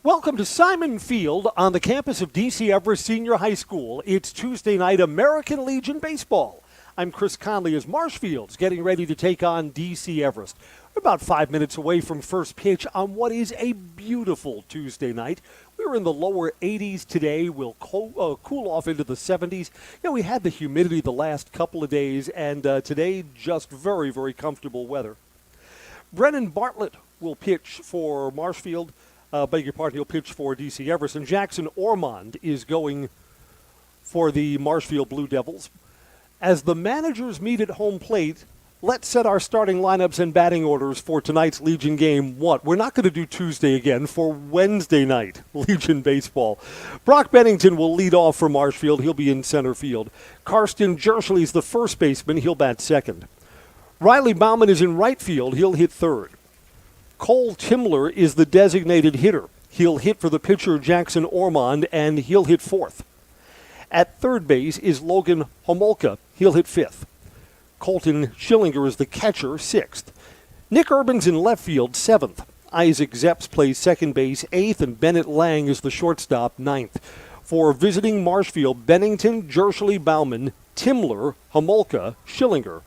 Welcome to Simon Field on the campus of DC Everest Senior High School. It's Tuesday night American Legion Baseball. I'm Chris Conley as Marshfield's getting ready to take on DC Everest. We're about 5 minutes away from first pitch on what is a beautiful Tuesday night. We're in the lower 80s today. We'll cool off into the 70s. We had the humidity the last couple of days, and today just very, very comfortable weather. Brennan Bartlett will pitch for Marshfield. He'll pitch for DC Everest. And Jackson Ormond is going for the Marshfield Blue Devils. As the managers meet at home plate, let's set our starting lineups and batting orders for tonight's Legion game. We're not going to do Tuesday again for Wednesday night Legion baseball. Brock Bennington will lead off for Marshfield. He'll be in center field. Karsten Jerschley's the first baseman. He'll bat second. Riley Bauman is in right field. He'll hit third. Cole Timler is the designated hitter. He'll hit for the pitcher Jackson Ormond, and he'll hit fourth. At third base is Logan Homolka. He'll hit fifth. Colton Schillinger is the catcher, sixth. Nick Urban's in left field, seventh. Isaac Zepps plays second base, eighth, and Bennett Lang is the shortstop, ninth. For visiting Marshfield, Bennington, Jerschley, Bauman, Timler, Homolka, Schillinger,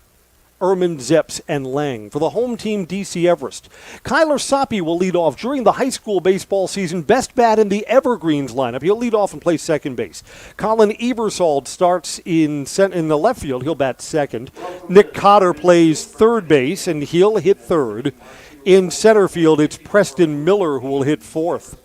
Erman, Zepps, and Lang. For the home team, DC Everest, Kyler Soppe will lead off. During the high school baseball season, best bat in the Evergreens lineup. He'll lead off and play second base. Colin Ebersol starts in the left field. He'll bat second. Nick Cotter plays third base, and he'll hit third. In center field, it's Preston Miller who will hit fourth.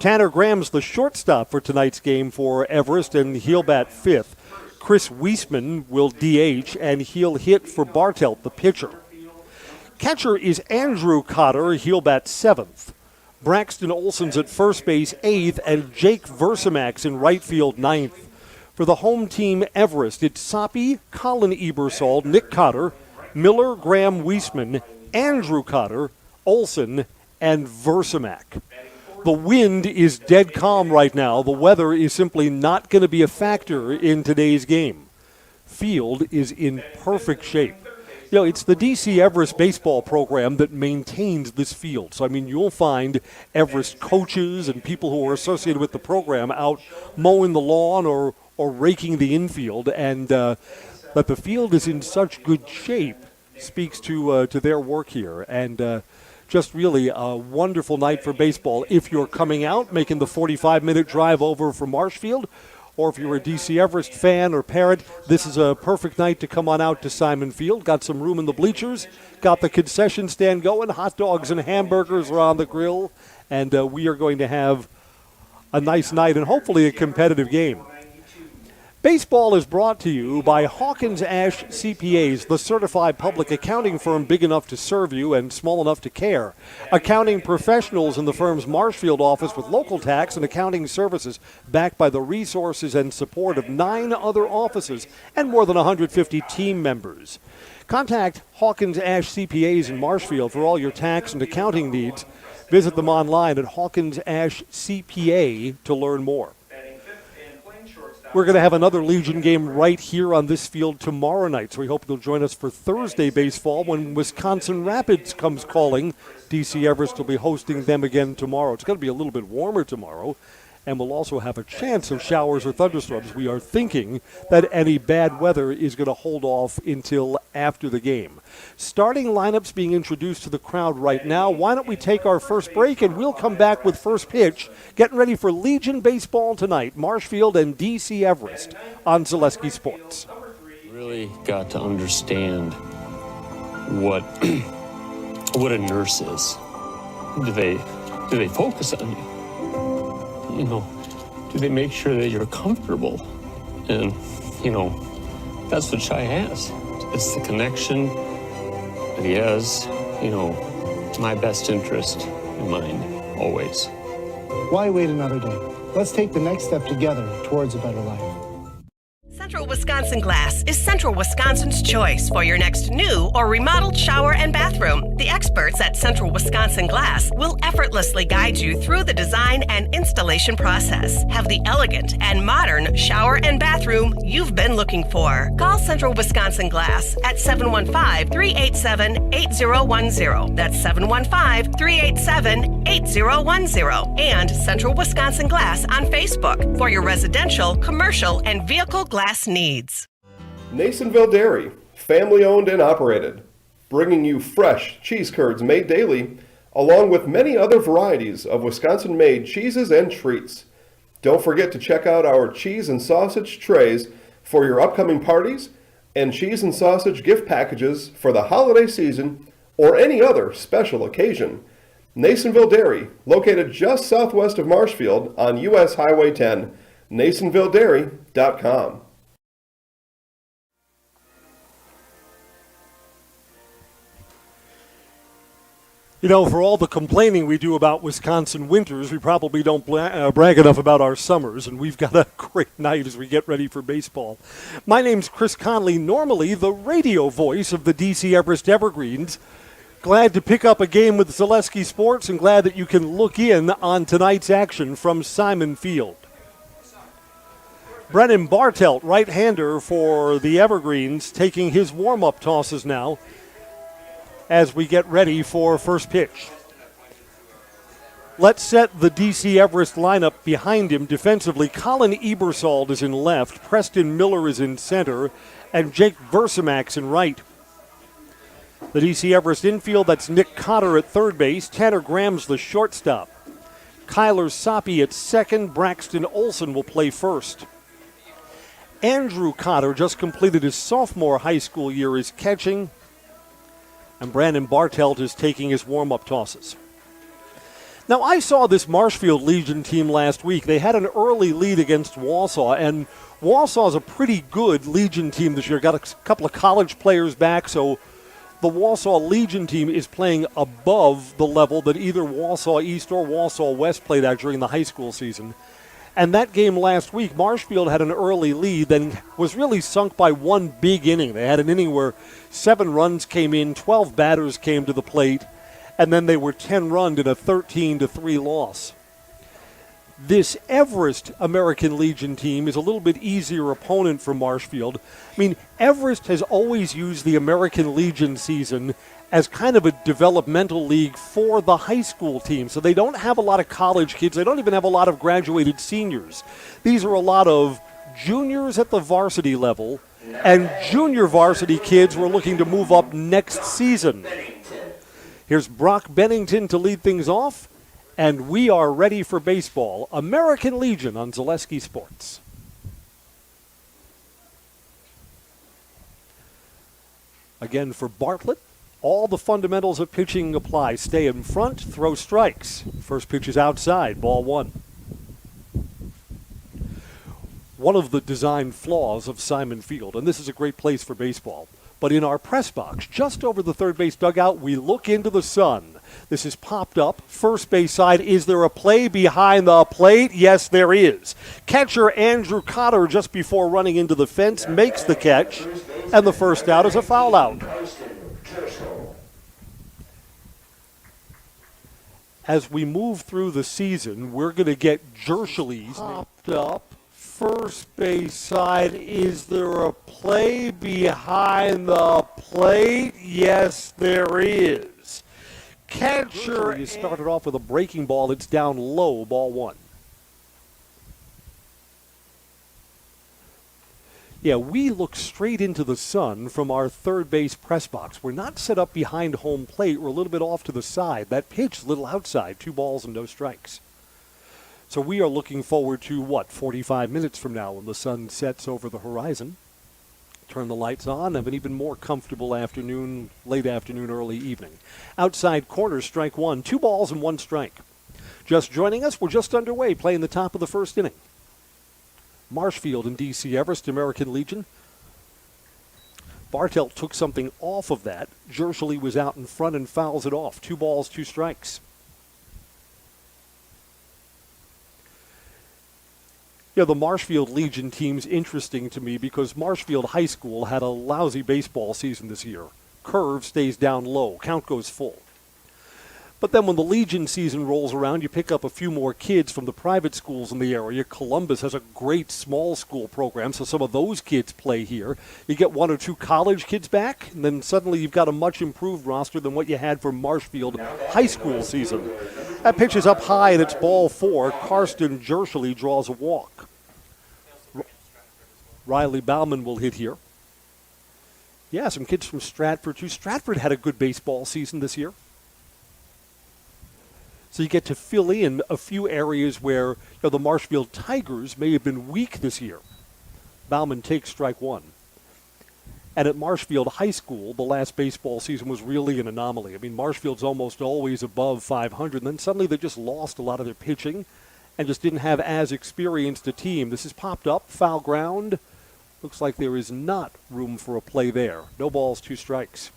Tanner Graham's the shortstop for tonight's game for Everest, and he'll bat fifth. Chris Weisman will DH, and he'll hit for Bartelt, the pitcher. Catcher is Andrew Cotter. He'll bat seventh. Braxton Olson's at first base, eighth, and Jake Versamak's in right field, ninth. For the home team, Everest, it's Soppe, Colin Ebersol, Nick Cotter, Miller, Graham, Weisman, Andrew Cotter, Olson, and Versamak. The wind is dead calm right now. The weather is simply not going to be a factor in today's game. Field is in perfect shape. It's the DC Everest baseball program that maintains this field. So, you'll find Everest coaches and people who are associated with the program out mowing the lawn or raking the infield. And that the field is in such good shape speaks to their work here. And just really a wonderful night for baseball. If you're coming out, making the 45-minute drive over from Marshfield, or if you're a DC Everest fan or parent, this is a perfect night to come on out to Simon Field. Got some room in the bleachers, got the concession stand going, hot dogs and hamburgers are on the grill, and we are going to have a nice night and hopefully a competitive game. Baseball is brought to you by Hawkins Ash CPAs, the certified public accounting firm big enough to serve you and small enough to care. Accounting professionals in the firm's Marshfield office with local tax and accounting services backed by the resources and support of 9 other offices and more than 150 team members. Contact Hawkins Ash CPAs in Marshfield for all your tax and accounting needs. Visit them online at Hawkins Ash CPA to learn more. We're going to have another Legion game right here on this field tomorrow night, so we hope you'll join us for Thursday baseball when Wisconsin Rapids comes calling. DC Everest will be hosting them again tomorrow. It's going to be a little bit warmer tomorrow, and we'll also have a chance of showers or thunderstorms. We are thinking that any bad weather is going to hold off until after the game. Starting lineups being introduced to the crowd right now. Why don't we take our first break, and we'll come back with first pitch. Getting ready for Legion baseball tonight, Marshfield and DC Everest on Zaleski Sports. Really got to understand what a nurse is. Do they focus on you? Do they make sure that you're comfortable? And, that's what Shai has. It's the connection that he has, my best interest in mind, always. Why wait another day? Let's take the next step together towards a better life. Central Wisconsin Glass is Central Wisconsin's choice for your next new or remodeled shower and bathroom. The experts at Central Wisconsin Glass will effortlessly guide you through the design and installation process. Have the elegant and modern shower and bathroom you've been looking for. Call Central Wisconsin Glass at 715-387-8010. That's 715-387-8010. And Central Wisconsin Glass on Facebook for your residential, commercial, and vehicle glass needs. Nasonville Dairy, family owned and operated, bringing you fresh cheese curds made daily, along with many other varieties of Wisconsin-made cheeses and treats. Don't forget to check out our cheese and sausage trays for your upcoming parties and cheese and sausage gift packages for the holiday season or any other special occasion. Nasonville Dairy, located just southwest of Marshfield on US Highway 10, NasonvilleDairy.com. You know, for all the complaining we do about Wisconsin winters, we probably don't brag enough about our summers, and we've got a great night as we get ready for baseball. My name's Chris Conley, normally the radio voice of the DC Everest Evergreens. Glad to pick up a game with Zaleski Sports and glad that you can look in on tonight's action from Simon Field. Brennan Bartelt, right-hander for the Evergreens, taking his warm-up tosses now as we get ready for first pitch. Let's set the DC Everest lineup behind him. Defensively, Colin Ebersol is in left, Preston Miller is in center, and Jake Versamax in right. The DC Everest infield, that's Nick Cotter at third base, Tanner Graham's the shortstop. Kyler Soppe at second, Braxton Olson will play first. Andrew Cotter just completed his sophomore high school year is catching, and Brandon Bartelt is taking his warm-up tosses. Now, I saw this Marshfield Legion team last week. They had an early lead against Wausau, and Wausau's a pretty good Legion team this year. Got a couple of college players back, so the Wausau Legion team is playing above the level that either Wausau East or Wausau West played at during the high school season. And that game last week, Marshfield had an early lead, then was really sunk by one big inning. They had an inning where 7 runs came in, 12 batters came to the plate, and then they were 10-runned in a 13-3 loss. This Everest American Legion team is a little bit easier opponent for Marshfield. I mean, Everest has always used the American Legion season as kind of a developmental league for the high school team. So they don't have a lot of college kids. They don't even have a lot of graduated seniors. These are a lot of juniors at the varsity level and junior varsity kids who are looking to move up next season. Here's Brock Bennington to lead things off, and we are ready for baseball. American Legion on Zaleski Sports. Again for Bartlett. All the fundamentals of pitching apply. Stay in front, throw strikes. First pitch is outside, ball 1. One of the design flaws of Simon Field, and this is a great place for baseball, but in our press box, just over the third base dugout, we look into the sun. This is popped up. First base side, is there a play behind the plate? Yes, there is. Catcher Andrew Cotter, just before running into the fence, makes the catch, and the first out is a foul out. As we move through the season, we're going to get Jershleys popped up. First base side, is there a play behind the plate? Yes, there is. Catcher, you started off with a breaking ball that's down low, ball 1. Yeah, we look straight into the sun from our third base press box. We're not set up behind home plate. We're a little bit off to the side. That pitch, a little outside, 2 balls and no strikes. So we are looking forward to, 45 minutes from now when the sun sets over the horizon. Turn the lights on, have an even more comfortable afternoon, late afternoon, early evening. Outside corner, strike 1, 2 balls and 1 strike. Just joining us, we're just underway, playing the top of the first inning. Marshfield and DC Everest, American Legion. Bartelt took something off of that. Jershely was out in front and fouls it off. 2 balls, 2 strikes. The Marshfield Legion team's interesting to me because Marshfield High School had a lousy baseball season this year. Curve stays down low, count goes full. But then when the Legion season rolls around, you pick up a few more kids from the private schools in the area. Columbus has a great small school program, so some of those kids play here. You get one or two college kids back, and then suddenly you've got a much improved roster than what you had for Marshfield High School season. That pitch is up high, and it's ball 4. Karsten Jershely draws a walk. Riley Bauman will hit here. Yeah, some kids from Stratford, too. Stratford had a good baseball season this year. So you get to fill in a few areas where the Marshfield Tigers may have been weak this year. Bauman takes strike 1. And at Marshfield High School, the last baseball season was really an anomaly. I mean, Marshfield's almost always above 500, and then suddenly they just lost a lot of their pitching and just didn't have as experienced a team. This has popped up, foul ground. Looks like there is not room for a play there. No balls, 2 strikes.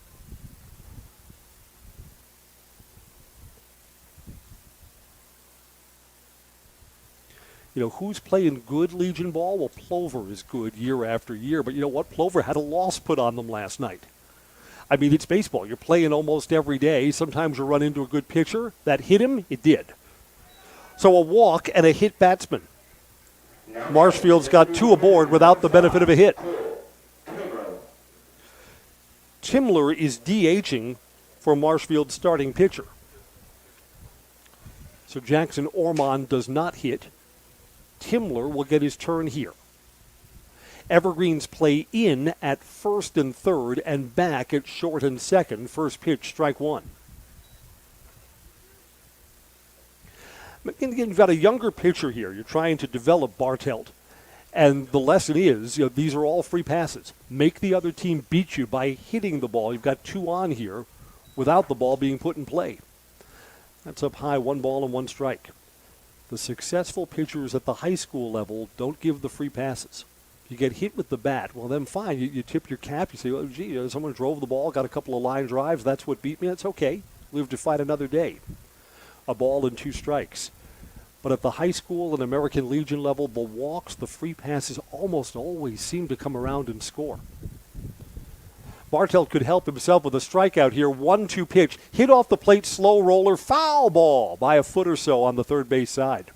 Who's playing good Legion ball? Well, Plover is good year after year. But you know what? Plover had a loss put on them last night. I mean, it's baseball. You're playing almost every day. Sometimes you run into a good pitcher. That hit him? It did. So a walk and a hit batsman. Marshfield's got 2 aboard without the benefit of a hit. Timler is DHing for Marshfield's starting pitcher. So Jackson Ormond does not hit. Timler will get his turn here. Evergreens play in at first and third and back at short and second. First pitch, strike 1. Again, you've got a younger pitcher here. You're trying to develop Bartelt. And the lesson is, these are all free passes. Make the other team beat you by hitting the ball. You've got 2 on here without the ball being put in play. That's up high, 1 ball and 1 strike. The successful pitchers at the high school level don't give the free passes. If you get hit with the bat, well, then fine. You tip your cap. You say, oh, gee, someone drove the ball, got a couple of line drives. That's what beat me. That's okay. Live to fight another day. A ball and 2 strikes. But at the high school and American Legion level, the walks, the free passes almost always seem to come around and score. Bartelt could help himself with a strikeout here. 1-2 pitch. Hit off the plate, slow roller, foul ball by a foot or so on the third base side.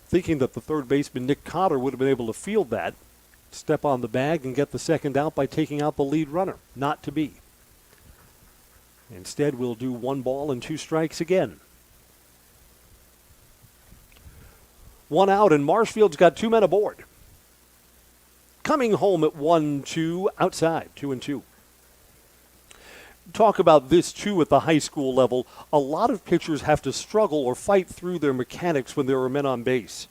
Thinking that the third baseman, Nick Cotter, would have been able to field that, step on the bag and get the second out by taking out the lead runner. Not to be. Instead, we'll do 1 ball and 2 strikes again. 1 out, and Marshfield's got 2 men aboard. Coming home at 1-2, outside, 2-2. Talk about this, too, at the high school level. A lot of pitchers have to struggle or fight through their mechanics when there are men on base.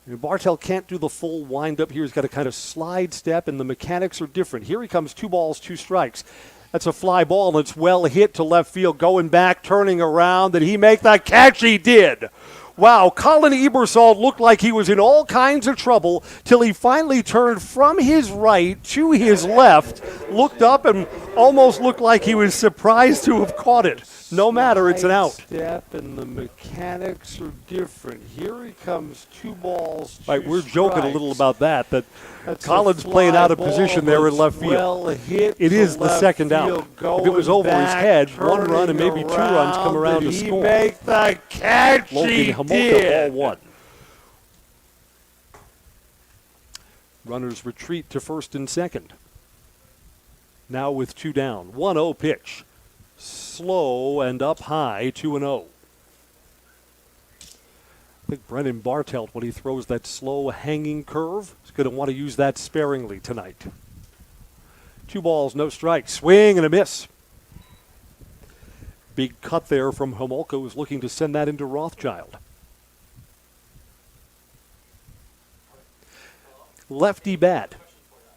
Bartelt can't do the full wind-up here. He's got to kind of slide step, and the mechanics are different. Here he comes, 2 balls, 2 strikes. That's a fly ball, and it's well hit to left field, going back, turning around. Did he make the catch? He did. Wow, Colin Ebersol looked like he was in all kinds of trouble till he finally turned from his right to his left, looked up, and almost looked like he was surprised to have caught it. No matter, it's an out. Step and the mechanics are different. Here he comes, 2 balls, 2 Right, we're joking a little about that That's Colin's playing out of position there in left field. Well hit It is the second out. If it was over his head, 1 run and maybe 2 runs come around to score. Did he make the catch? Logan He Homolka, did. ball 1. Runners retreat to first and second. Now with 2 down. 1-0 pitch. Slow and up high, 2-0. I think Brennan Bartelt, when he throws that slow hanging curve, is going to want to use that sparingly tonight. 2 balls, no strikes. Swing and a miss. Big cut there from Homolka, who's looking to send that into Rothschild. Lefty bat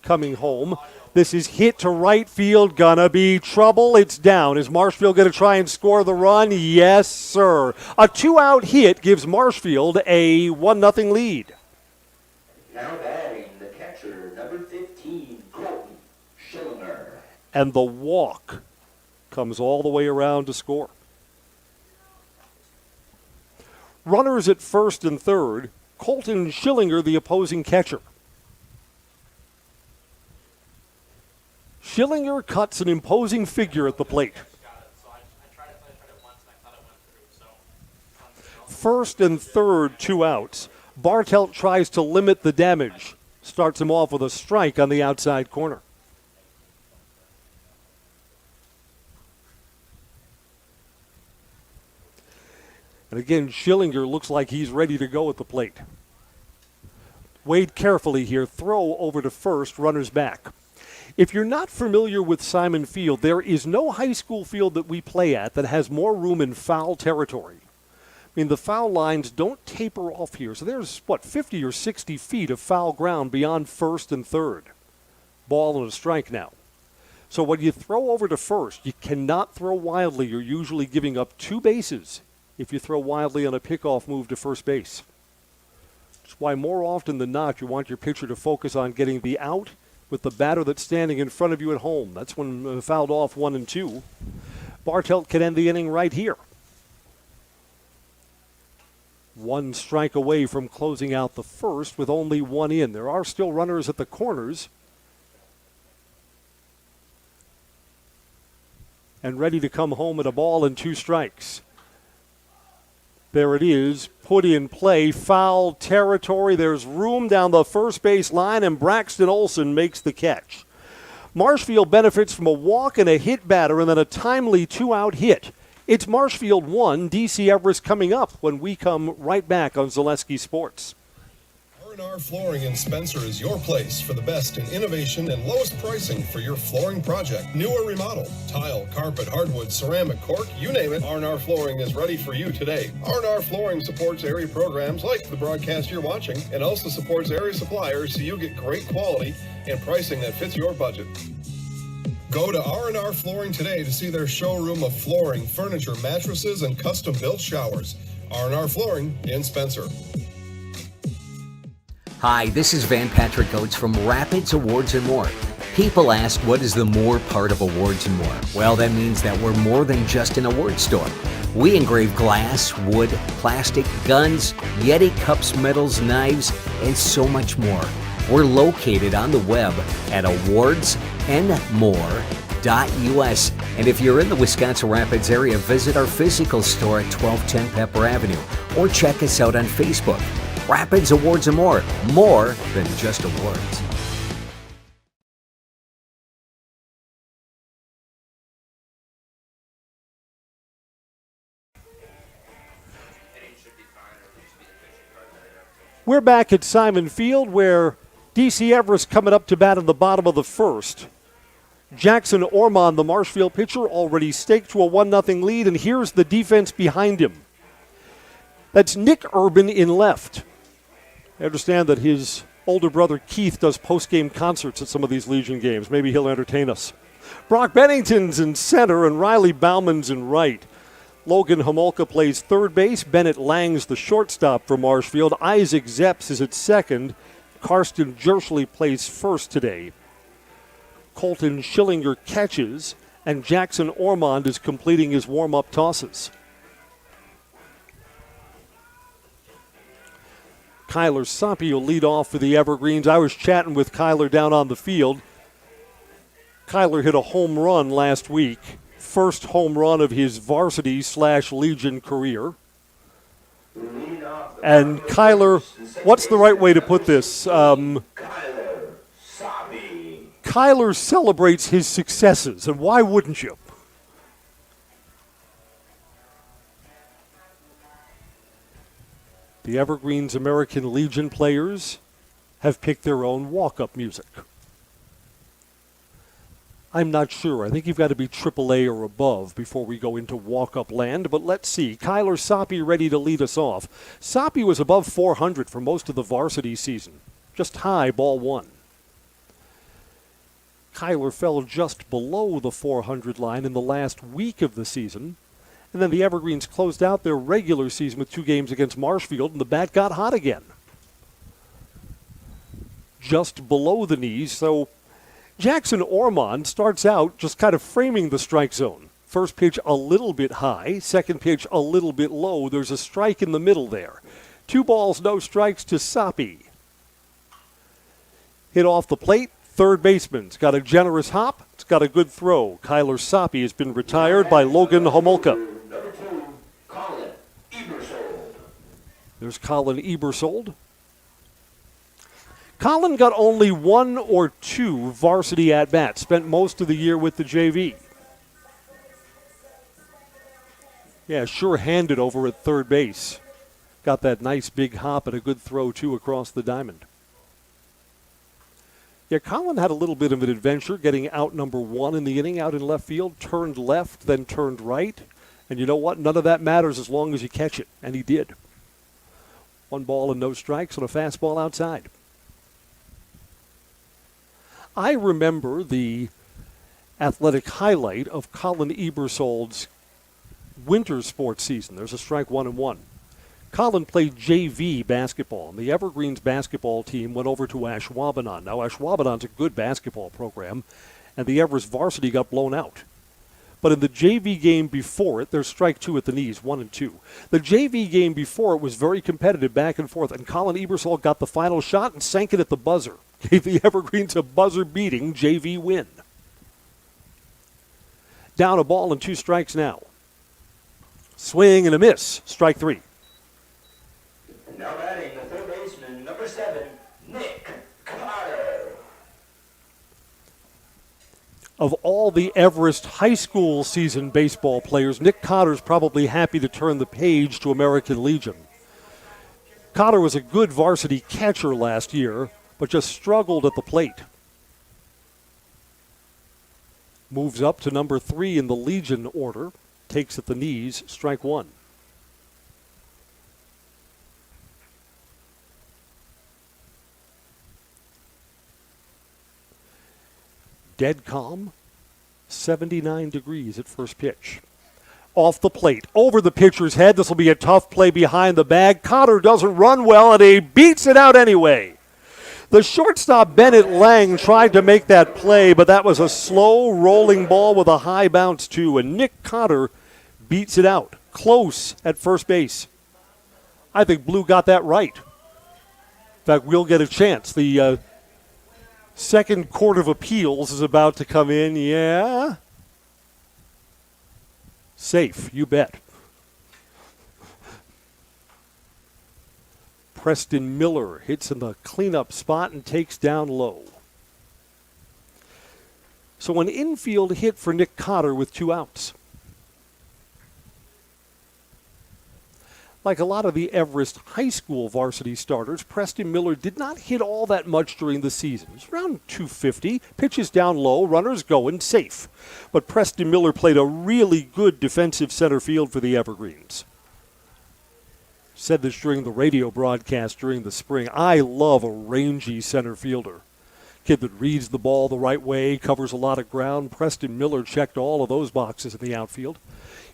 coming home. This is hit to right field. Gonna be trouble. It's down. Is Marshfield going to try and score the run? Yes, sir. A 2-out hit gives Marshfield a 1-0 lead. Now batting the catcher, number 15, Colton Schillinger. And the walk comes all the way around to score. Runners at first and third. Colton Schillinger, the opposing catcher. Schillinger cuts an imposing figure at the plate. First and third, 2 outs. Bartelt tries to limit the damage. Starts him off with a strike on the outside corner. And again, Schillinger looks like he's ready to go at the plate. Wade carefully here. Throw over to first, runners back. If you're not familiar with Simon Field, there is no high school field that we play at that has more room in foul territory. I mean, the foul lines don't taper off here. So there's, 50 or 60 feet of foul ground beyond first and third. Ball and a strike now. So when you throw over to first, you cannot throw wildly. You're usually giving up 2 bases if you throw wildly on a pickoff move to first base. That's why more often than not, you want your pitcher to focus on getting the out with the batter that's standing in front of you at home. That's when fouled off 1 and 2. Bartelt can end the inning right here. 1 strike away from closing out the first with only 1 in. There are still runners at the corners. And ready to come home at a ball and 2 strikes. There it is, put in play, foul territory. There's room down the first base line, and Braxton Olson makes the catch. Marshfield benefits from a walk and a hit batter and then a timely 2-out hit. It's Marshfield 1, DC Everest coming up when we come right back on Zaleski Sports. R&R Flooring in Spencer is your place for the best in innovation and lowest pricing for your flooring project. New or remodel, tile, carpet, hardwood, ceramic, cork, you name it, R&R Flooring is ready for you today. R&R Flooring supports area programs like the broadcast you're watching and also supports area suppliers so you get great quality and pricing that fits your budget. Go to R&R Flooring today to see their showroom of flooring, furniture, mattresses, and custom-built showers. R&R Flooring in Spencer. Hi, this is Van Patrick Oates from Rapids Awards and More. People ask, what is the more part of Awards and More? Well, that means that we're more than just an award store. We engrave glass, wood, plastic, guns, Yeti cups, medals, knives, and so much more. We're located on the web at awardsandmore.us. And if you're in the Wisconsin Rapids area, visit our physical store at 1210 Pepper Avenue or check us out on Facebook. Rapids Awards and More than just awards. We're back at Simon Field where DC Everest coming up to bat in the bottom of the first. Jackson Ormond, the Marshfield pitcher, already staked to a 1-0 lead, and here's the defense behind him. That's Nick Urban in left. I understand that his older brother Keith does post-game concerts at some of these Legion games. Maybe he'll entertain us. Brock Bennington's in center and Riley Bauman's in right. Logan Homolka plays third base. Bennett Lang's the shortstop for Marshfield. Isaac Zepps is at second. Karsten Jerschley plays first today. Colton Schillinger catches, and Jackson Ormond is completing his warm-up tosses. Kyler Soppe will lead off for the Evergreens. I was chatting with Kyler down on the field. Kyler hit a home run last week. First home run of his varsity/Legion career. And Kyler, what's the right way to put this? Kyler celebrates his successes, and why wouldn't you? The Evergreens American Legion players have picked their own walk-up music. I'm not sure. I think you've got to be AAA or above before we go into walk-up land, but let's see. Kyler Soppe ready to lead us off. Soppe was above 400 for most of the varsity season. Just high, ball 1. Kyler fell just below the 400 line in the last week of the season. And then the Evergreens closed out their regular season with 2 games against Marshfield, and the bat got hot again. Just below the knees. So Jackson Ormond starts out just kind of framing the strike zone. First pitch a little bit high, second pitch a little bit low. There's a strike in the middle there. 2 balls, no strikes to Soppy. Hit off the plate. Third baseman's got a generous hop. It's got a good throw. Kyler Soppy has been retired by Logan Homolka. Number 2, Colin Ebersold. There's Colin Ebersold. Colin got only 1 or 2 varsity at-bats. Spent most of the year with the JV. Yeah, sure-handed over at third base. Got that nice big hop and a good throw, too, across the diamond. Yeah, Colin had a little bit of an adventure getting out number 1 in the inning out in left field. Turned left, then turned right. And you know what? None of that matters as long as you catch it. And he did. 1 ball and no strikes on a fastball outside. I remember the athletic highlight of Colin Ebersold's winter sports season. There's a strike 1-1. Colin played JV basketball, and the Evergreens basketball team went over to Ashwaubenon. Now, Ashwaubenon's a good basketball program, and the Everest varsity got blown out. But in the JV game before it, there's strike 2 at the knees, 1-2. The JV game before it was very competitive back and forth, and Colin Ebersold got the final shot and sank it at the buzzer. Gave the Evergreens a buzzer-beating JV win. Down a ball and 2 strikes now. Swing and a miss, strike 3. Now batting the third baseman, number 7, Nick Carter. Of all the Everest high school season baseball players, Nick Cotter's probably happy to turn the page to American Legion. Cotter was a good varsity catcher last year, but just struggled at the plate. Moves up to number 3 in the Legion order. Takes at the knees, strike 1. Dead calm, 79 degrees at first pitch. Off the plate, over the pitcher's head. This will be a tough play behind the bag. Cotter doesn't run well, and he beats it out anyway. The shortstop, Bennett Lang, tried to make that play, but that was a slow rolling ball with a high bounce, too, and Nick Cotter beats it out. Close at first base. I think Blue got that right. In fact, we'll get a chance. The Second Court of Appeals is about to come in. Yeah. Safe, you bet. Preston Miller hits in the cleanup spot and takes down low. So an infield hit for Nick Cotter with 2 outs. Like a lot of the Everest high school varsity starters, Preston Miller did not hit all that much during the season. It was around 250, pitches down low, runners going, safe. But Preston Miller played a really good defensive center field for the Evergreens. Said this during the radio broadcast during the spring. I love a rangy center fielder. Kid that reads the ball the right way, covers a lot of ground. Preston Miller checked all of those boxes in the outfield.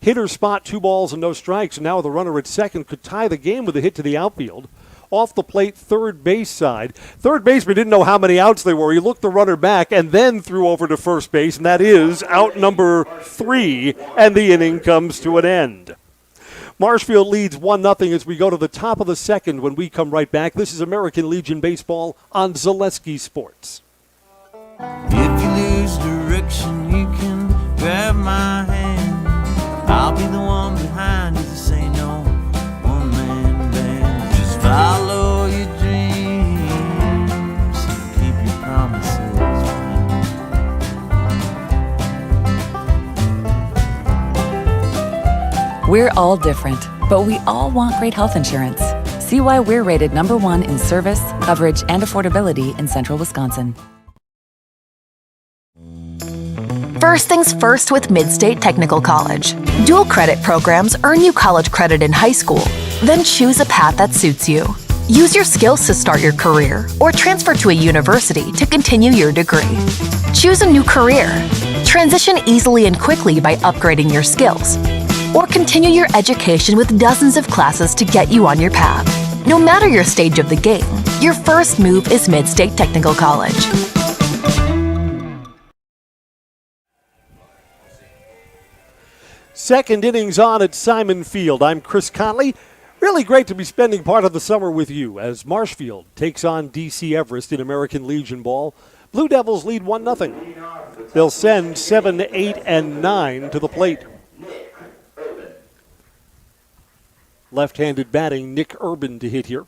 Hitter spot, 2 balls and no strikes, and now the runner at second could tie the game with a hit to the outfield. Off the plate, third base side. Third baseman didn't know how many outs there were. He looked the runner back and then threw over to first base, and that is out number 3, and the inning comes to an end. Marshfield leads 1-0 as we go to the top of the second when we come right back. This is American Legion Baseball on Zaleski Sports. If you lose direction, you can grab my hand. I'll be the one behind you to say no, one-man band. Just follow your dreams and keep your promises. We're all different, but we all want great health insurance. See why we're rated #1 in service, coverage, and affordability in Central Wisconsin. First things first with Mid-State Technical College. Dual credit programs earn you college credit in high school. Then choose a path that suits you. Use your skills to start your career or transfer to a university to continue your degree. Choose a new career. Transition easily and quickly by upgrading your skills. Or continue your education with dozens of classes to get you on your path. No matter your stage of the game, your first move is Mid-State Technical College. Second innings on at Simon Field. I'm Chris Conley. Really great to be spending part of the summer with you as Marshfield takes on DC Everest in American Legion ball. Blue Devils lead 1-0. They'll send 7, 8, and 9 to the plate. Left-handed batting, Nick Urban to hit here.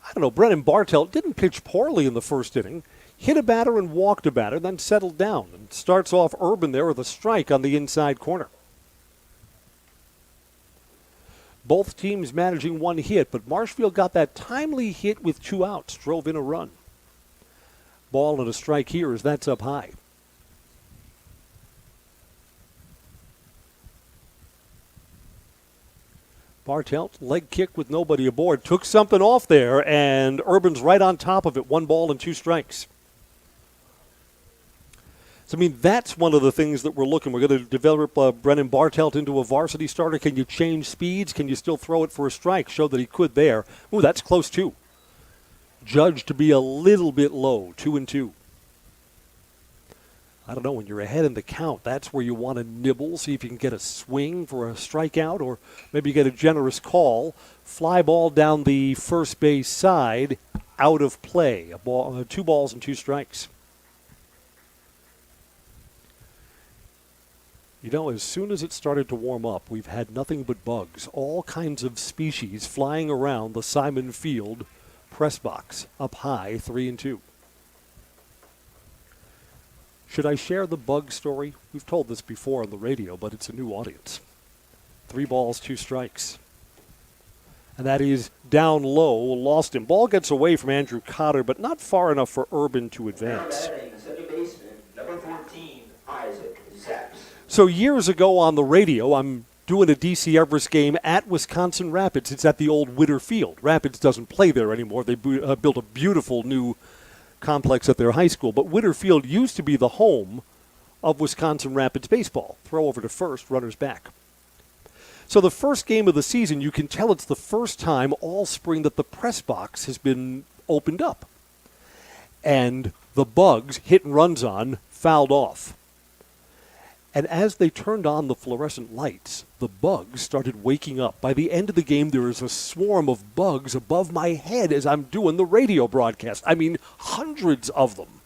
I don't know, Brennan Bartelt didn't pitch poorly in the first inning. Hit a batter and walked a batter, then settled down and starts off Urban there with a strike on the inside corner. Both teams managing one hit, but Marshfield got that timely hit with 2 outs, drove in a run. Ball and a strike here as that's up high. Bartelt, leg kick with nobody aboard, took something off there, and Urban's right on top of it. 1 ball and 2 strikes. So, I mean, that's one of the things that we're looking. We're going to develop Brennan Bartelt into a varsity starter. Can you change speeds? Can you still throw it for a strike? Showed that he could there. Ooh, that's close, too. Judged to be a little bit low, 2-2. I don't know, when you're ahead in the count, that's where you want to nibble, see if you can get a swing for a strikeout, or maybe get a generous call. Fly ball down the first base side, out of play. 2 balls and 2 strikes. You know, as soon as it started to warm up, we've had nothing but bugs, all kinds of species flying around the Simon Field press box, up high, 3-2. Should I share the bug story? We've told this before on the radio, but it's a new audience. 3 balls, 2 strikes. And that is down low, lost him. Ball gets away from Andrew Cotter, but not far enough for Urban to advance. Number 14, Isaac Zapps. So years ago on the radio, I'm doing a DC Everest game at Wisconsin Rapids. It's at the old Witter Field. Rapids doesn't play there anymore. They built a beautiful new complex at their high school, but Witter Field used to be the home of Wisconsin Rapids baseball. Throw over to first, runners back. So the first game of the season, you can tell it's the first time all spring that the press box has been opened up. And the bugs, hit and runs on, fouled off. And as they turned on the fluorescent lights, the bugs started waking up. By the end of the game, there is a swarm of bugs above my head as I'm doing the radio broadcast. I mean, hundreds of them.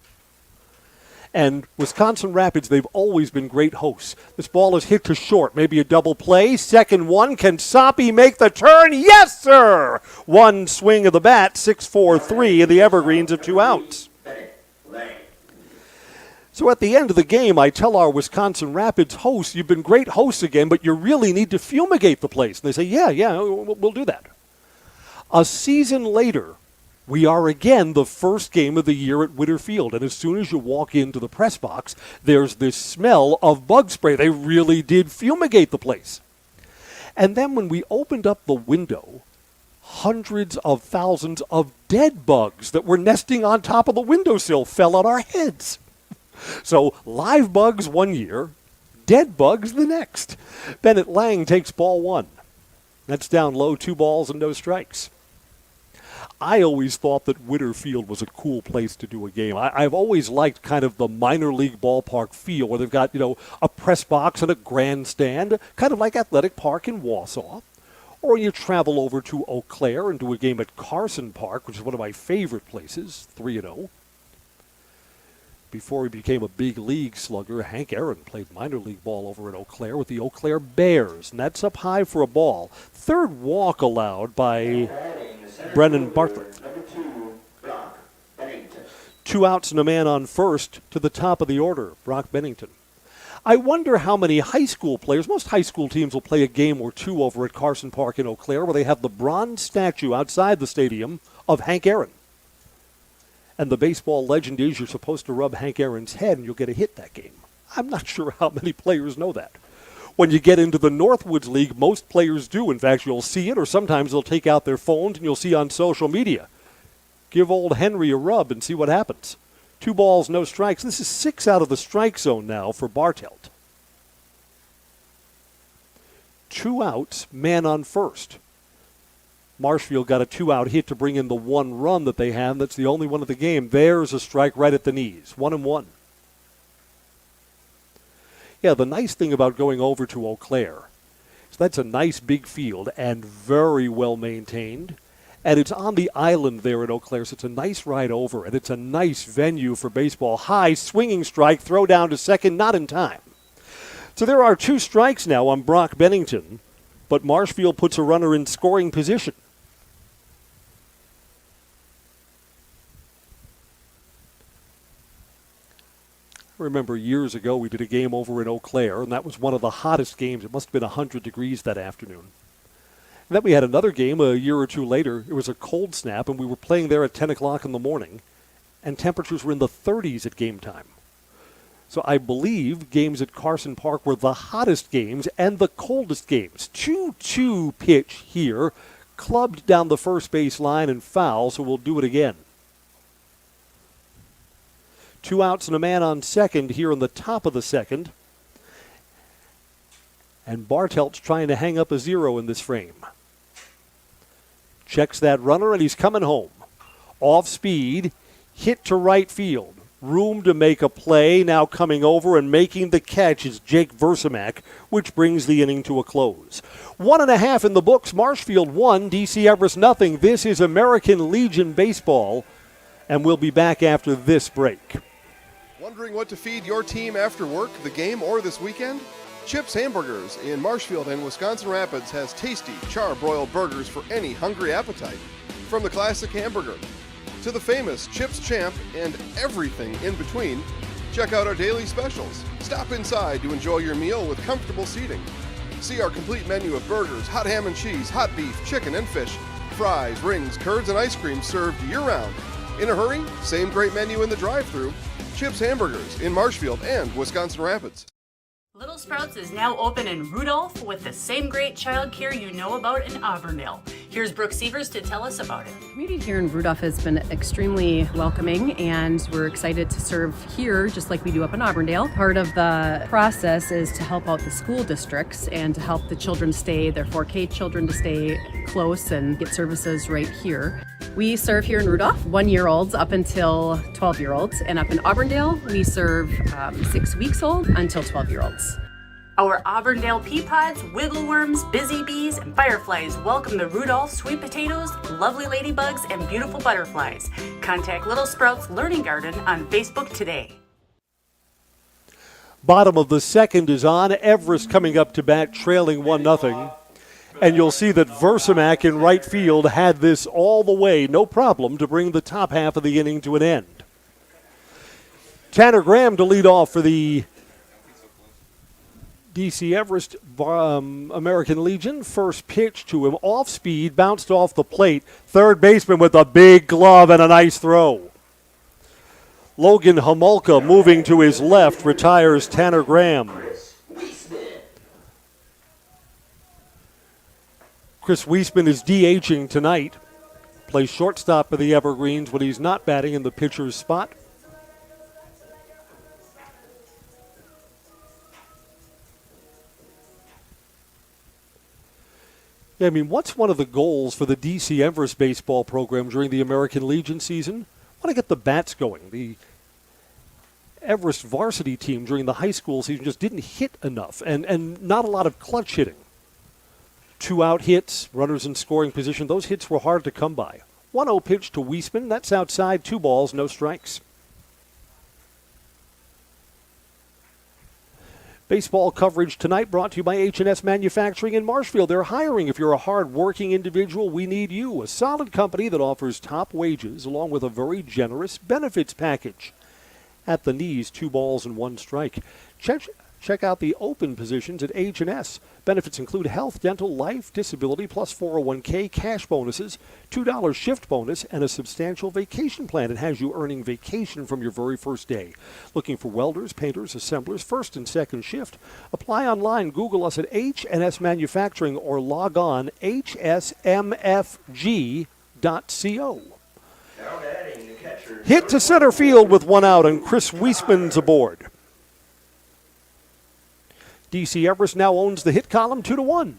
And Wisconsin Rapids, they've always been great hosts. This ball is hit to short, maybe a double play. Second one, can Soppy make the turn? Yes, sir! 1 swing of the bat, 6-4-3, and the Evergreens of 2 outs. So at the end of the game, I tell our Wisconsin Rapids hosts, you've been great hosts again, but you really need to fumigate the place. And they say, yeah, we'll do that. A season later, we are again the first game of the year at Witter Field. And as soon as you walk into the press box, there's this smell of bug spray. They really did fumigate the place. And then when we opened up the window, hundreds of thousands of dead bugs that were nesting on top of the windowsill fell on our heads. So live bugs 1 year, dead bugs the next. Bennett Lang takes ball 1. That's down low, 2 balls and no strikes. I always thought that Witter Field was a cool place to do a game. I've always liked kind of the minor league ballpark feel where they've got, a press box and a grandstand, kind of like Athletic Park in Wausau. Or you travel over to Eau Claire and do a game at Carson Park, which is one of my favorite places, 3-0. Before he became a big league slugger, Hank Aaron played minor league ball over at Eau Claire with the Eau Claire Bears, and that's up high for a ball. Third walk allowed by Brennan Bartlett. 2 outs and a man on first to the top of the order, Brock Bennington. I wonder how many high school players, most high school teams will play a game or 2 over at Carson Park in Eau Claire where they have the bronze statue outside the stadium of Hank Aaron. And the baseball legend is you're supposed to rub Hank Aaron's head and you'll get a hit that game. I'm not sure how many players know that. When you get into the Northwoods League, most players do. In fact, you'll see it, or sometimes they'll take out their phones and you'll see on social media. Give old Henry a rub and see what happens. 2 balls, no strikes. This is 6 out of the strike zone now for Bartelt. 2 outs, man on first. Marshfield got a 2-out hit to bring in the 1 run that they have. That's the only one of the game. There's a strike right at the knees. 1-1. Yeah, the nice thing about going over to Eau Claire is that's a nice big field and very well maintained. And it's on the island there at Eau Claire, so it's a nice ride over. And it's a nice venue for baseball. High swinging strike, throw down to second, not in time. So there are 2 strikes now on Brock Bennington, but Marshfield puts a runner in scoring position. I remember years ago we did a game over in Eau Claire, and that was one of the hottest games. It must have been 100 degrees that afternoon. And then we had another game a year or 2 later. It was a cold snap, and we were playing there at 10 o'clock in the morning, and temperatures were in the 30s at game time. So I believe games at Carson Park were the hottest games and the coldest games. 2-2 pitch here, clubbed down the first base line and foul, so we'll do it again. 2 outs and a man on second here in the top of the second. And Bartelt's trying to hang up a 0 in this frame. Checks that runner, and he's coming home. Off speed, hit to right field. Room to make a play. Now coming over and making the catch is Jake Versamak, which brings the inning to a close. 1.5 in the books. Marshfield 1, DC Everest nothing. This is American Legion Baseball, and we'll be back after this break. Wondering what to feed your team after work, the game, or this weekend? Chips Hamburgers in Marshfield and Wisconsin Rapids has tasty, char-broiled burgers for any hungry appetite. From the classic hamburger to the famous Chips Champ and everything in between, check out our daily specials. Stop inside to enjoy your meal with comfortable seating. See our complete menu of burgers, hot ham and cheese, hot beef, chicken and fish, fries, rings, curds, and ice cream served year-round. In a hurry? Same great menu in the drive-thru. Chips Hamburgers in Marshfield and Wisconsin Rapids. Little Sprouts is now open in Rudolph with the same great childcare you know about in Auburndale. Here's Brooke Sievers to tell us about it. The community here in Rudolph has been extremely welcoming, and we're excited to serve here just like we do up in Auburndale. Part of the process is to help out the school districts and to help the children stay, their 4K children to stay close and get services right here. We serve here in Rudolph 1-year-olds up until 12-year-olds, and up in Auburndale we serve 6 weeks old until 12-year-olds. Our Auburndale pea pods, wiggle worms, busy bees, and fireflies welcome the Rudolph sweet potatoes, lovely ladybugs, and beautiful butterflies. Contact Little Sprouts Learning Garden on Facebook today. Bottom of the second is on. Everest coming up to bat, trailing 1-0. And you'll see that Versamak in right field had this all the way, no problem, to bring the top half of the inning to an end. Tanner Graham to lead off for the DC Everest American Legion. First pitch to him, off speed, bounced off the plate. Third baseman with a big glove and a nice throw. Logan Homolka moving to his left, retires Tanner Graham. Chris Wiesman is DHing tonight. Plays shortstop for the Evergreens when he's not batting in the pitcher's spot. Yeah, I mean, what's one of the goals for the DC Everest baseball program during the American Legion season? I want to get the bats going. The Everest varsity team during the high school season just didn't hit enough, and not a lot of clutch hitting. 2 out hits, runners in scoring position. Those hits were hard to come by. 1-0 pitch to Wiesman. That's outside. 2 balls, no strikes. Baseball coverage tonight brought to you by H&S Manufacturing in Marshfield. They're hiring. If you're a hard-working individual, we need you. A solid company that offers top wages along with a very generous benefits package. At the knees, 2 balls and 1 strike. Check out the open positions at H&S. Benefits include health, dental, life, disability, plus 401k, cash bonuses, $2 shift bonus, and a substantial vacation plan. It has you earning vacation from your very first day. Looking for welders, painters, assemblers, first and second shift? Apply online. Google us at H&S Manufacturing or log on hsmfg.co. Hit to center field with 1 out, and Chris Wiesman's aboard. DC Everest now owns the hit column 2-1.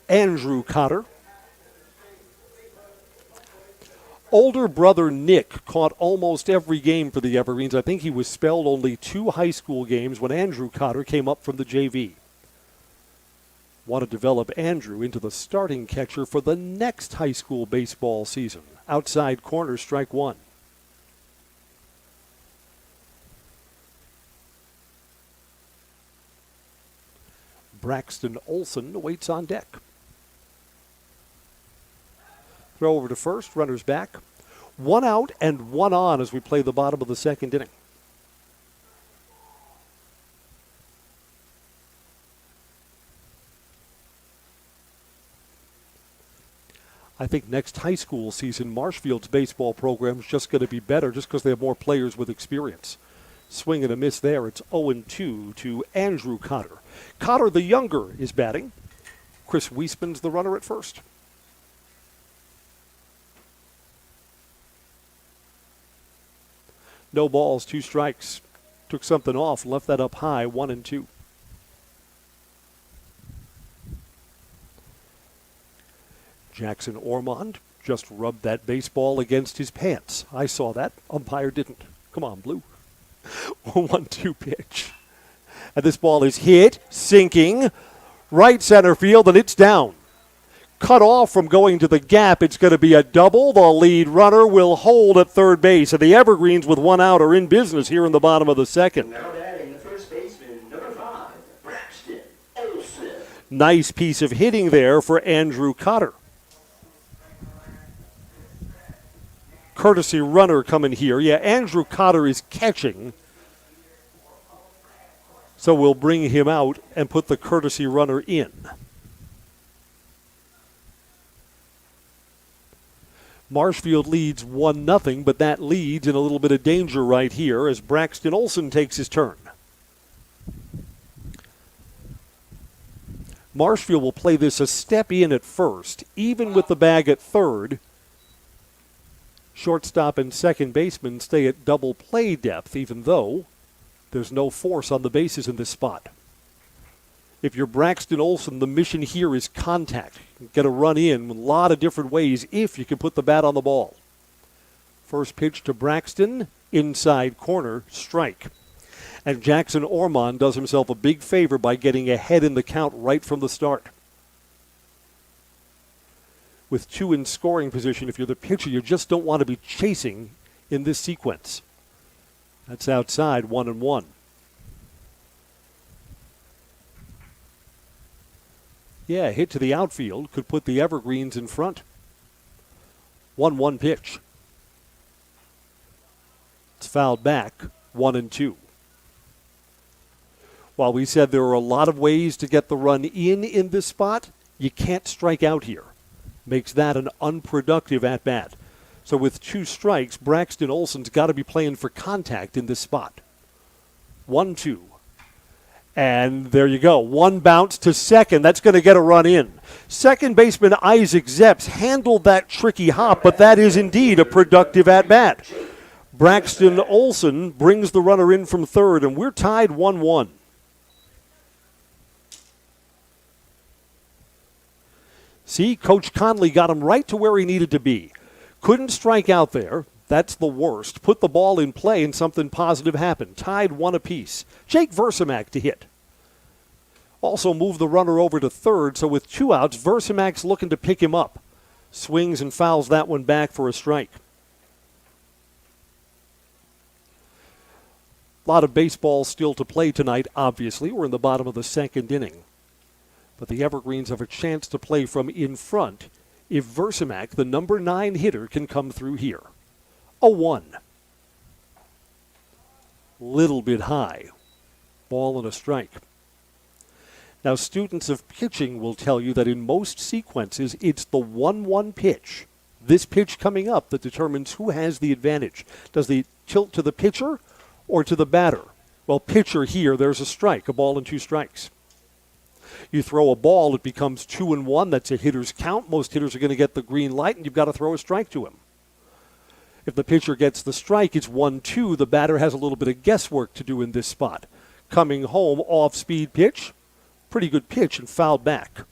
Andrew Cotter. Older brother Nick caught almost every game for the Evergreens. I think he was spelled only 2 high school games when Andrew Cotter came up from the JV. Want to develop Andrew into the starting catcher for the next high school baseball season. Outside corner, strike 1. Braxton Olson waits on deck. Throw over to first, runners back. 1 out and 1 on as we play the bottom of the second inning. I think next high school season, Marshfield's baseball program is just going to be better just because they have more players with experience. Swing and a miss there. It's 0-2 to Andrew Cotter. Cotter, the younger, is batting. Chris Wiesman's the runner at first. No balls, 2 strikes. Took something off, left that up high, 1-2. Jackson Ormond just rubbed that baseball against his pants. I saw that. Umpire didn't. Come on, Blue. 1-2 pitch. And this ball is hit, sinking, right center field, and it's down. Cut off from going to the gap. It's going to be a double. The lead runner will hold at third base. And the Evergreens with 1 out are in business here in the bottom of the second. Now batting the first baseman, number 5, Braxton Olson. Nice piece of hitting there for Andrew Cotter. Courtesy runner coming here. Yeah, Andrew Cotter is catching. So we'll bring him out and put the courtesy runner in. Marshfield leads 1-0, but that leads in a little bit of danger right here as Braxton Olson takes his turn. Marshfield will play this a step in at first, even with the bag at third. Shortstop and second baseman stay at double play depth, even though there's no force on the bases in this spot. If you're Braxton Olson, the mission here is contact. Get a run in a lot of different ways if you can put the bat on the ball. First pitch to Braxton, inside corner, strike. And Jackson Ormond does himself a big favor by getting ahead in the count right from the start. With 2 in scoring position, if you're the pitcher, you just don't want to be chasing in this sequence. That's outside, 1-1. Yeah, hit to the outfield could put the Evergreens in front. 1-1 pitch. It's fouled back, 1-2. While we said there are a lot of ways to get the run in this spot, you can't strike out here. Makes that an unproductive at-bat. So with 2 strikes, Braxton Olson's got to be playing for contact in this spot. 1-2. And there you go. 1 bounce to second. That's going to get a run in. Second baseman Isaac Zepps handled that tricky hop, but that is indeed a productive at-bat. Braxton Olson brings the runner in from third, and we're tied 1-1. See, Coach Conley got him right to where he needed to be. Couldn't strike out there. That's the worst. Put the ball in play and something positive happened. Tied 1 apiece. Jake Versimak to hit. Also moved the runner over to third, so with 2 outs, Versimak's looking to pick him up. Swings and fouls that one back for a strike. A lot of baseball still to play tonight, obviously. We're in the bottom of the second inning. But the Evergreens have a chance to play from in front if Versimak, the number 9 hitter, can come through here. A 1. Little bit high. Ball and a strike. Now, students of pitching will tell you that in most sequences, it's the 1-1 pitch, this pitch coming up, that determines who has the advantage. Does the tilt to the pitcher or to the batter? Well, pitcher here, there's a strike, a ball and 2 strikes. You throw a ball, it becomes 2-1. That's a hitter's count. Most hitters are going to get the green light, and you've got to throw a strike to him. If the pitcher gets the strike, it's 1-2. The batter has a little bit of guesswork to do in this spot. Coming home, off-speed pitch. Pretty good pitch and fouled back.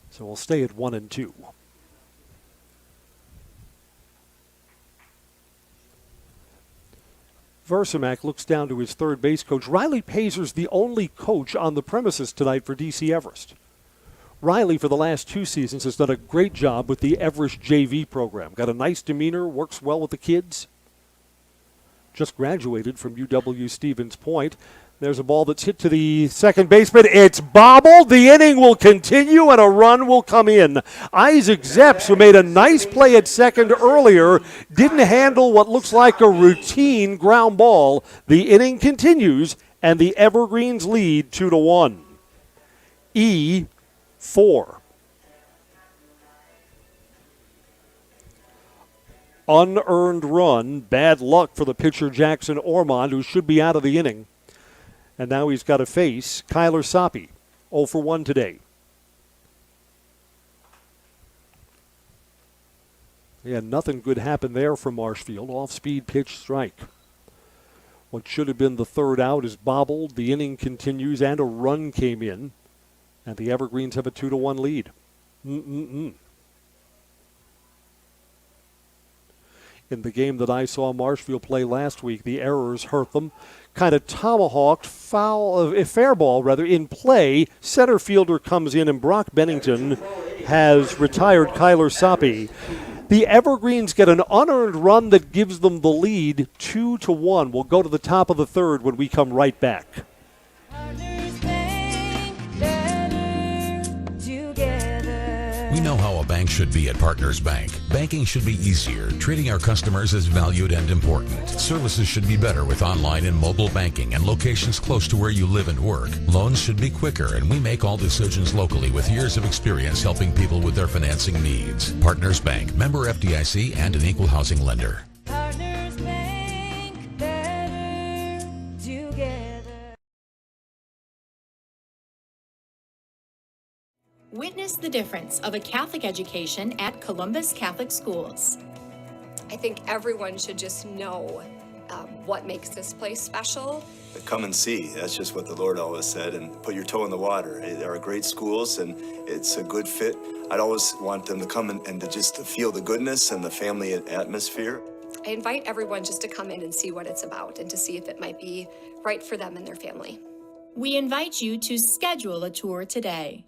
So we'll stay at 1-2. Versamak looks down to his third base coach. Riley Pazer's the only coach on the premises tonight for DC Everest. Riley, for the last 2 seasons, has done a great job with the Everest JV program. Got a nice demeanor, works well with the kids. Just graduated from UW Stevens Point. There's a ball that's hit to the second baseman. It's bobbled. The inning will continue, and a run will come in. Isaac Zepps, who made a nice play at second earlier, didn't handle what looks like a routine ground ball. The inning continues, and the Evergreens lead 2-1. E4. Unearned run. Bad luck for the pitcher Jackson Ormond, who should be out of the inning. And now he's got to face Kyler Soppe, 0 for 1 today. Yeah, nothing good happened there for Marshfield. Off-speed pitch strike. What should have been the third out is bobbled. The inning continues, and a run came in. And the Evergreens have a 2-1 lead. In the game that I saw Marshfield play last week, the errors hurt them. Kind of tomahawked, fair ball rather, in play. Center fielder comes in, and Brock Bennington has retired Kyler Soppe. The Evergreens get an unearned run that gives them the lead, 2-1. We'll go to the top of the third when we come right back. We know how a bank should be at Partners Bank. Banking should be easier, treating our customers as valued and important. Services should be better with online and mobile banking and locations close to where you live and work. Loans should be quicker, and we make all decisions locally with years of experience helping people with their financing needs. Partners Bank, member FDIC, and an equal housing lender. Partners Bank, better together. Witness the difference of a Catholic education at Columbus Catholic Schools. I think everyone should just know what makes this place special. Come and see. That's just what the Lord always said, and put your toe in the water. There are great schools, and it's a good fit. I'd always want them to come and to just feel the goodness and the family atmosphere. I invite everyone just to come in and see what it's about and to see if it might be right for them and their family. We invite you to schedule a tour today.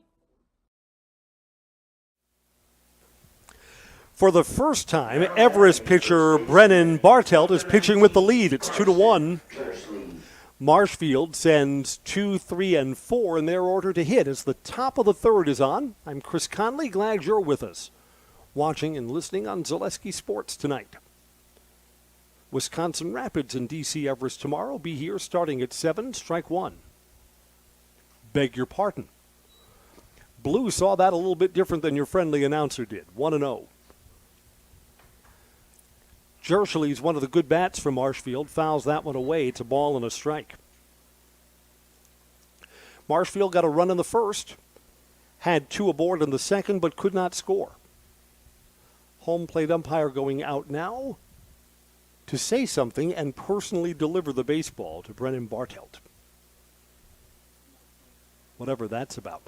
For the first time, Everest pitcher Brennan Bartelt is pitching with the lead. It's 2-1. Marshfield sends 2, 3, and 4 in their order to hit as the top of the third is on. I'm Chris Conley. Glad you're with us, watching and listening on Zaleski Sports tonight. Wisconsin Rapids and DC Everest tomorrow. Be here starting at 7. Strike 1. Beg your pardon. Blue saw that a little bit different than your friendly announcer did. 1-0. Jershely's one of the good bats for Marshfield. Fouls that one away. It's a ball and a strike. Marshfield got a run in the first. Had 2 aboard in the second, but could not score. Home plate umpire going out now to say something and personally deliver the baseball to Brennan Bartelt. Whatever that's about.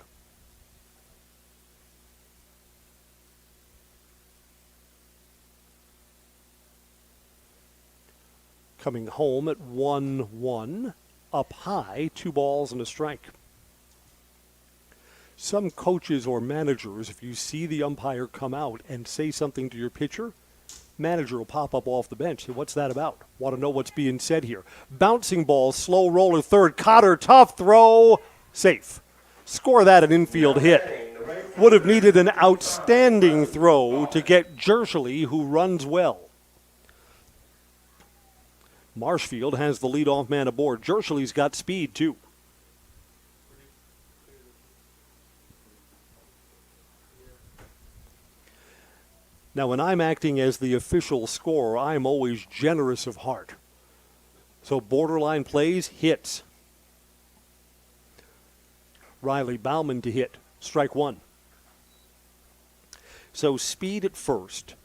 Coming home at 1-1, up high, 2 balls and a strike. Some coaches or managers, if you see the umpire come out and say something to your pitcher, manager will pop up off the bench. Say, what's that about? Want to know what's being said here. Bouncing ball, slow roller third. Cotter, tough throw, safe. Score that an infield hit. Would have needed an outstanding throw to get Jershely, who runs well. Marshfield has the leadoff man aboard. Jershely's got speed, too. Now, when I'm acting as the official scorer, I'm always generous of heart. So borderline plays, hits. Riley Bauman to hit. Strike 1. So speed at first.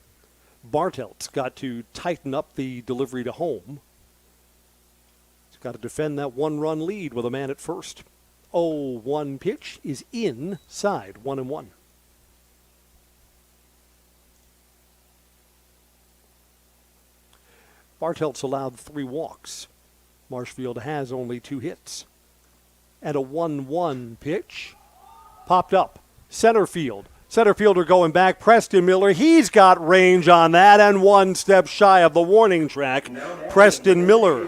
Bartelt's got to tighten up the delivery to home. Got to defend that 1-run lead with a man at first. 0-1 pitch is inside, 1-1. Bartelt's allowed 3 walks. Marshfield has only 2 hits. And a 1-1 pitch popped up. Center field. Center fielder going back. Preston Miller. He's got range on that and 1 step shy of the warning track. Preston Miller.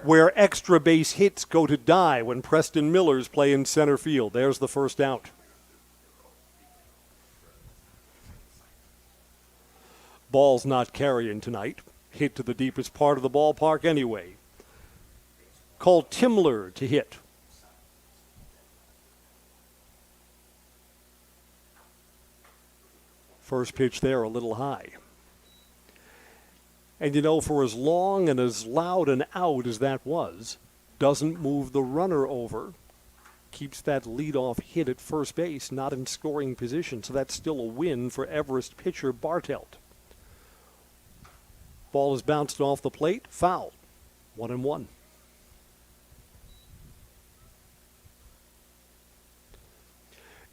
Where extra base hits go to die when Preston Miller's playing center field. There's the first out. Ball's not carrying tonight. Hit to the deepest part of the ballpark anyway. Cole Timler to hit. First pitch there a little high. And you know, for as long and as loud an out as that was, doesn't move the runner over. Keeps that leadoff hit at first base, not in scoring position. So that's still a win for Everest pitcher Bartelt. Ball is bounced off the plate. Foul. 1-1.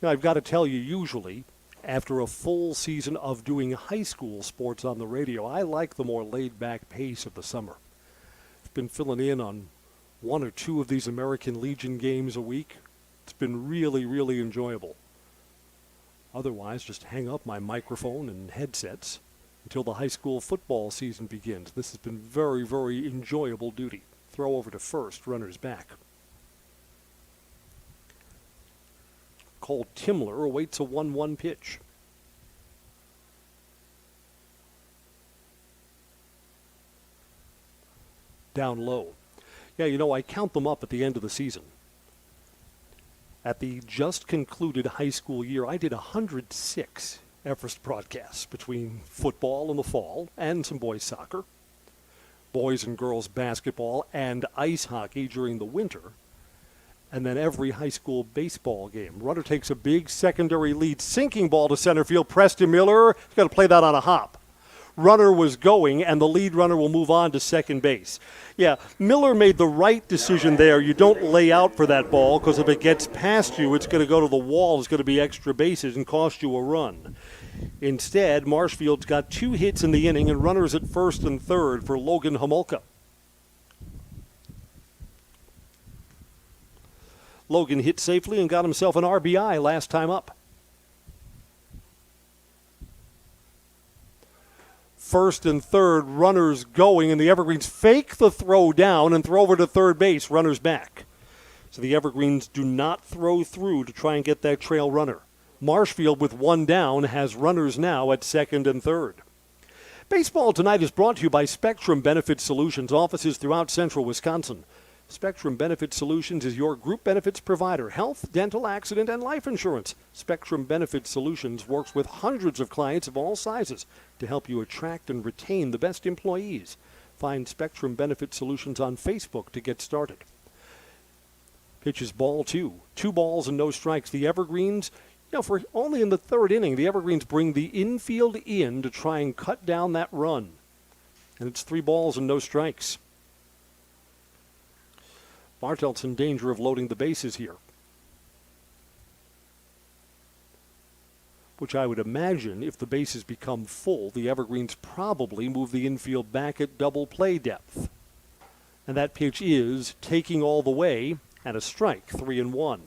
Now, I've got to tell you, usually, after a full season of doing high school sports on the radio, I like the more laid-back pace of the summer. I've been filling in on 1 or 2 of these American Legion games a week. It's been really, really enjoyable. Otherwise, just hang up my microphone and headsets until the high school football season begins. This has been very, very enjoyable duty. Throw over to first, runners back. Cole Timler awaits a 1-1 pitch. Down low. Yeah, you know, I count them up at the end of the season. At the just concluded high school year, I did 106 Everest broadcasts between football in the fall and some boys soccer, boys and girls basketball, and ice hockey during the winter, and then every high school baseball game. Runner takes a big secondary lead, sinking ball to center field. Preston Miller, he's got to play that on a hop. Runner was going, and the lead runner will move on to second base. Yeah, Miller made the right decision there. You don't lay out for that ball, because if it gets past you, it's going to go to the wall. It's going to be extra bases and cost you a run. Instead, Marshfield's got 2 hits in the inning and runners at first and third for Logan Homolka. Logan hit safely and got himself an RBI last time up. First and third, runners going, and the Evergreens fake the throw down and throw over to third base, runners back. So the Evergreens do not throw through to try and get that trail runner. Marshfield, with 1 down, has runners now at second and third. Baseball tonight is brought to you by Spectrum Benefit Solutions, offices throughout central Wisconsin. Spectrum Benefit Solutions is your group benefits provider. Health, dental, accident, and life insurance. Spectrum Benefit Solutions works with hundreds of clients of all sizes to help you attract and retain the best employees. Find Spectrum Benefit Solutions on Facebook to get started. Pitches ball 2. 2 balls and no strikes. The Evergreens, for only in the third inning, the Evergreens bring the infield in to try and cut down that run. And it's 3 balls and no strikes. Bartelt's in danger of loading the bases here, which I would imagine if the bases become full, the Evergreens probably move the infield back at double play depth. And that pitch is taking all the way and a strike, 3-1.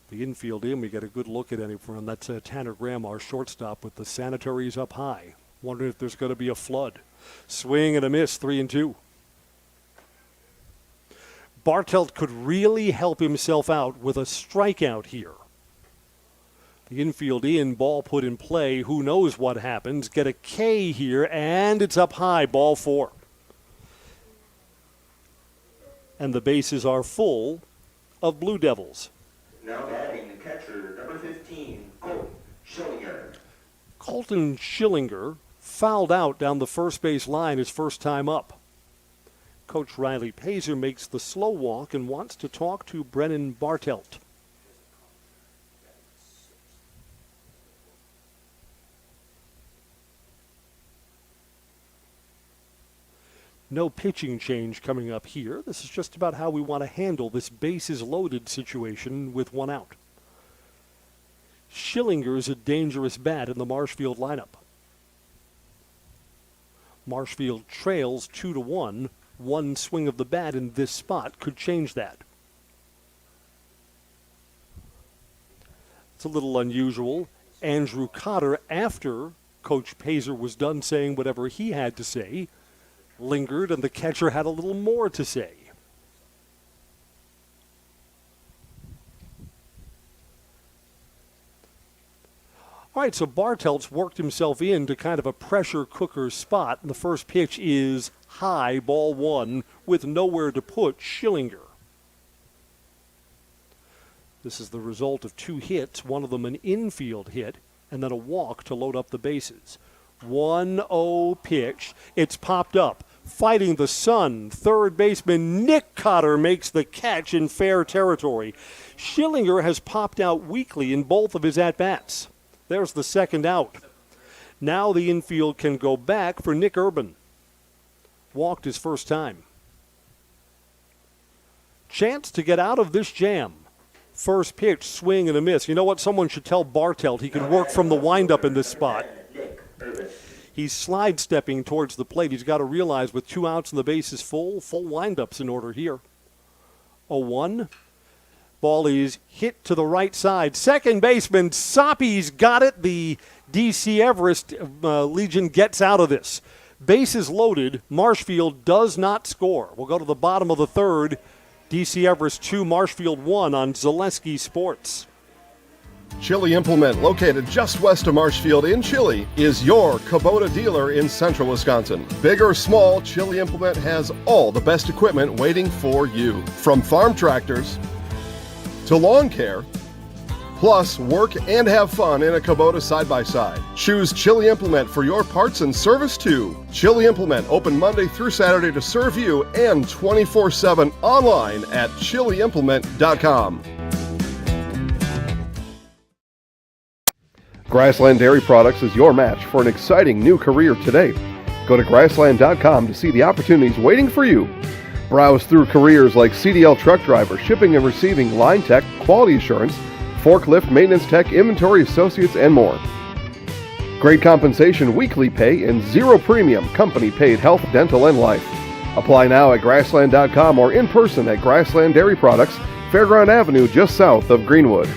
The infield in, we get a good look at anyone. That's Tanner Graham, our shortstop, with the sanitaries up high. Wondering if there's going to be a flood. Swing and a miss, 3-2. Bartelt could really help himself out with a strikeout here. The infield in, ball put in play. Who knows what happens? Get a K here, and it's up high, ball 4. And the bases are full of Blue Devils. Now batting the catcher, number 15, Colton Schillinger. Colton Schillinger fouled out down the first base line his first time up. Coach Riley Pazer makes the slow walk and wants to talk to Brennan Bartelt. No pitching change coming up here. This is just about how we want to handle this bases loaded situation with 1 out. Schillinger's a dangerous bat in the Marshfield lineup. Marshfield trails 2-1. One swing of the bat in this spot could change that. It's a little unusual. Andrew Cotter, after Coach Pazer was done saying whatever he had to say, lingered, and the catcher had a little more to say. All right, so Bartelt's worked himself into kind of a pressure cooker spot, and the first pitch is high, ball one, with nowhere to put Schillinger. This is the result of 2 hits, one of them an infield hit, and then a walk to load up the bases. 1-0 pitch. It's popped up. Fighting the sun, third baseman Nick Cotter makes the catch in fair territory. Schillinger has popped out weakly in both of his at-bats. There's the second out. Now the infield can go back for Nick Urban. Walked his first time. Chance to get out of this jam. First pitch, swing and a miss. You know what? Someone should tell Bartelt he can work from the windup in this spot. He's slide stepping towards the plate. He's got to realize with 2 outs and the bases full windups in order here. 0-1. Ball is hit to the right side. Second baseman Soppy's got it. The DC Everest Legion gets out of this. Bases loaded. Marshfield does not score. We'll go to the bottom of the third. DC Everest 2, Marshfield 1 on Zaleski Sports. Chili Implement, located just west of Marshfield in Chili, is your Kubota dealer in central Wisconsin. Big or small, Chili Implement has all the best equipment waiting for you. From farm tractors to lawn care, plus work and have fun in a Kubota side-by-side. Choose Chili Implement for your parts and service too. Chili Implement, open Monday through Saturday to serve you and 24/7 online at chiliimplement.com. Grassland Dairy Products is your match for an exciting new career today. Go to grassland.com to see the opportunities waiting for you. Browse through careers like CDL truck driver, shipping and receiving, line tech, quality assurance, forklift, maintenance tech, inventory associates, and more. Great compensation, weekly pay, and zero premium, company paid health, dental, and life. Apply now at grassland.com or in person at Grassland Dairy Products, Fairground Avenue, just south of Greenwood.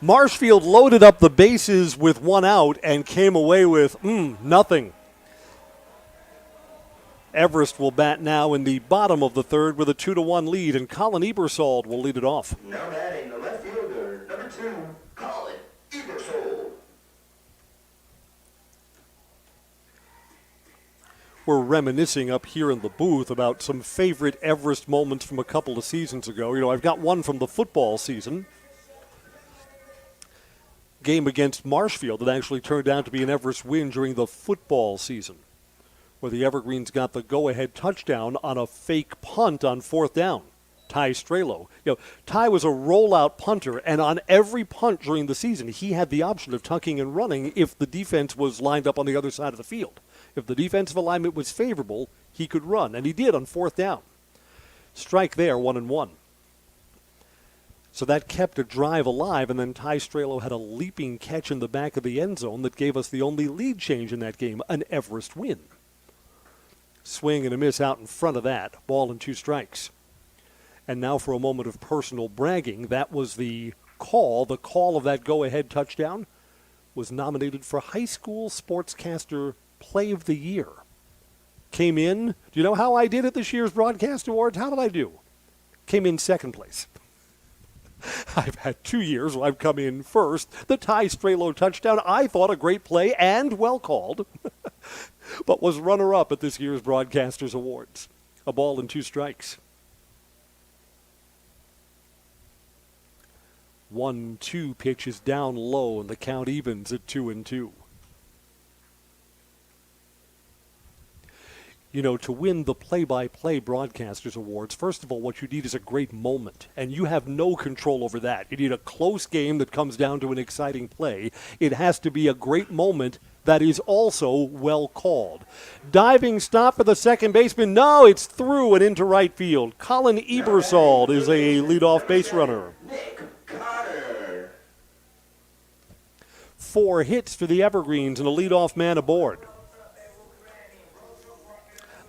Marshfield loaded up the bases with 1 out and came away with nothing. Everest will bat now in the bottom of the third with a 2-1 lead, and Colin Ebersol will lead it off. Now batting the left fielder, number 2, Colin Ebersol. We're reminiscing up here in the booth about some favorite Everest moments from a couple of seasons ago. You know, I've got one from the football season. Game against Marshfield that actually turned out to be an Everest win during the football season, where the Evergreens got the go-ahead touchdown on a fake punt on 4th down. Ty Strelo. You know, Ty was a rollout punter, and on every punt during the season, he had the option of tucking and running if the defense was lined up on the other side of the field. If the defensive alignment was favorable, he could run, and he did on 4th down. Strike there, 1-1. So that kept a drive alive, and then Ty Strelo had a leaping catch in the back of the end zone that gave us the only lead change in that game, an Everest win. Swing and a miss out in front of that. Ball and 2 strikes. And now for a moment of personal bragging. That was the call. The call of that go-ahead touchdown was nominated for High School Sportscaster Play of the Year. Came in. Do you know how I did at this year's Broadcast Awards? How did I do? Came in second place. I've had 2 years where I've come in first. The Ty Strelo touchdown, I thought a great play and well called, but was runner-up at this year's Broadcasters Awards. A ball and 2 strikes. 1-2 pitch is down low, and the count evens at 2-2. You know, to win the play-by-play broadcasters awards, first of all, what you need is a great moment, and you have no control over that. You need a close game that comes down to an exciting play. It has to be a great moment that is also well called. Diving stop for the second baseman. No, it's through and into right field. Colin Ebersol is a leadoff base runner. 4 hits for the Evergreens and a leadoff man aboard.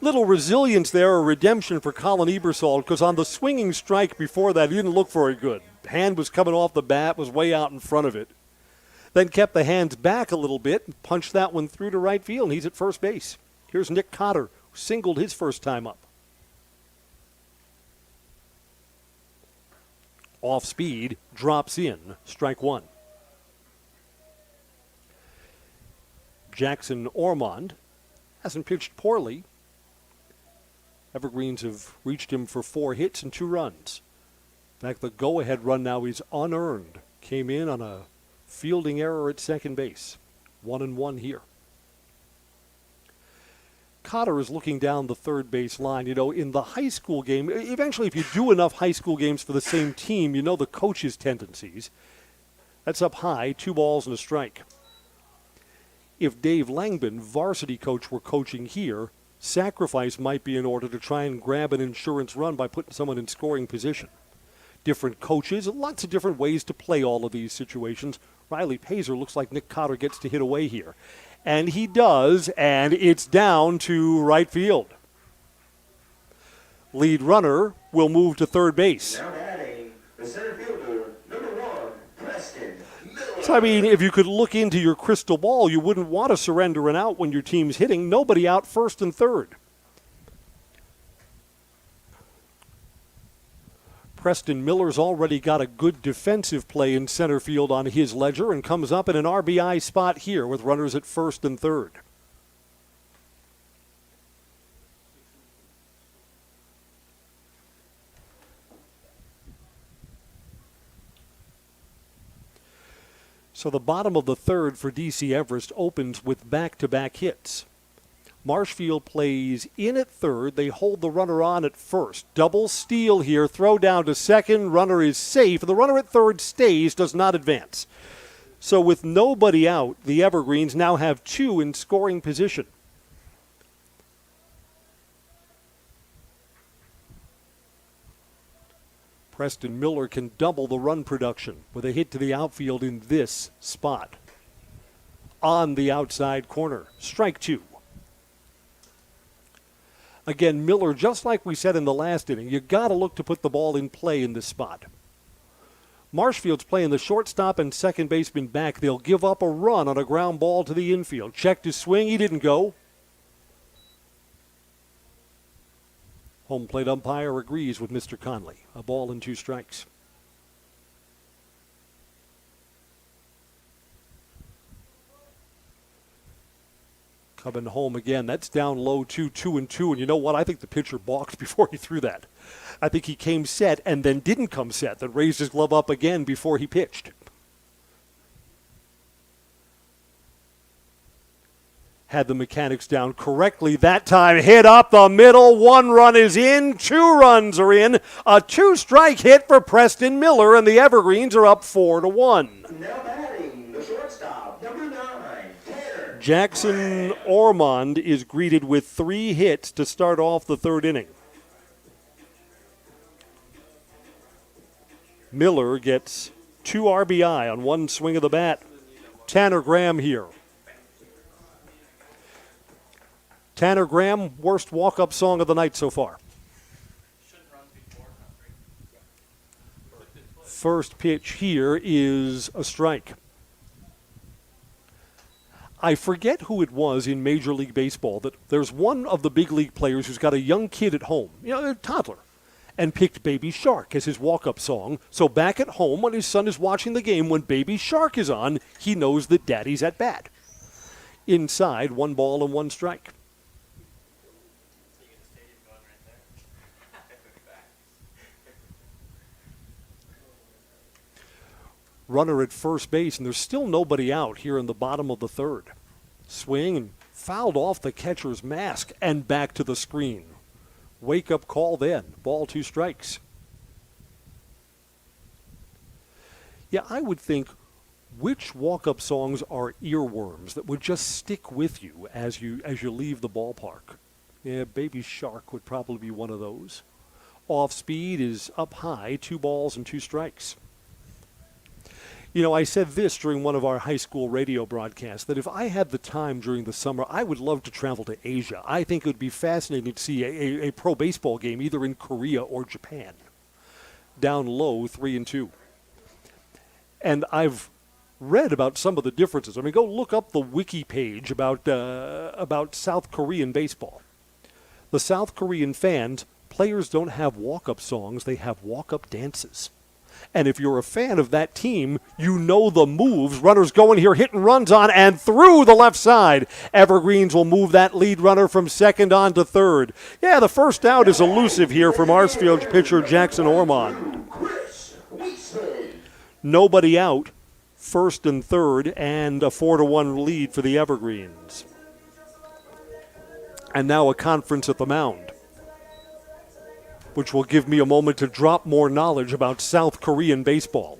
Little resilience there, a redemption for Colin Ebersol, because on the swinging strike before that, he didn't look very good. Hand was coming off the bat, was way out in front of it. Then kept the hands back a little bit and punched that one through to right field, and he's at first base. Here's Nick Cotter, who singled his first time up. Off speed, drops in, strike 1. Jackson Ormond hasn't pitched poorly. Evergreens have reached him for 4 hits and 2 runs. In fact, the go-ahead run now is unearned. Came in on a fielding error at second base. 1-1 here. Cotter is looking down the third base line. You know, in the high school game, eventually if you do enough high school games for the same team, you know the coach's tendencies. That's up high, 2 balls and a strike. If Dave Langbin, varsity coach, were coaching here, sacrifice might be in order to try and grab an insurance run by putting someone in scoring position. Different coaches, lots of different ways to play all of these situations. Riley Pazer looks like Nick Cotter gets to hit away here. And he does, and it's down to right field. Lead runner will move to third base. Now batting, the center fielder, number 1, Preston Miller. So, I mean, if you could look into your crystal ball, you wouldn't want to surrender an out when your team's hitting. Nobody out first and third. Preston Miller's already got a good defensive play in center field on his ledger and comes up in an RBI spot here with runners at first and third. So the bottom of the third for DC Everest opens with back-to-back hits. Marshfield plays in at third. They hold the runner on at first. Double steal here. Throw down to second. Runner is safe. The runner at third stays, does not advance. So with nobody out, the Evergreens now have 2 in scoring position. Preston Miller can double the run production with a hit to the outfield in this spot. On the outside corner. Strike 2. Again, Miller, just like we said in the last inning, you got to look to put the ball in play in this spot. Marshfield's playing the shortstop and second baseman back. They'll give up a run on a ground ball to the infield. Checked his swing. He didn't go. Home plate umpire agrees with Mr. Conley. A ball and 2 strikes. Coming home again. That's down low 2-2-2. And you know what? I think the pitcher balked before he threw that. I think he came set and then didn't come set. Then raised his glove up again before he pitched. Had the mechanics down correctly that time. Hit up the middle. 1 run is in. 2 runs are in. A 2-strike hit for Preston Miller, and the Evergreens are up 4-1. Now batting, the shortstop, number 9, Tanner. Jackson Ormond is greeted with 3 hits to start off the third inning. Miller gets 2 RBI on 1 swing of the bat. Tanner Graham here. Tanner Graham, worst walk-up song of the night so far. First pitch here is a strike. I forget who it was in Major League Baseball that there's one of the big league players who's got a young kid at home, a toddler, and picked Baby Shark as his walk-up song. So back at home when his son is watching the game, when Baby Shark is on, he knows that Daddy's at bat. Inside, 1 ball and 1 strike. Runner at first base, and there's still nobody out here in the bottom of the third. Swing and Fouled off the catcher's mask and back to the screen. Wake-up call then. Ball, 2 strikes. Yeah, I would think, which walk-up songs are earworms that would just stick with you as you leave the ballpark? Yeah, Baby Shark would probably be one of those. Off speed is up high, 2 balls and 2 strikes. You know, I said this during one of our high school radio broadcasts, that if I had the time during the summer, I would love to travel to Asia. I think it would be fascinating to see a pro baseball game either in Korea or Japan. Down low, 3-2. And I've read about some of the differences. I mean, go look up the wiki page about South Korean baseball. The South Korean fans, players don't have walk-up songs, they have walk-up dances. And if you're a fan of that team, you know the moves. Runners going here, hitting runs on and through the left side. Evergreens will move that lead runner from second on to third. Yeah, the first out is elusive here for Marshfield pitcher Jackson Ormond. Nobody out, first and third, and a 4-1 lead for the Evergreens. And now a conference at the mound, which will give me a moment to drop more knowledge about South Korean baseball.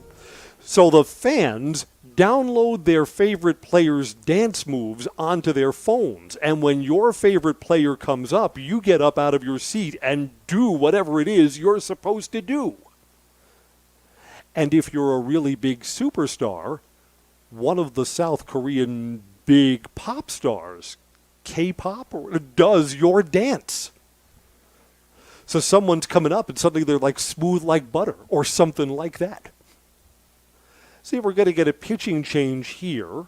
So the fans download their favorite players' dance moves onto their phones. And when your favorite player comes up, you get up out of your seat and do whatever it is you're supposed to do. And if you're a really big superstar, one of the South Korean big pop stars, K-pop, does your dance. So someone's coming up and suddenly they're like smooth like butter or something like that. See if we're going to get a pitching change here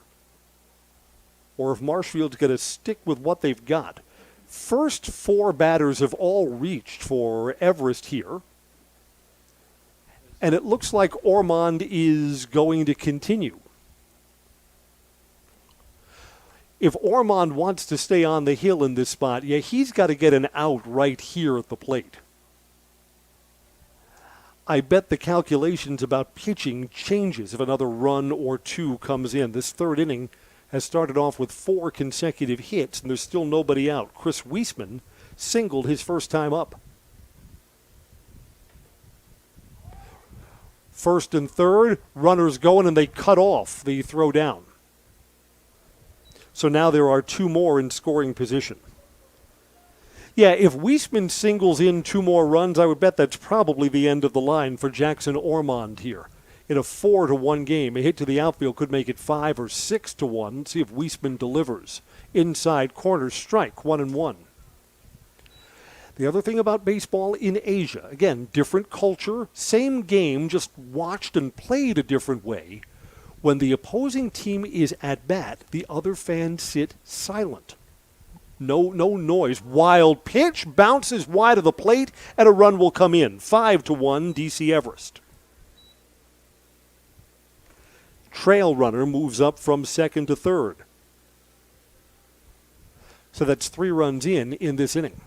or if Marshfield's going to stick with what they've got. First 4 batters have all reached for Everest here. And it looks like Ormond is going to continue. If Ormond wants to stay on the hill in this spot, yeah, he's got to get an out right here at the plate. I bet the calculations about pitching changes if another run or 2 comes in. This third inning has started off with 4 consecutive hits, and there's still nobody out. Chris Wiesman singled his first time up. First and third, runners going, and they cut off the throw down. So now there are 2 more in scoring position. Yeah, if Wiesman singles in 2 more runs, I would bet that's probably the end of the line for Jackson Ormond here. In a 4-1 game, a hit to the outfield could make it 5 or 6-1. See if Wiesman delivers. Inside corner strike, 1-1. The other thing about baseball in Asia, again, different culture, same game, just watched and played a different way. When the opposing team is at bat, the other fans sit silent. No noise. Wild pitch, bounces wide of the plate, and a run will come in. 5-1, DC Everest. Trail runner moves up from second to third. So that's 3 runs in this inning.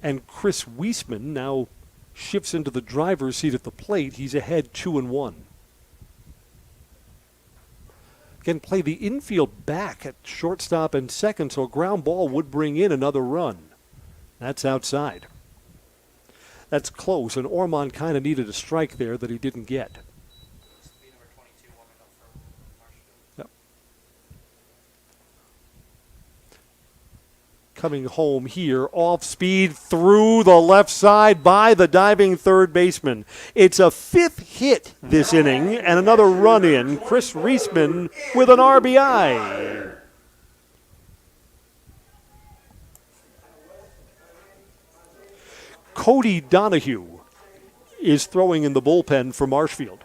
And Chris Wiesman now shifts into the driver's seat at the plate. He's ahead 2-1. Again, play the infield back at shortstop and second, so a ground ball would bring in another run. That's outside. That's close, and Ormond kind of needed a strike there that he didn't get. Yep. Coming home here, off speed through the left side by the diving third baseman. It's a 5th hit this inning and another run in. Chris Wiesman with an RBI. Cody Donahue is throwing in the bullpen for Marshfield.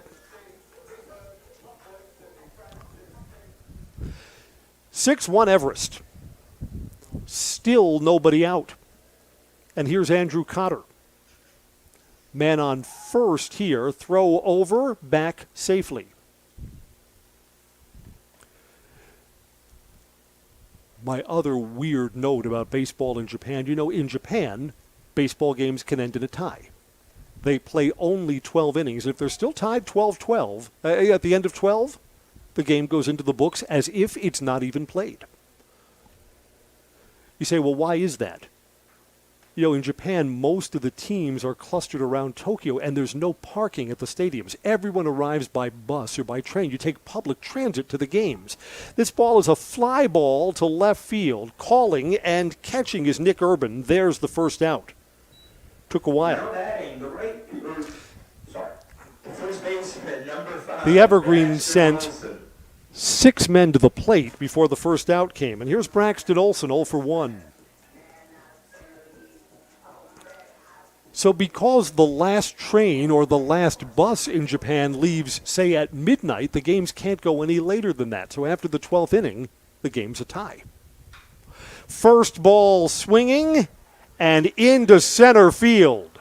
6-1 Everest. Still nobody out. And here's Andrew Cotter. Man on first here. Throw over, back safely. My other weird note about baseball in Japan, you know, in Japan, baseball games can end in a tie. They play only 12 innings. If they're still tied 12-12, at the end of 12, the game goes into the books as if it's not even played. You say, well, why is that? You know, in Japan, most of the teams are clustered around Tokyo, and there's no parking at the stadiums. Everyone arrives by bus or by train. You take public transit to the games. This ball is a fly ball to left field. Calling and catching is Nick Urban. There's the first out. Took a while. The Evergreens sent 6 men to the plate before the first out came. And here's Braxton Olson, 0 for 1. So because the last train or the last bus in Japan leaves, say, at midnight, the games can't go any later than that. So after the 12th inning, the game's a tie. First ball swinging and into center field.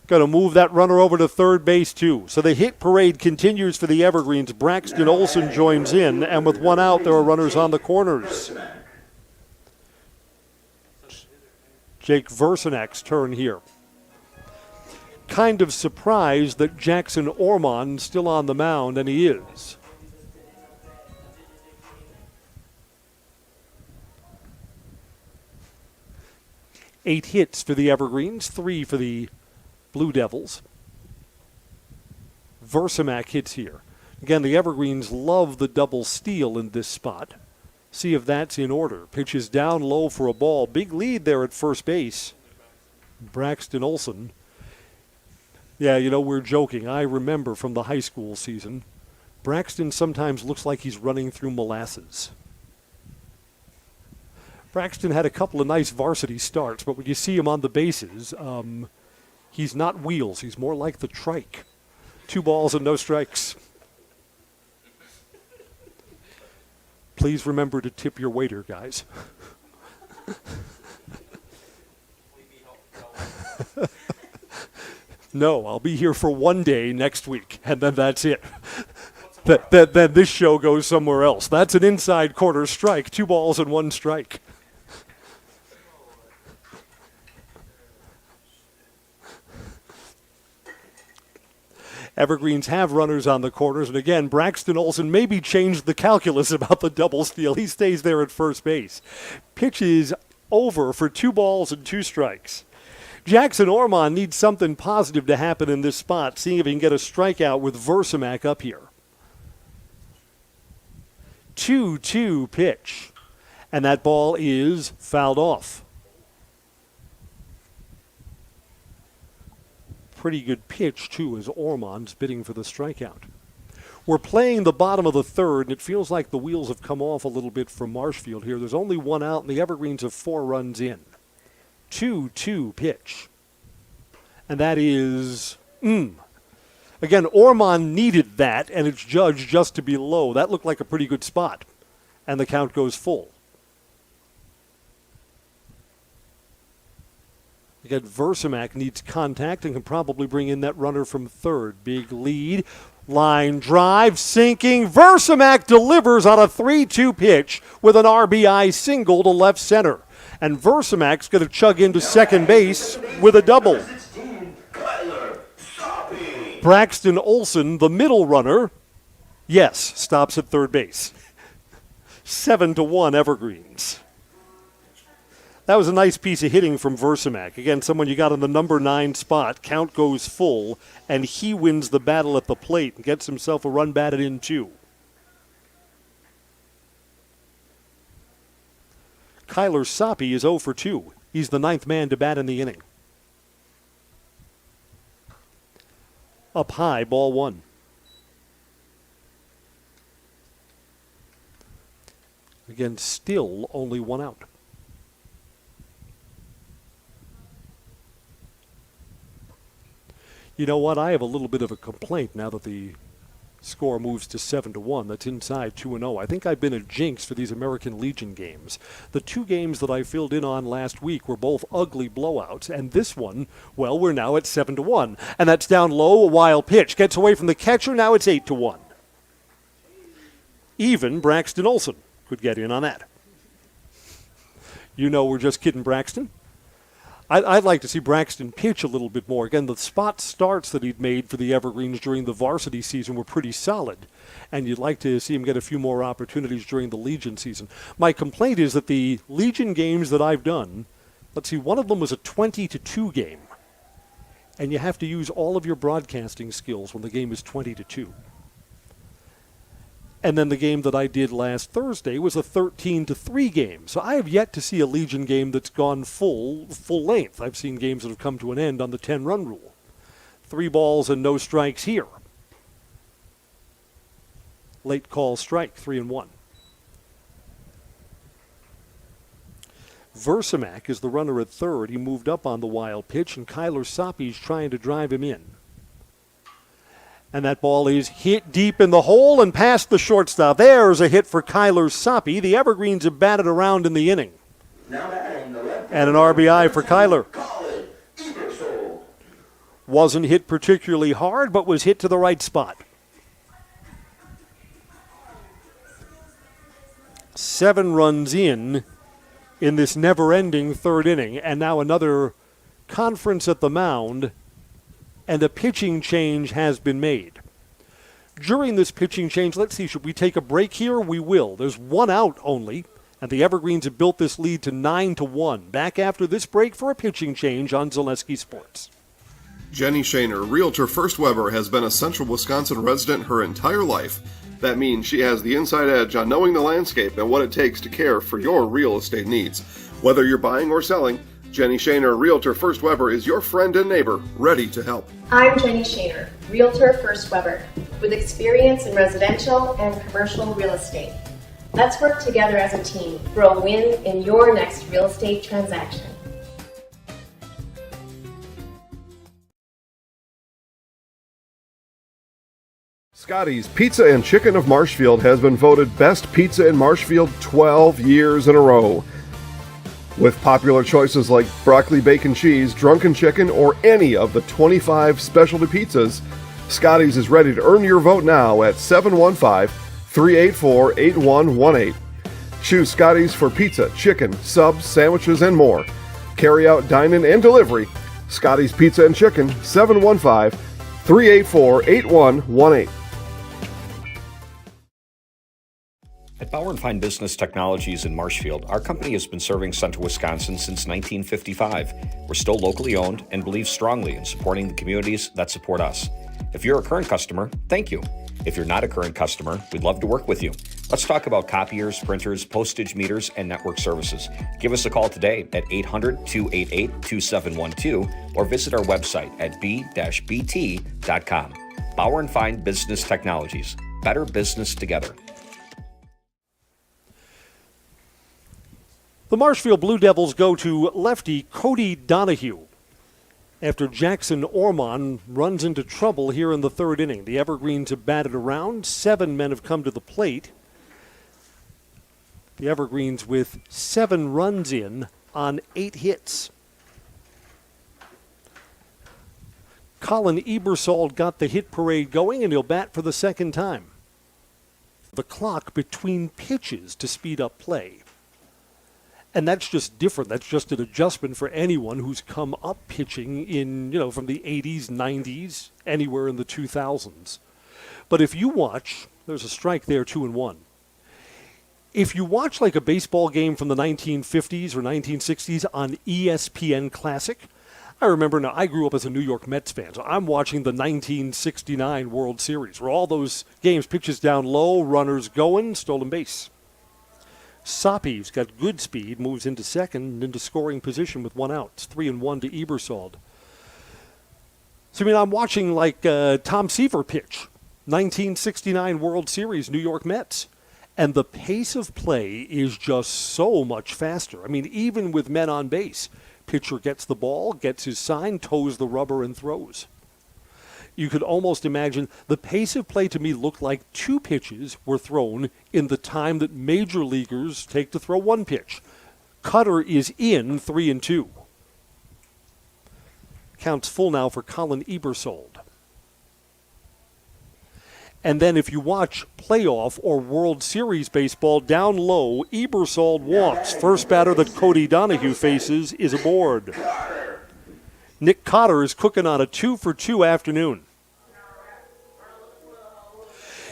Going to move that runner over to third base, too. So the hit parade continues for the Evergreens. Braxton Olson joins in, and with 1 out, there are runners on the corners. Jake Versenak's turn here. Kind of surprised that Jackson Ormond's still on the mound, and he is. Eight hits for the Evergreens, 3 for the Blue Devils. Versamak hits here. Again, the Evergreens love the double steal in this spot. See if that's in order. Pitches down low for a ball. Big lead there at first base. Braxton Olson. Yeah, you know, we're joking. I remember from the high school season, Braxton sometimes looks like he's running through molasses. Braxton had a couple of nice varsity starts, but when you see him on the bases, he's not Wheels. He's more like the trike. 2 balls and no strikes. Please remember to tip your waiter, guys. No, I'll be here for 1 day next week, and then that's it. Then this show goes somewhere else. That's an inside corner strike, 2 balls and 1 strike. Evergreens have runners on the corners, and again, Braxton Olson maybe changed the calculus about the double steal. He stays there at first base. Pitch is over for 2 balls and 2 strikes. Jackson Ormond needs something positive to happen in this spot, seeing if he can get a strikeout with Versamak up here. 2-2 pitch, and that ball is fouled off. Pretty good pitch, too, as Ormond's bidding for the strikeout. We're playing the bottom of the third, and it feels like the wheels have come off a little bit from Marshfield here. There's only 1 out, and the Evergreens have 4 runs in. 2-2 pitch. And that is, Again, Ormond needed that, and it's judged just to be low. That looked like a pretty good spot. And the count goes full. Again, Versamak needs contact and can probably bring in that runner from third. Big lead. Line drive, sinking. Versamak delivers on a 3-2 pitch with an RBI single to left center. And Versamak's going to chug into second base with a double. Braxton Olson, the middle runner, yes, stops at third base. 7-1 Evergreens. That was a nice piece of hitting from Versamak. Again, someone you got in the number 9 spot. Count goes full, and he wins the battle at the plate and gets himself a run batted in 2. Kyler Soppe is 0 for 2. He's the 9th man to bat in the inning. Up high, ball 1. Again, still only 1 out. You know what? I have a little bit of a complaint now that the score moves to 7-1. That's inside 2-0. I think I've been a jinx for these American Legion games. The 2 games that I filled in on last week were both ugly blowouts, and this one, well, we're now at 7-1. And that's down low, a wild pitch. Gets away from the catcher, now it's 8-1. Even Braxton Olson could get in on that. You know we're just kidding, Braxton. I'd like to see Braxton pitch a little bit more. Again, the spot starts that he'd made for the Evergreens during the varsity season were pretty solid, and you'd like to see him get a few more opportunities during the Legion season. My complaint is that the Legion games that I've done, let's see, one of them was a 20-2 game, and you have to use all of your broadcasting skills when the game is 20-2. And then the game that I did last Thursday was a 13-3 game. So I have yet to see a Legion game that's gone full length. I've seen games that have come to an end on the 10-run rule. 3 balls and no strikes here. Late call strike, 3-1. Versimak is the runner at third. He moved up on the wild pitch, and Kyler Soppy's trying to drive him in. And that ball is hit deep in the hole and past the shortstop. There's a hit for Kyler Soppy. The Evergreens have batted around in the inning. And an RBI for Kyler. Wasn't hit particularly hard, but was hit to the right spot. 7 runs in this never-ending third inning. And now another conference at the mound, and a pitching change has been made. During this pitching change, let's see, should we take a break here? We will. There's 1 out only, and the Evergreens have built this lead to 9-1. Back after this break for a pitching change on Zaleski Sports. Jenny Shaner, Realtor First Weber, has been a Central Wisconsin resident her entire life. That means she has the inside edge on knowing the landscape and what it takes to care for your real estate needs. Whether you're buying or selling, Jenny Shaner, Realtor First Weber, is your friend and neighbor, ready to help. I'm Jenny Shaner, Realtor First Weber, with experience in residential and commercial real estate. Let's work together as a team for a win in your next real estate transaction. Scotty's Pizza and Chicken of Marshfield has been voted Best Pizza in Marshfield 12 years in a row. With popular choices like broccoli, bacon, cheese, drunken chicken, or any of the 25 specialty pizzas, Scotty's is ready to earn your vote now at 715-384-8118. Choose Scotty's for pizza, chicken, subs, sandwiches, and more. Carry out, dine-in, and delivery. Scotty's Pizza and Chicken, 715-384-8118. At Bauer & Fine Business Technologies in Marshfield, our company has been serving Central Wisconsin since 1955. We're still locally owned and believe strongly in supporting the communities that support us. If you're a current customer, thank you. If you're not a current customer, we'd love to work with you. Let's talk about copiers, printers, postage meters, and network services. Give us a call today at 800-288-2712 or visit our website at b-bt.com. Bauer & Fine Business Technologies. Better business together. The Marshfield Blue Devils go to lefty Cody Donahue after Jackson Ormond runs into trouble here in the third inning. The Evergreens have batted around. 7 men have come to the plate. The Evergreens with 7 runs in on 8 hits. Colin Ebersol got the hit parade going, and he'll bat for the second time. The clock between pitches to speed up play. And that's just different. That's just an adjustment for anyone who's come up pitching in, from the 80s, 90s, anywhere in the 2000s. But if you watch, there's a strike there, 2-1. If you watch like a baseball game from the 1950s or 1960s on ESPN Classic, I remember now, I grew up as a New York Mets fan, so I'm watching the 1969 World Series, where all those games, pitches down low, runners going, stolen base. Soppy's got good speed, moves into second and into scoring position with 1 out. It's 3-1 to Ebersol. So, I'm watching like Tom Seaver pitch, 1969 World Series, New York Mets. And the pace of play is just so much faster. Even with men on base, pitcher gets the ball, gets his sign, toes the rubber, and throws. You could almost imagine the pace of play to me looked like 2 pitches were thrown in the time that major leaguers take to throw 1 pitch. Cutter is in 3-2. Counts full now for Colin Ebersol. And then if you watch playoff or World Series baseball down low, Ebersol walks. First batter that Cody Donahue faces is aboard. Nick Cotter is cooking on a 2-for-2 afternoon.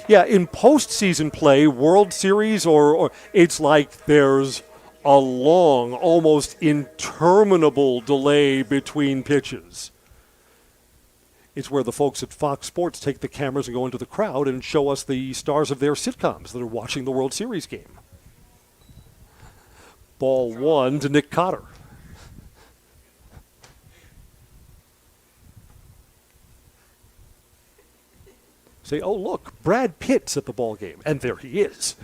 Yeah, in postseason play, World Series, or it's like there's a long, almost interminable delay between pitches. It's where the folks at Fox Sports take the cameras and go into the crowd and show us the stars of their sitcoms that are watching the World Series game. Ball 1 to Nick Cotter. Say, oh, look, Brad Pitt's at the ball game. And there he is.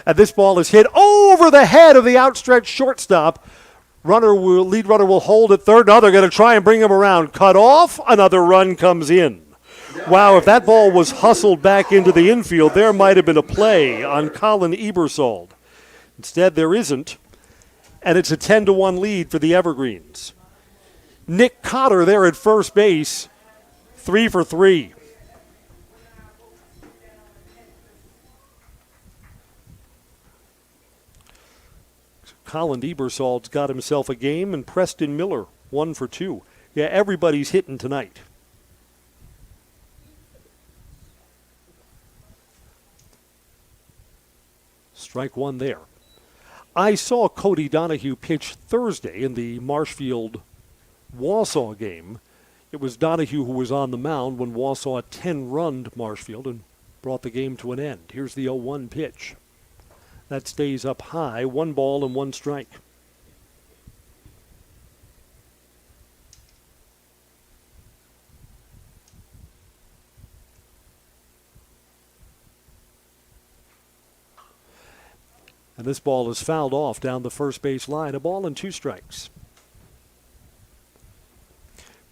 And this ball is hit over the head of the outstretched shortstop. Lead runner will hold at third. Now they're going to try and bring him around. Cut off. Another run comes in. Wow, if that ball was hustled back into the infield, there might have been a play on Colin Ebersold. Instead, there isn't. And it's a 10-1 lead for the Evergreens. Nick Cotter there at first base, 3 for 3. Colin Ebersold's got himself a game, and Preston Miller, 1 for 2. Yeah, everybody's hitting tonight. Strike one there. I saw Cody Donahue pitch Thursday in the Marshfield-Wausau game. It was Donahue who was on the mound when Wausau 10-runned Marshfield and brought the game to an end. Here's the 0-1 pitch. That stays up high, 1 ball and 1 strike. And this ball is fouled off down the first base line, a ball and 2 strikes.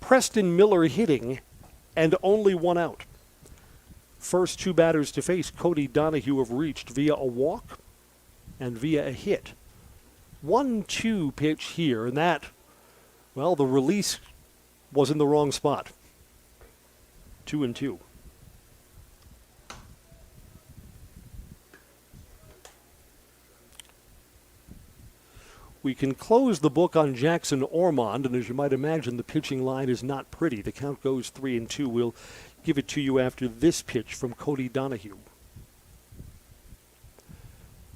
Preston Miller hitting and only 1 out. First 2 batters to face Cody Donahue have reached via a walk and via a hit. 1-2 pitch here, and that, well, the release was in the wrong spot. 2-2. We can close the book on Jackson Ormond, and as you might imagine, the pitching line is not pretty. The count goes 3-2. We'll give it to you after this pitch from Cody Donahue.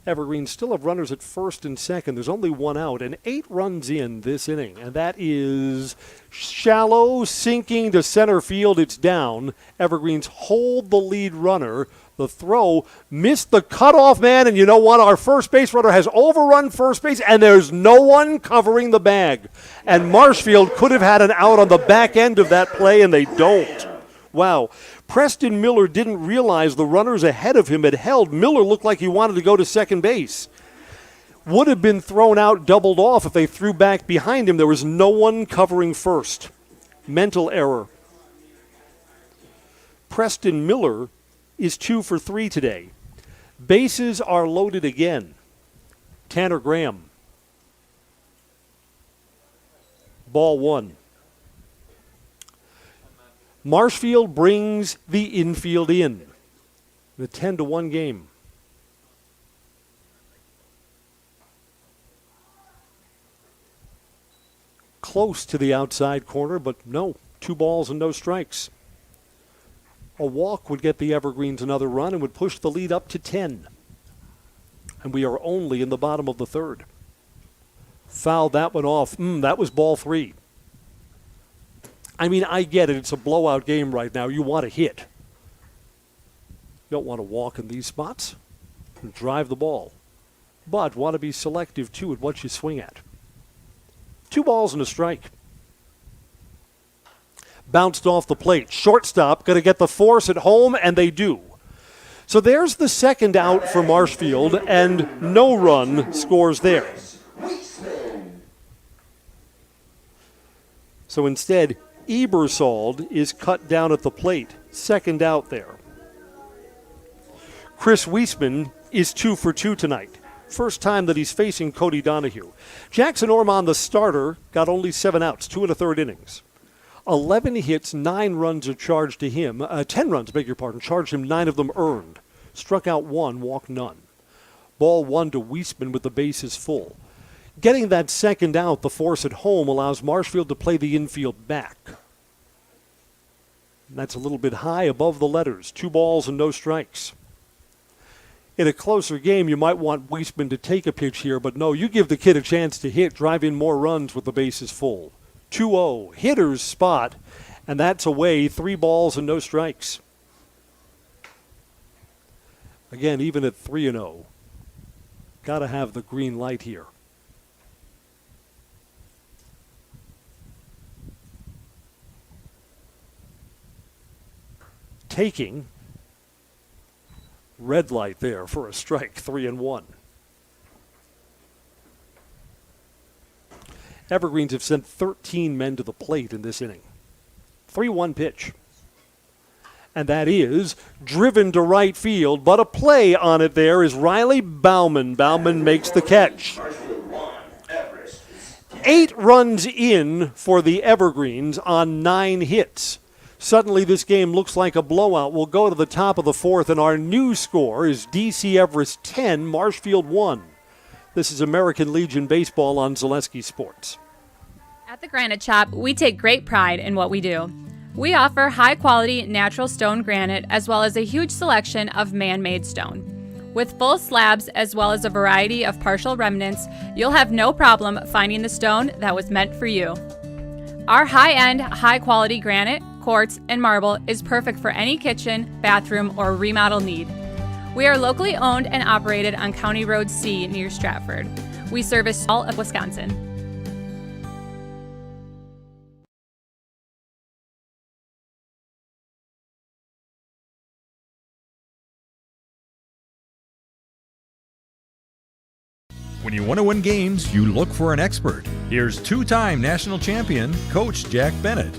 Evergreens still have runners at first and second. There's only 1 out, and 8 runs in this inning, and that is shallow, sinking to center field. It's down. Evergreens hold the lead runner. The throw missed the cutoff man, and you know what? Our first base runner has overrun first base, and there's no one covering the bag. And Marshfield could have had an out on the back end of that play, and they don't. Wow. Preston Miller didn't realize the runners ahead of him had held. Miller looked like he wanted to go to second base. Would have been thrown out, doubled off if they threw back behind him. There was no one covering first. Mental error. Preston Miller is 2 for 3 today. Bases are loaded again. Tanner Graham. Ball 1. Marshfield brings the infield in. The 10-1 game. Close to the outside corner, but no. 2 balls and no strikes. A walk would get the Evergreens another run and would push the lead up to 10. And we are only in the bottom of the 3rd. Fouled that one off. That was ball 3. I mean, I get it. It's a blowout game right now. You want to hit. You don't want to walk in these spots and drive the ball. But want to be selective, too, at what you swing at. 2 balls and a strike. Bounced off the plate. Shortstop going to get the force at home, and they do. So there's the second out for Marshfield, and no run scores there. So instead, Ebersold is cut down at the plate. Second out there. Chris Wiesman is 2 for 2 tonight. First time that he's facing Cody Donahue. Jackson Ormond, the starter, got only 7 outs, 2 1/3 innings. 11 hits, 9 runs are charged to him. 10 runs, beg your pardon, charged him, 9 of them earned. Struck out 1, walked none. Ball 1 to Wiesman with the bases full. Getting that second out, the force at home, allows Marshfield to play the infield back. That's a little bit high above the letters. 2 balls and no strikes. In a closer game, you might want Weisman to take a pitch here, but no, you give the kid a chance to hit, drive in more runs with the bases full. 2-0, hitter's spot, and that's away. 3 balls and no strikes. Again, even at 3-0, got to have the green light here. Taking. Red light there for a strike, 3-1. Evergreens have sent 13 men to the plate in this inning. 3-1 pitch. And that is driven to right field, but a play on it there is Riley Bauman. Bauman makes the catch. 8 runs in for the Evergreens on 9 hits. Suddenly this game looks like a blowout. We'll go to the top of the 4th, and our new score is DC Everest 10, Marshfield 1. This is American Legion Baseball on Zaleski Sports. At the Granite Shop, we take great pride in what we do. We offer high-quality natural stone granite as well as a huge selection of man-made stone. With full slabs as well as a variety of partial remnants, you'll have no problem finding the stone that was meant for you. Our high-end, high-quality granite, quartz, and marble is perfect for any kitchen, bathroom, or remodel need. We are locally owned and operated on County Road C near Stratford. We service all of Wisconsin. When you want to win games, you look for an expert. Here's 2-time national champion, Coach Jack Bennett.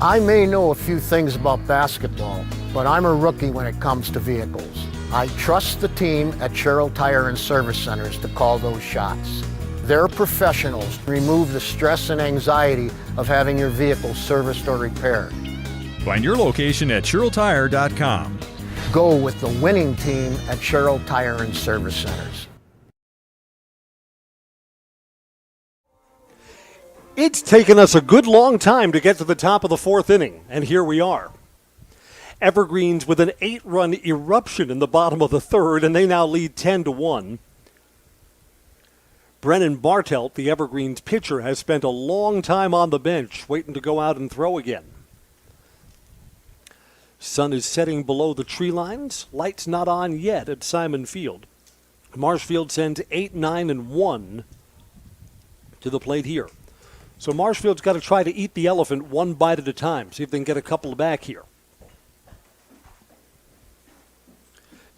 I may know a few things about basketball, but I'm a rookie when it comes to vehicles. I trust the team at Sherrill Tire and Service Centers to call those shots. They're professionals. Remove the stress and anxiety of having your vehicle serviced or repaired. Find your location at SherrillTire.com. Go with the winning team at Sherrill Tire and Service Centers. It's taken us a good long time to get to the top of the 4th inning, and here we are. Evergreens with an 8-run eruption in the bottom of the 3rd, and they now lead 10-1. Brennan Bartelt, the Evergreens pitcher, has spent a long time on the bench, waiting to go out and throw again. Sun is setting below the tree lines. Light's not on yet at Simon Field. Marshfield sends 8, 9, and 1 to the plate here. So Marshfield's got to try to eat the elephant one bite at a time, see if they can get a couple back here.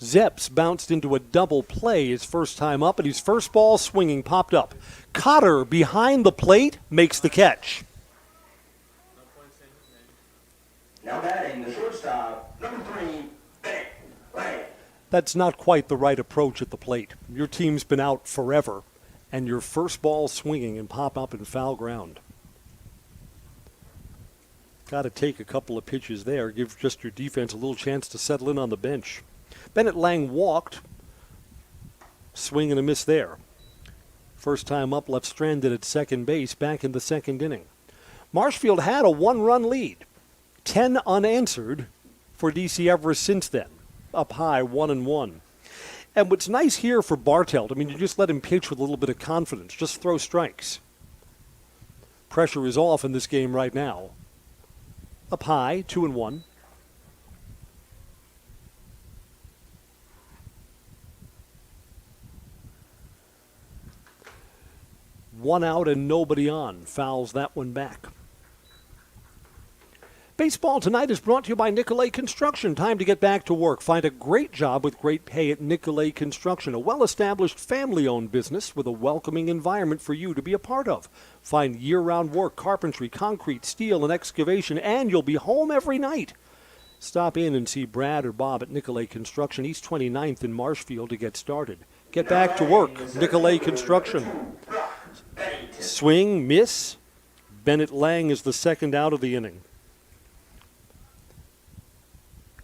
Zeps bounced into a double play his first time up, and his first ball swinging popped up. Cotter behind the plate makes the catch. Now batting the shortstop, number 3, Bennett. Right. That's not quite the right approach at the plate. Your team's been out forever, and your first ball swinging and pop up in foul ground. Got to take a couple of pitches there, give just your defense a little chance to settle in on the bench. Bennett Lang walked, swing and a miss there. First time up, left stranded at second base, back in the 2nd inning. Marshfield had a 1-run lead, 10 unanswered for DC Everest since then, up high 1-1. And what's nice here for Bartelt, I mean, you just let him pitch with a little bit of confidence. Just throw strikes. Pressure is off in this game right now. Up high, 2-1. One out and nobody on. Fouls that one back. Baseball tonight is brought to you by Nicolay Construction. Time to get back to work. Find a great job with great pay at Nicolay Construction, a well-established family-owned business with a welcoming environment for you to be a part of. Find year-round work, carpentry, concrete, steel, and excavation, and you'll be home every night. Stop in and see Brad or Bob at Nicolay Construction, East 29th in Marshfield to get started. Get back to work. Nicolay Construction. Swing, miss. Bennett Lang is the second out of the inning.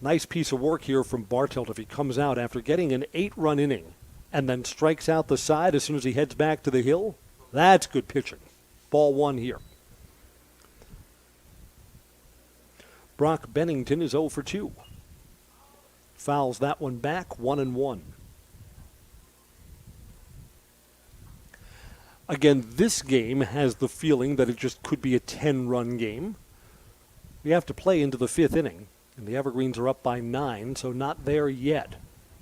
Nice piece of work here from Bartelt if he comes out after getting an 8-run inning and then strikes out the side as soon as he heads back to the hill. That's good pitching. Ball one here. Brock Bennington is 0 for 2. Fouls that one back, 1-1. Again, this game has the feeling that it just could be a 10-run game. We have to play into the 5th inning, and the Evergreens are up by 9, so not there yet.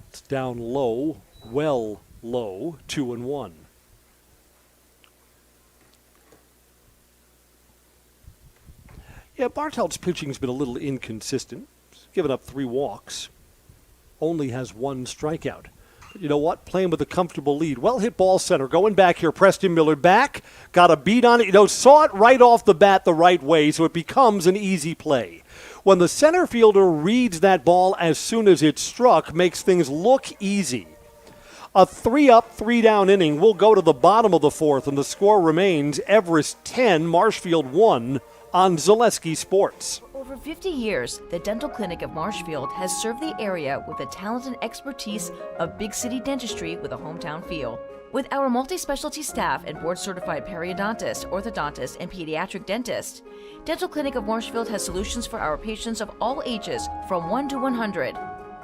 It's down low, well low, 2-1. Yeah, Barteld's pitching's been a little inconsistent. He's given up 3 walks. Only has 1 strikeout. But you know what? Playing with a comfortable lead. Well hit ball center. Going back here. Preston Miller back. Got a beat on it. Saw it right off the bat the right way, so it becomes an easy play. When the center fielder reads that ball as soon as it struck, makes things look easy. A 3-up, 3-down inning. We'll go to the bottom of the 4th, and the score remains Everest 10, Marshfield 1 on Zaleski Sports. For over 50 years, the Dental Clinic of Marshfield has served the area with the talent and expertise of big city dentistry with a hometown feel. With our multi-specialty staff and board-certified periodontist, orthodontist, and pediatric dentist, Dental Clinic of Marshfield has solutions for our patients of all ages from 1 to 100.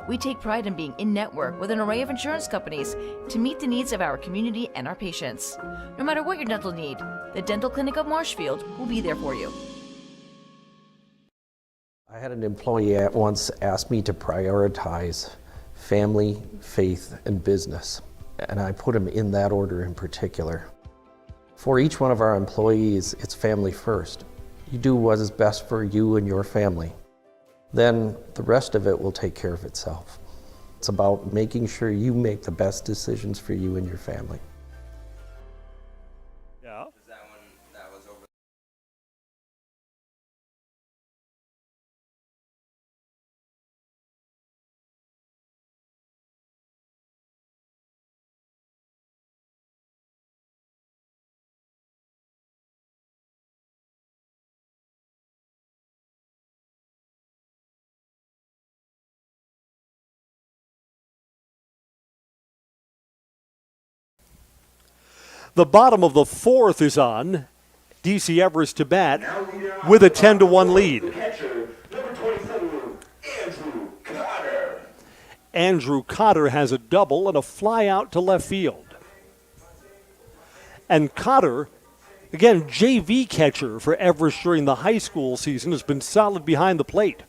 We take pride in being in-network with an array of insurance companies to meet the needs of our community and our patients. No matter what your dental need, the Dental Clinic of Marshfield will be there for you. I had an employee at once ask me to prioritize family, faith, and business, and I put them in that order in particular. For each one of our employees, it's family first. You do what is best for you and your family. Then the rest of it will take care of itself. It's about making sure you make the best decisions for you and your family. Yeah. The bottom of the 4th is on. DC Everest to bat with a 10-1 lead. Andrew Cotter has a double and a fly out to left field. And Cotter, again, JV catcher for Everest during the high school season, has been solid behind the plate.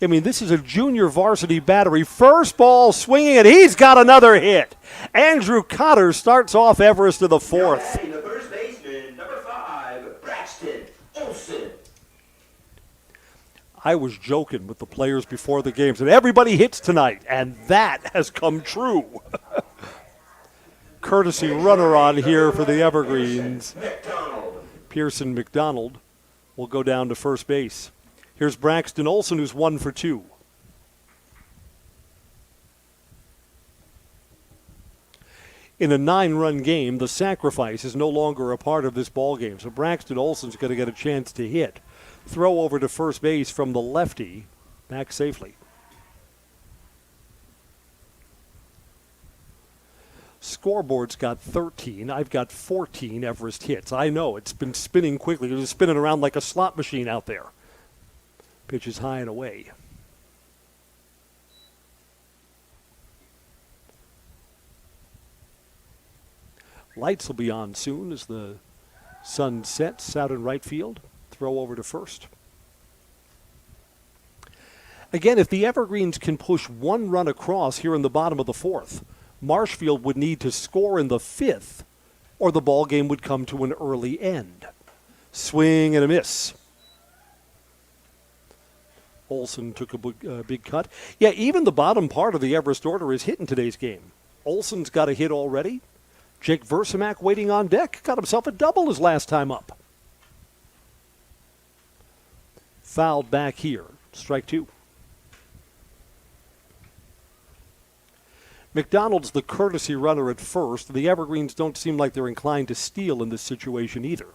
I mean, this is a junior varsity battery. First ball swinging, and he's got another hit. Andrew Cotter starts off Everest to the 4th. The first baseman, number 5, Braxton Olson. I was joking with the players before the games, and everybody hits tonight, and that has come true. Courtesy runner on here for the Evergreens. Pearson McDonald will go down to first base. Here's Braxton Olson, who's 1 for 2. In a 9-run game, the sacrifice is no longer a part of this ball game, so Braxton Olson's going to get a chance to hit. Throw over to first base from the lefty, back safely. Scoreboard's got 13. I've got 14 Everest hits. I know, it's been spinning quickly. It was spinning around like a slot machine out there. Pitch is high and away. Lights will be on soon as the sun sets out in right field. Throw over to first. Again, if the Evergreens can push 1 run across here in the bottom of the 4th, Marshfield would need to score in the 5th, or the ball game would come to an early end. Swing and a miss. Olson took a big cut. Yeah, even the bottom part of the Everest order is hit in today's game. Olson's got a hit already. Jake Versamak waiting on deck. Got himself a double his last time up. Fouled back here. Strike 2. McDonald's the courtesy runner at first. The Evergreens don't seem like they're inclined to steal in this situation either.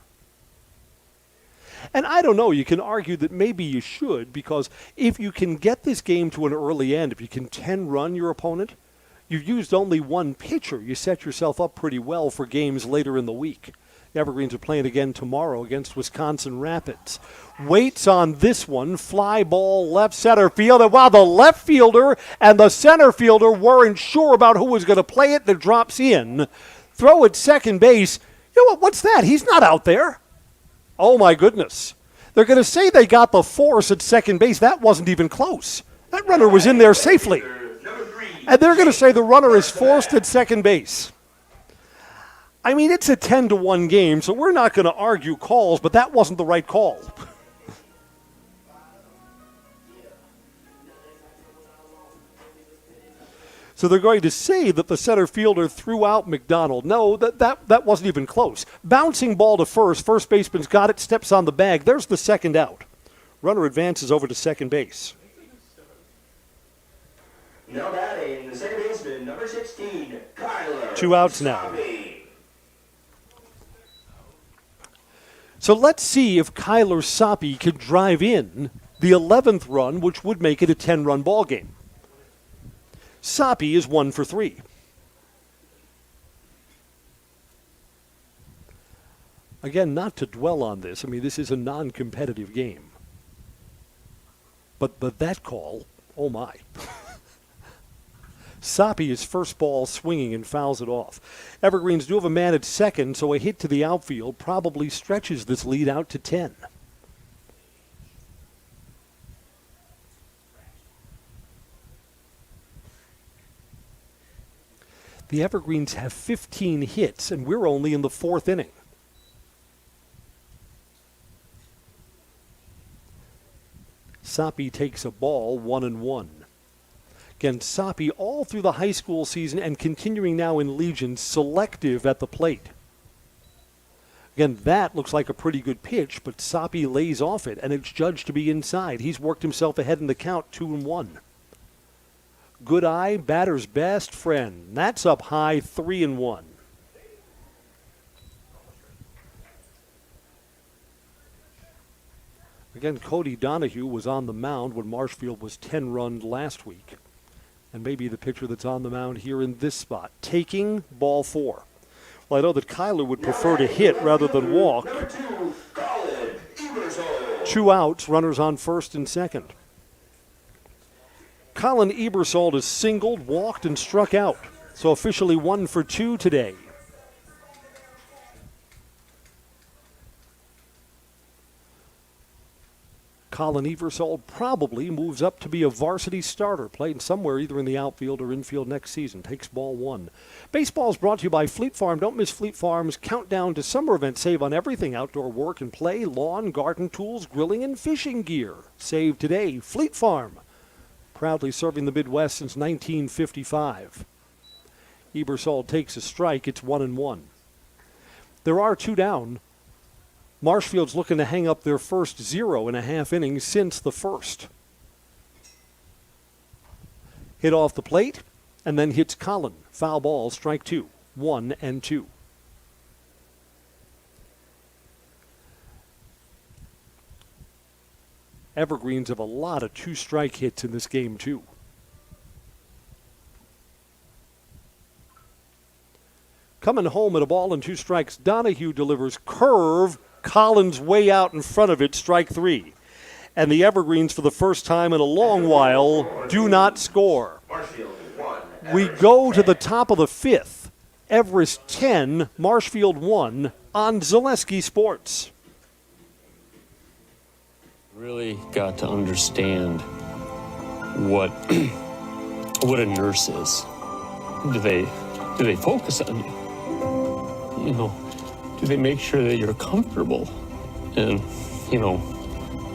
And I don't know, you can argue that maybe you should, because if you can get this game to an early end, if you can 10-run your opponent, you've used only one pitcher. You set yourself up pretty well for games later in the week. The Evergreens are playing again tomorrow against Wisconsin Rapids. Waits on this one, fly ball left center field. And while the left fielder and the center fielder weren't sure about who was going to play it, that drops in. Throw at second base. You know what? What's that? He's not out there. Oh, my goodness. They're going to say they got the force at second base. That wasn't even close. That runner was in there safely. And they're going to say the runner is forced at second base. I mean, it's a 10-1 game, so we're not going to argue calls, but that wasn't the right call. So they're going to say that the center fielder threw out McDonald. No, that wasn't even close. Bouncing ball to first. First baseman's got it, steps on the bag. There's the second out. Runner advances over to second base. Now batting, the second baseman, number 16, Kyler. 2 outs now. So let's see if Kyler Soppe can drive in the 11th run, which would make it a 10-run ball game. Soppe is 1 for 3. Again, not to dwell on this. I mean, this is a non-competitive game. But that call, oh my. Soppe is first ball swinging and fouls it off. Evergreens do have a man at second, so a hit to the outfield probably stretches this lead out to 10. The Evergreens have 15 hits, and we're only in the 4th inning. Soppe takes a ball, 1-1. Again, Soppe all through the high school season and continuing now in Legion, selective at the plate. Again, that looks like a pretty good pitch, but Soppe lays off it, and it's judged to be inside. He's worked himself ahead in the count, 2-1. Good eye, batter's best friend. That's up high, 3-1. Again, Cody Donahue was on the mound when Marshfield was 10-run last week. And maybe the pitcher that's on the mound here in this spot. Taking ball 4. Well, I know that Kyler would prefer to hit rather than walk. 2 outs, runners on first and second. Colin Ebersold is singled, walked, and struck out. So officially 1 for 2 today. Colin Ebersold probably moves up to be a varsity starter, playing somewhere either in the outfield or infield next season. Takes ball 1. Baseball is brought to you by Fleet Farm. Don't miss Fleet Farm's Countdown to Summer event. Save on everything outdoor work and play, lawn, garden tools, grilling, and fishing gear. Save today. Fleet Farm, proudly serving the Midwest since 1955. Ebersold takes a strike. It's 1-1. There are 2 down. Marshfield's looking to hang up their first 0.5 innings since the first. Hit off the plate, and then hits Colin. Foul ball, strike 2. 1-2. Evergreens have a lot of 2-strike hits in this game, too. Coming home at a ball and 2 strikes, Donahue delivers curve. Collins way out in front of it, strike 3. And the Evergreens, for the first time in a long while, do not score. We go to the top of the 5th. Everest 10, Marshfield 1 on Zaleski Sports. Really got to understand what a nurse is. Do they focus on you? You know, do they make sure that you're comfortable? And,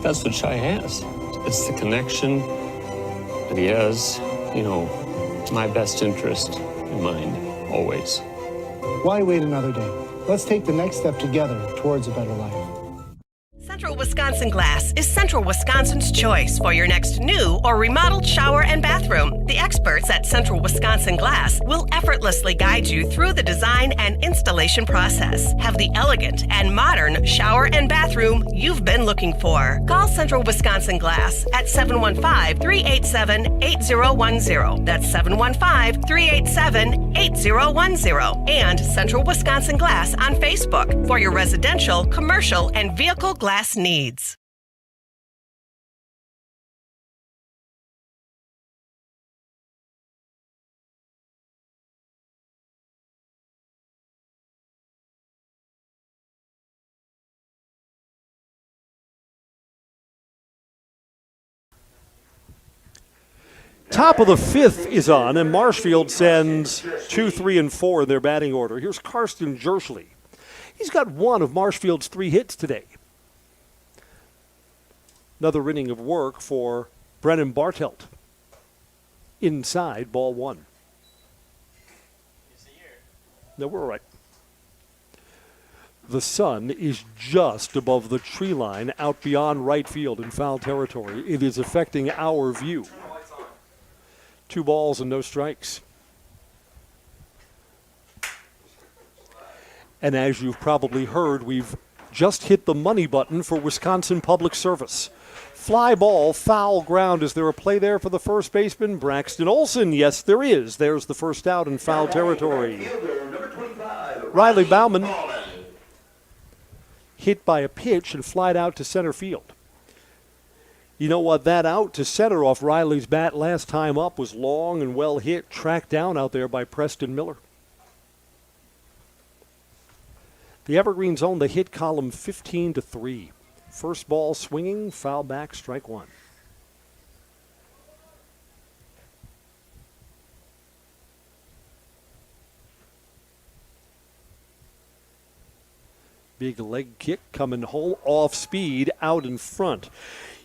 that's what Shai has. It's the connection that he has, my best interest in mind, always. Why wait another day? Let's take the next step together towards a better life. Central Central Wisconsin Glass is Central Wisconsin's choice for your next new or remodeled shower and bathroom. The experts at Central Wisconsin Glass will effortlessly guide you through the design and installation process. Have the elegant and modern shower and bathroom you've been looking for. Call Central Wisconsin Glass at 715-387-8010. That's 715-387-8010. And Central Wisconsin Glass on Facebook for your residential, commercial, and vehicle glass needs. Top of the fifth is on, and Marshfield sends 2, 3, and 4 in their batting order. Here's Karsten Jerschley. He's got one of Marshfield's 3 hits today. Another inning of work for Brennan Bartelt. Inside, ball 1. No, we're all right. The sun is just above the tree line out beyond right field in foul territory. It is affecting our view. 2 balls and no strikes. And as you've probably heard, we've just hit the money button for Wisconsin Public Service. Fly ball, foul ground. Is there a play there for the first baseman, Braxton Olson? Yes, there is. There's the first out in foul territory. Riley Bauman hit by a pitch and flied out to center field. You know what? That out to center off Riley's bat last time up was long and well hit, tracked down out there by Preston Miller. The Evergreens own the hit column 15-3. First ball swinging, foul back, strike 1. Big leg kick coming home, off speed, out in front.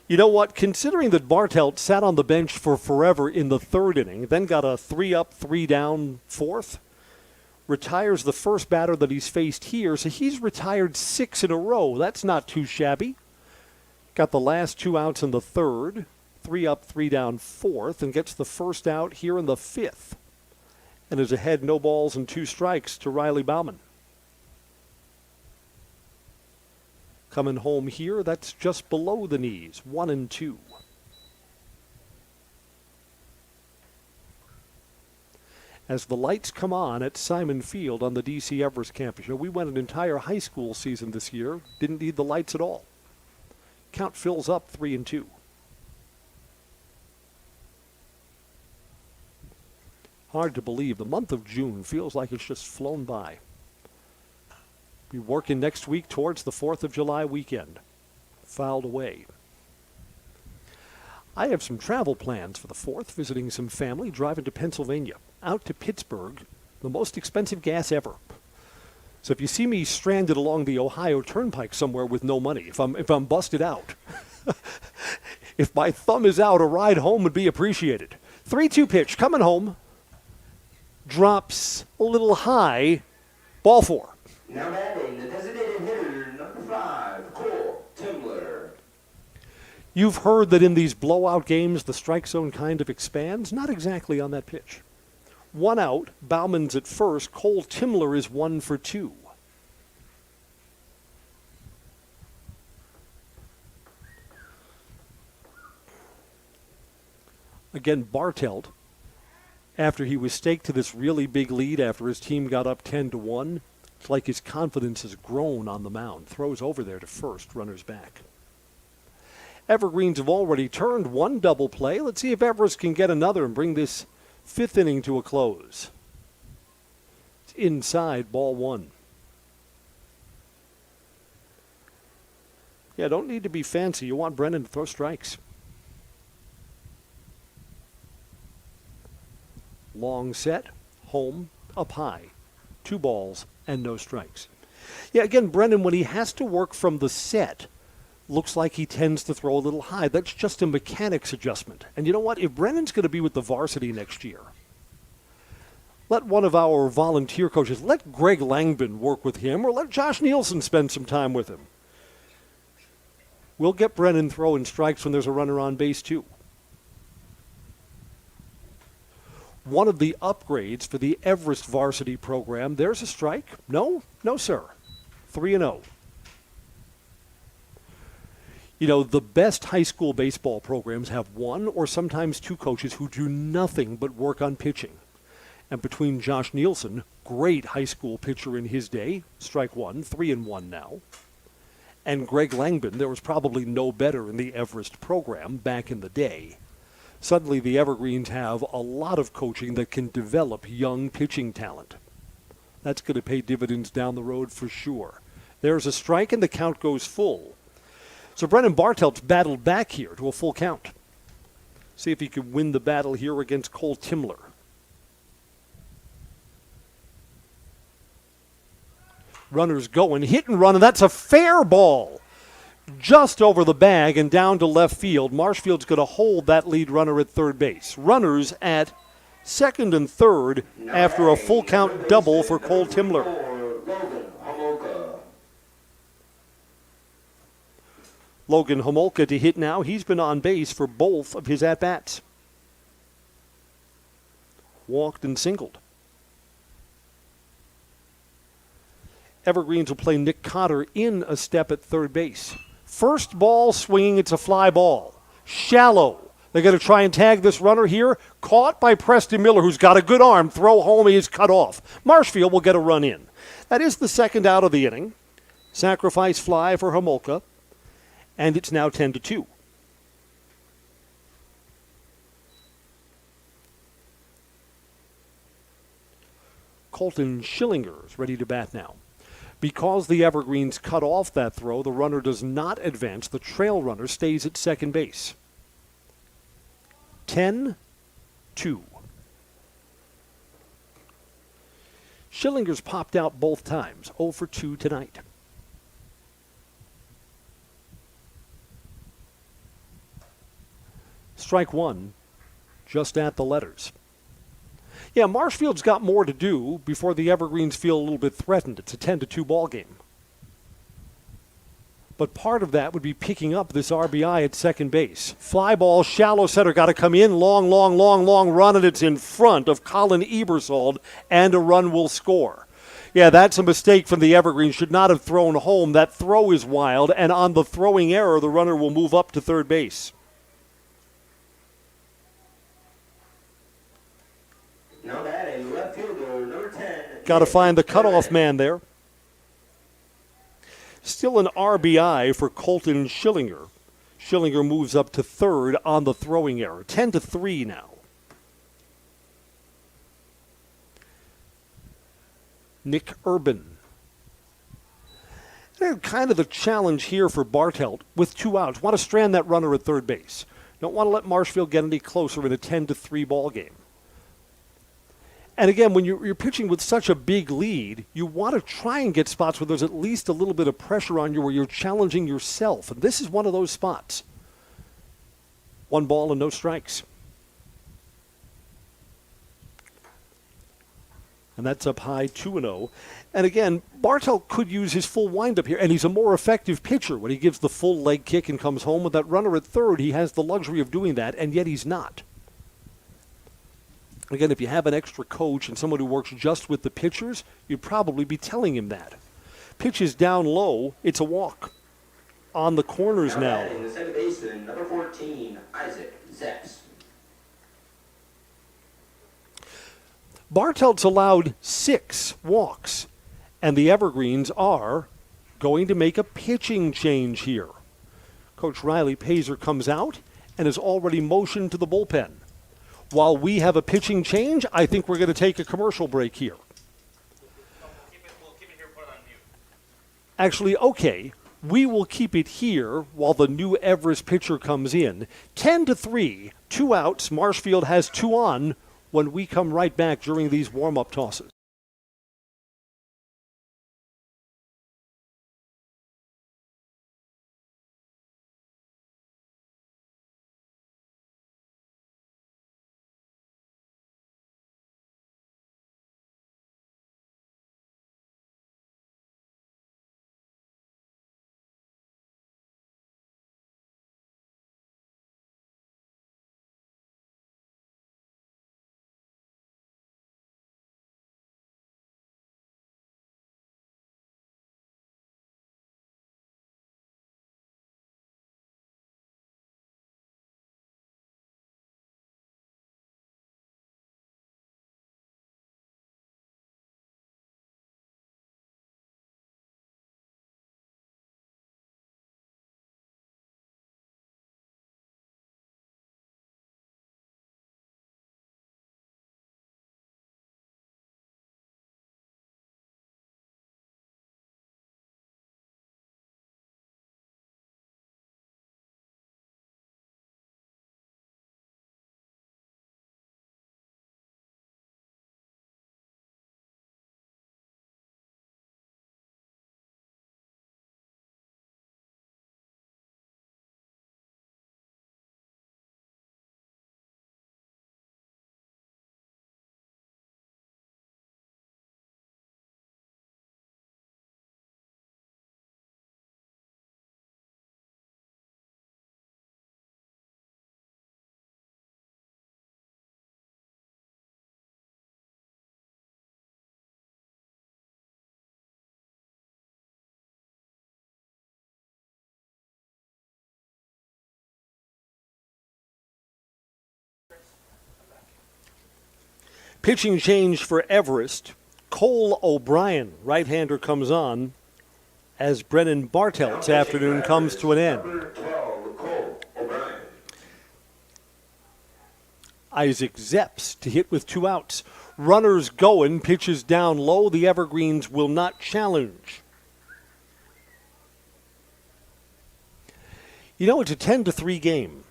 You know what? Considering that Bartelt sat on the bench for forever in the 3rd inning, then got a 3-up, 3-down 4th, retires the first batter that he's faced here, so he's retired 6 in a row. That's not too shabby. Got the last 2 outs in the 3rd, 3-up, 3-down 4th, and gets the first out here in the 5th. And is ahead no balls and 2 strikes to Riley Bauman. Coming home here, that's just below the knees, 1 and 2. As the lights come on at Simon Field on the DC Everest campus. You know, we went an entire high school season this year, didn't need the lights at all. Count fills up 3 and 2. Hard to believe. The month of June feels like it's just flown by. Be working next week towards the 4th of July weekend. Fouled away. I have some travel plans for the 4th, visiting some family, driving to Pennsylvania, out to Pittsburgh, the most expensive gas ever. So if you see me stranded along the Ohio Turnpike somewhere with no money, if I'm busted out, if my thumb is out, a ride home would be appreciated. 3-2 pitch, coming home, drops a little high, ball 4. Now batting, the designated hitter, number 5, Cole Timler. You've heard that in these blowout games, the strike zone kind of expands. Not exactly on that pitch. 1 out, Bauman's at first. Cole Timler is 1 for 2. Again, Bartelt, after he was staked to this really big lead after his team got up 10-1, it's like his confidence has grown on the mound. Throws over there to first, runners back. Evergreens have already turned 1 double play. Let's see if Everest can get another and bring this 5th inning to a close. It's inside, ball 1. Yeah, don't need to be fancy. You want Brennan to throw strikes. Long set, home, up high. 2 balls and no strikes. Yeah, again, Brennan, when he has to work from the set, looks like he tends to throw a little high. That's just a mechanics adjustment. And you know what? If Brennan's going to be with the varsity next year, let one of our volunteer coaches, let Greg Langbin work with him, or let Josh Nielsen spend some time with him. We'll get Brennan throwing strikes when there's a runner on base, too. One of the upgrades for the Everest varsity program. There's a strike. No, sir. 3-0. You know, the best high school baseball programs have one or sometimes two coaches who do nothing but work on pitching. And between Josh Nielsen, great high school pitcher in his day, strike one, 3-1 now, and Greg Langbin, there was probably no better in the Everest program back in the day. Suddenly the Evergreens have a lot of coaching that can develop young pitching talent. That's going to pay dividends down the road for sure. There's a strike and the count goes full. So Brennan Bartelt's battled back here to a full count. See if he can win the battle here against Cole Timler. Runners going, hit and run, and that's a fair ball. Just over the bag and down to left field. Marshfield's going to hold that lead runner at third base. Runners at second and third after a full count double for Cole Timler. Logan Homolka to hit now. He's been on base for both of his at-bats. Walked and singled. Evergreens will play Nick Cotter in a step at third base. First ball swinging, it's a fly ball. Shallow. They're going to try and tag this runner here. Caught by Preston Miller, who's got a good arm. Throw home, he is cut off. Marshfield will get a run in. That is the second out of the inning. Sacrifice fly for Homolka. And it's now 10-2. Colton Schillinger is ready to bat now. Because the Evergreens cut off that throw, the runner does not advance. The trail runner stays at second base. 10-2. Schillinger's popped out both times. 0 for 2 tonight. Strike one, just at the letters. Yeah, Marshfield's got more to do before the Evergreens feel a little bit threatened. It's a 10-2 ball game. But part of that would be picking up this RBI at second base. Fly ball, shallow center, got to come in. Long run, and it's in front of Colin Ebersold, and a run will score. Yeah, that's a mistake from the Evergreens. Should not have thrown home. That throw is wild, and on the throwing error, the runner will move up to third base. Now batting, left fielder, number 10. Got to find the cutoff man there. Still an RBI for Colton Schillinger. Schillinger moves up to third on the throwing error. 10-3 now. Nick Urban. And kind of the challenge here for Bartelt with 2 outs. Want to strand that runner at third base. Don't want to let Marshfield get any closer in a 10-3 ball game. And again, when you're pitching with such a big lead, you want to try and get spots where there's at least a little bit of pressure on you, where you're challenging yourself. And this is one of those spots. 1 ball and no strikes. And that's up high, 2-0. And again, Bartelt could use his full windup here, and he's a more effective pitcher when he gives the full leg kick and comes home with that runner at third. He has the luxury of doing that, and yet he's not. Again, if you have an extra coach and someone who works just with the pitchers, you'd probably be telling him that. Pitch is down low. It's a walk. On the corners now. The second baseman, number 14, Isaac Zeps. Bartelt's allowed 6 walks, and the Evergreens are going to make a pitching change here. Coach Riley Pazer comes out and has already motioned to the bullpen. While we have a pitching change, I think we're going to take a commercial break here. Actually, okay, we will keep it here while the new Everest pitcher comes in. 10-3, 2 outs. Marshfield has 2 on when we come right back during these warm-up tosses. Pitching change for Everest. Cole O'Brien, right-hander, comes on as Brennan Bartelt's afternoon comes to an end. Isaac Zepps to hit with 2 outs. Runners going, pitches down low. The Evergreens will not challenge. You know, it's a 10-3 game.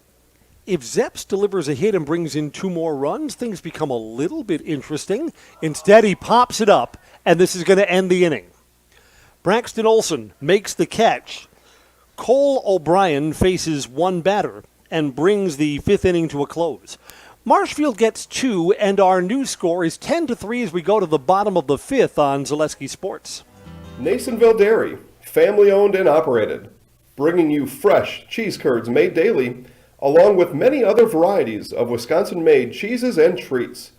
If Zepps delivers a hit and brings in 2 more runs, things become a little bit interesting. Instead, he pops it up, and this is going to end the inning. Braxton Olson makes the catch. Cole O'Brien faces 1 batter and brings the 5th inning to a close. Marshfield gets 2, and our new score is 10-3 as we go to the bottom of the 5th on Zaleski Sports. Nasonville Dairy, family owned and operated, bringing you fresh cheese curds made daily, along with many other varieties of Wisconsin-made cheeses and treats.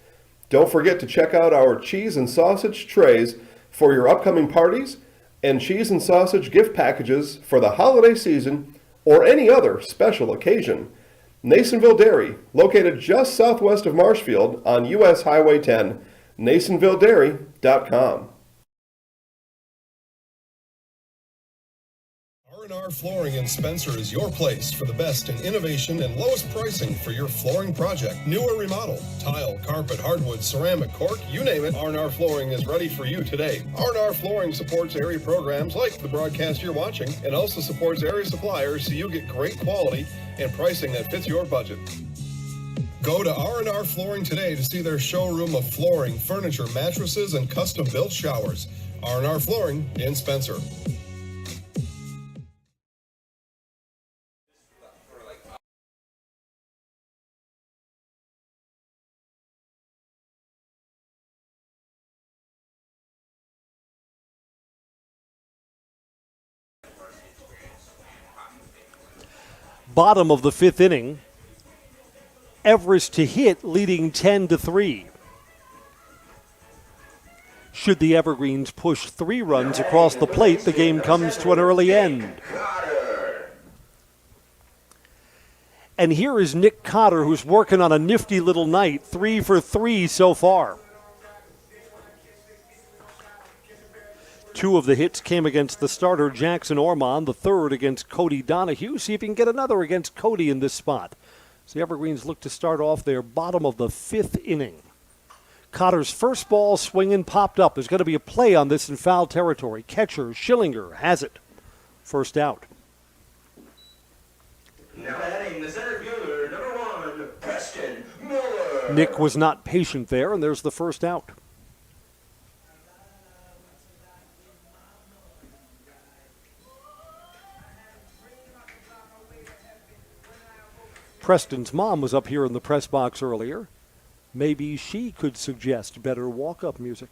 Don't forget to check out our cheese and sausage trays for your upcoming parties and cheese and sausage gift packages for the holiday season or any other special occasion. Nasonville Dairy, located just southwest of Marshfield on U.S. Highway 10, NasonvilleDairy.com. R&R Flooring in Spencer is your place for the best in innovation and lowest pricing for your flooring project. New or remodel, tile, carpet, hardwood, ceramic, cork, you name it, R&R Flooring is ready for you today. R&R Flooring supports area programs like the broadcast you're watching and also supports area suppliers so you get great quality and pricing that fits your budget. Go to R&R Flooring today to see their showroom of flooring, furniture, mattresses, and custom-built showers. R&R Flooring in Spencer. Bottom of the 5th inning. Everest to hit, leading 10-3. Should the Evergreens push 3 runs across the plate, the game comes to an early end. And here is Nick Cotter, who's working on a nifty little night, 3 for 3 so far. 2 of the hits came against the starter, Jackson Ormond, the 3rd against Cody Donahue. See if he can get another against Cody in this spot. So the Evergreens look to start off their bottom of the 5th inning. Cotter's first ball swinging popped up. There's going to be a play on this in foul territory. Catcher Schillinger has it. First out. Now batting the center fielder, number 1, Preston Miller. Nick was not patient there, and there's the first out. Preston's mom was up here in the press box earlier. Maybe she could suggest better walk-up music.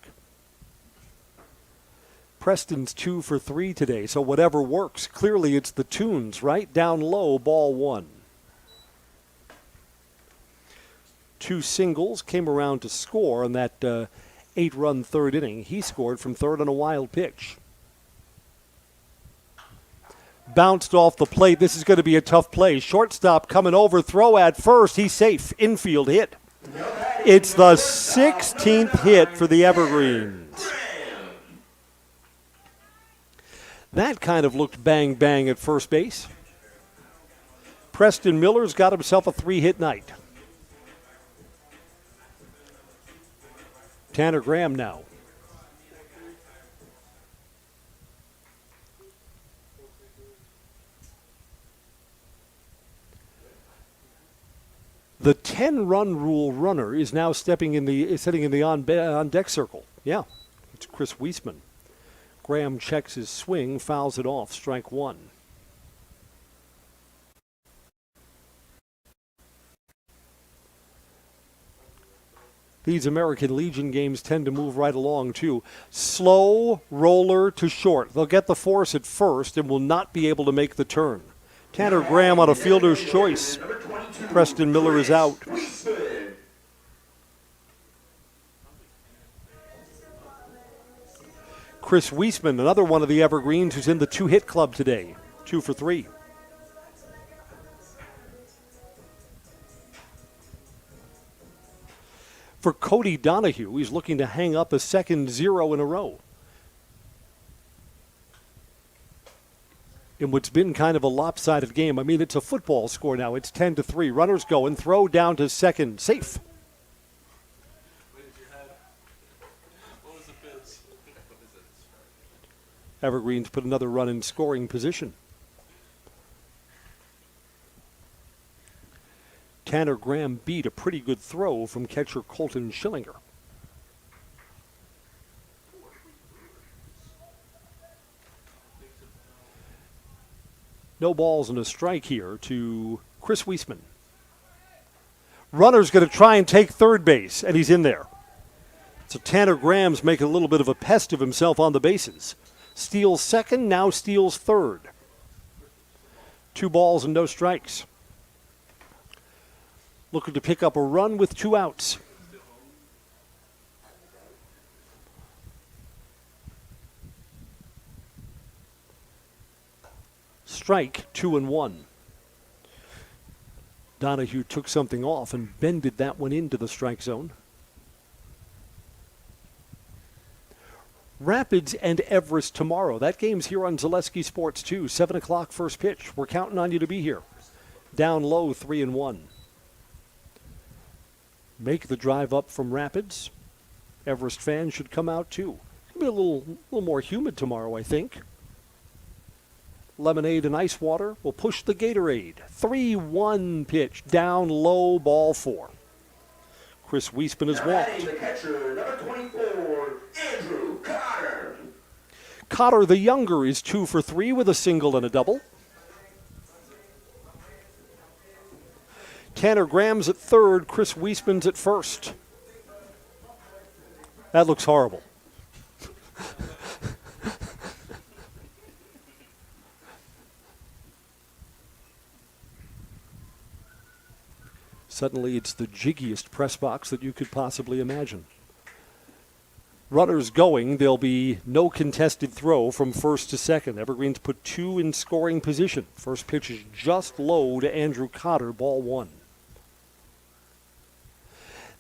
Preston's 2 for 3 today, so whatever works. Clearly it's the tunes, right? Down low, ball 1. 2 singles came around to score in that 8-run 3rd inning. He scored from 3rd on a wild pitch. Bounced off the plate. This is going to be a tough play. Shortstop coming over. Throw at first. He's safe. Infield hit. It's the 16th hit for the Evergreens. That kind of looked bang-bang at first base. Preston Miller's got himself a 3-hit night. Tanner Graham now. The 10-run rule runner is now sitting in the on-deck circle. Yeah, it's Chris Wiesman. Graham checks his swing, fouls it off, strike 1. These American Legion games tend to move right along, too. Slow roller to short. They'll get the force at first and will not be able to make the turn. Tanner Graham on a fielder's choice. Preston Miller is out. Chris Wiesman, another one of the Evergreens who's in the 2-hit club today. 2 for 3. for Cody Donahue. He's looking to hang up a second 0 in a row. In what's been kind of a lopsided game. I mean, it's a football score now. It's 10-3. Runners going. Throw down to second. Safe. Evergreens put another run in scoring position. Tanner Graham beat a pretty good throw from catcher Colton Schillinger. No balls and a strike here to Chris Wiesman. Runner's going to try and take third base, and he's in there. So Tanner Graham's making a little bit of a pest of himself on the bases. Steals second, now steals third. 2 balls and no strikes. Looking to pick up a run with 2 outs. Strike 2-1. Donahue took something off and bended that one into the strike zone. Rapids and Everest tomorrow. That game's here on Zaleski Sports 2. 7 o'clock first pitch. We're counting on you to be here. Down low, 3-1. Make the drive up from Rapids. Everest fans should come out too. It'll be a little more humid tomorrow, I think. Lemonade and ice water will push the Gatorade. 3-1 pitch. Down low, ball 4. Chris Wiesman has walked. The catcher, number 24, Andrew Cotter. Cotter, the younger, is 2 for 3 with a single and a double. Tanner Graham's at third. Chris Wiesman's at first. That looks horrible. Suddenly it's the jiggiest press box that you could possibly imagine. Runners going, there'll be no contested throw from first to second. Evergreens put 2 in scoring position. First pitch is just low to Andrew Cotter, ball 1.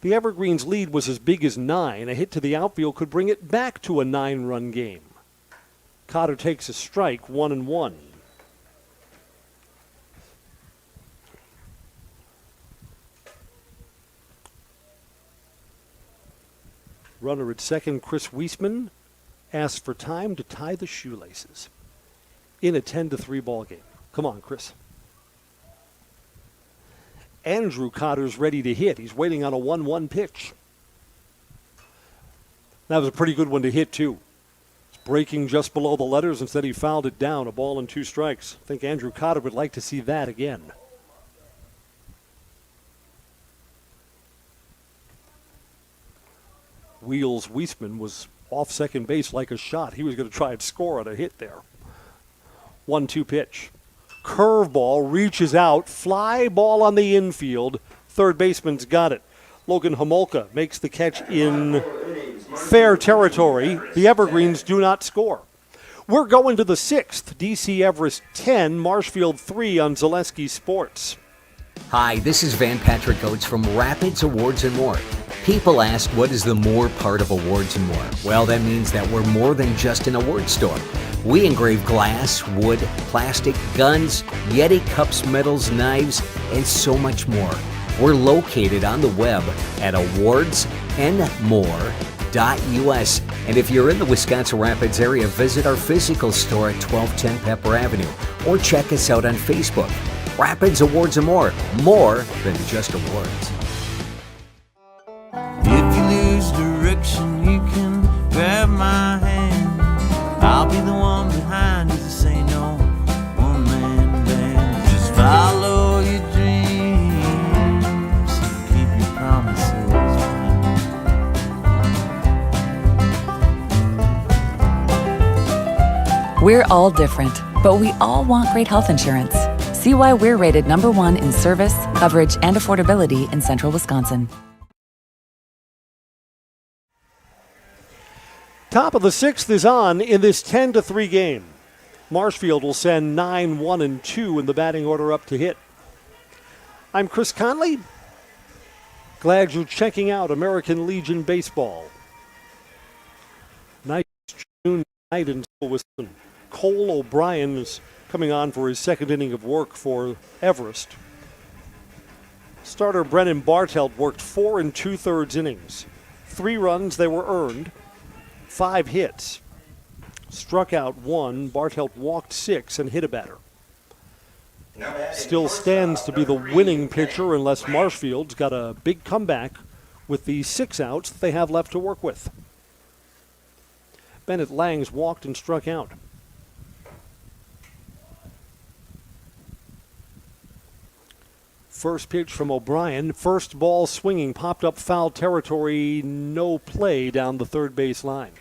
The Evergreens lead was as big as 9. A hit to the outfield could bring it back to a 9-run game. Cotter takes a strike, 1-1. Runner at second, Chris Wiesman, asks for time to tie the shoelaces in a 10-3 ball game. Come on, Chris. Andrew Cotter's ready to hit. He's waiting on a 1-1 pitch. That was a pretty good one to hit, too. It's breaking just below the letters. Instead, he fouled it down. A ball and 2 strikes. I think Andrew Cotter would like to see that again. Wheels Wiesman was off second base like a shot. He was going to try and score on a hit there. 1-2 pitch. Curveball reaches out. Fly ball on the infield. Third baseman's got it. Logan Homolka makes the catch in fair territory. The Evergreens do not score. We're going to the 6th. DC Everest 10, Marshfield 3 on Zaleski Sports. Hi, this is Van Patrick Oates from Rapids Awards and More. People ask, what is the more part of Awards and More? Well, that means that we're more than just an award store. We engrave glass, wood, plastic, guns, Yeti cups, medals, knives, and so much more. We're located on the web at awardsandmore.us. And if you're in the Wisconsin Rapids area, visit our physical store at 1210 Pepper Avenue or check us out on Facebook. Rapids Awards and More than just awards. If you lose direction, you can grab my hand. I'll be the one behind you to say no one-man band. Just follow your dreams, keep your promises. We're all different, but we all want great health insurance. See why we're rated #1 in service, coverage, and affordability in Central Wisconsin. Top of the 6th is on in this 10-3 game. Marshfield will send 9, 1, and 2 in the batting order up to hit. I'm Chris Conley. Glad you're checking out American Legion Baseball. Nice June night in Wisconsin. Cole O'Brien is coming on for his second inning of work for Everest. Starter Brennan Bartelt worked 4 2/3 innings. 3 runs, they were earned. 5 hits. Struck out 1. Bartelt walked 6 and hit a batter. Still stands to be the winning pitcher unless Marshfield's got a big comeback with the 6 outs that they have left to work with. Bennett Langs walked and struck out. First pitch from O'Brien. First ball swinging, popped up foul territory, no play down the third base line.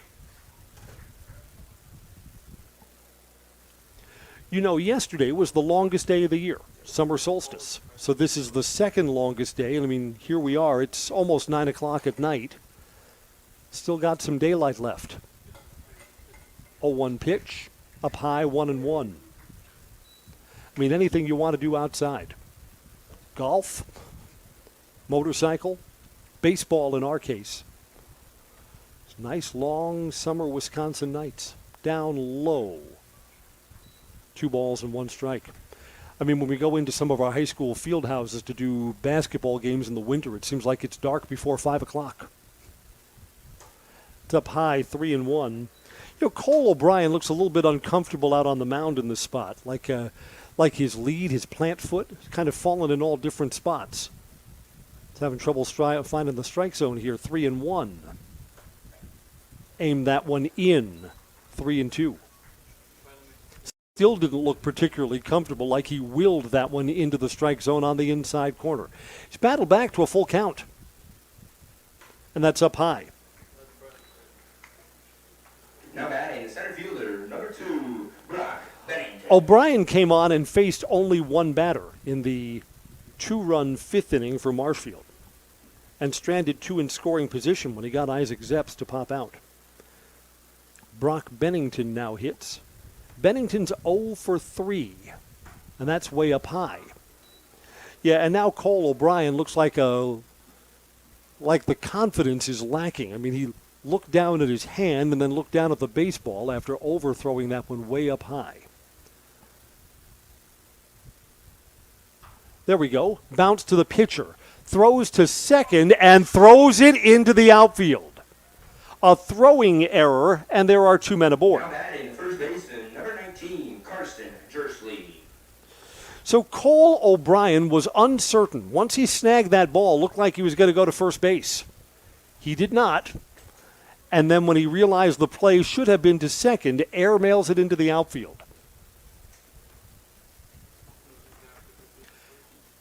You know, yesterday was the longest day of the year, summer solstice. So this is the second longest day. And I mean, here we are. It's almost 9 o'clock at night. Still got some daylight left. 0-1 pitch, up high, 1-1. I mean, anything you want to do outside. Golf, motorcycle, baseball in our case. It's nice, long summer Wisconsin nights. Down low. 2 balls and 1 strike. I mean, when we go into some of our high school field houses to do basketball games in the winter, it seems like it's dark before 5 o'clock. It's up high, 3-1. You know, Cole O'Brien looks a little bit uncomfortable out on the mound in this spot. Like his lead, his plant foot, kind of fallen in all different spots. He's having trouble finding the strike zone here, 3-1. Aimed that one in, 3-2. Still didn't look particularly comfortable, like he willed that one into the strike zone on the inside corner. He's battled back to a full count. And that's up high. Now batting, center fielder, number 2, Brock Bennington. O'Brien came on and faced only 1 batter in the 2-run 5th inning for Marshfield, and stranded 2 in scoring position when he got Isaac Zepps to pop out. Brock Bennington now hits. Bennington's 0 for 3, and that's way up high. Yeah, and now Cole O'Brien looks like the confidence is lacking. I mean, he looked down at his hand and then looked down at the baseball after overthrowing that one way up high. There we go. Bounce to the pitcher. Throws to second and throws it into the outfield. A throwing error, and there are 2 men aboard. Now batting, first baseman, number 19, Karsten Jersley. So Cole O'Brien was uncertain. Once he snagged that ball, looked like he was going to go to first base. He did not. And then when he realized the play should have been to second, air mails it into the outfield.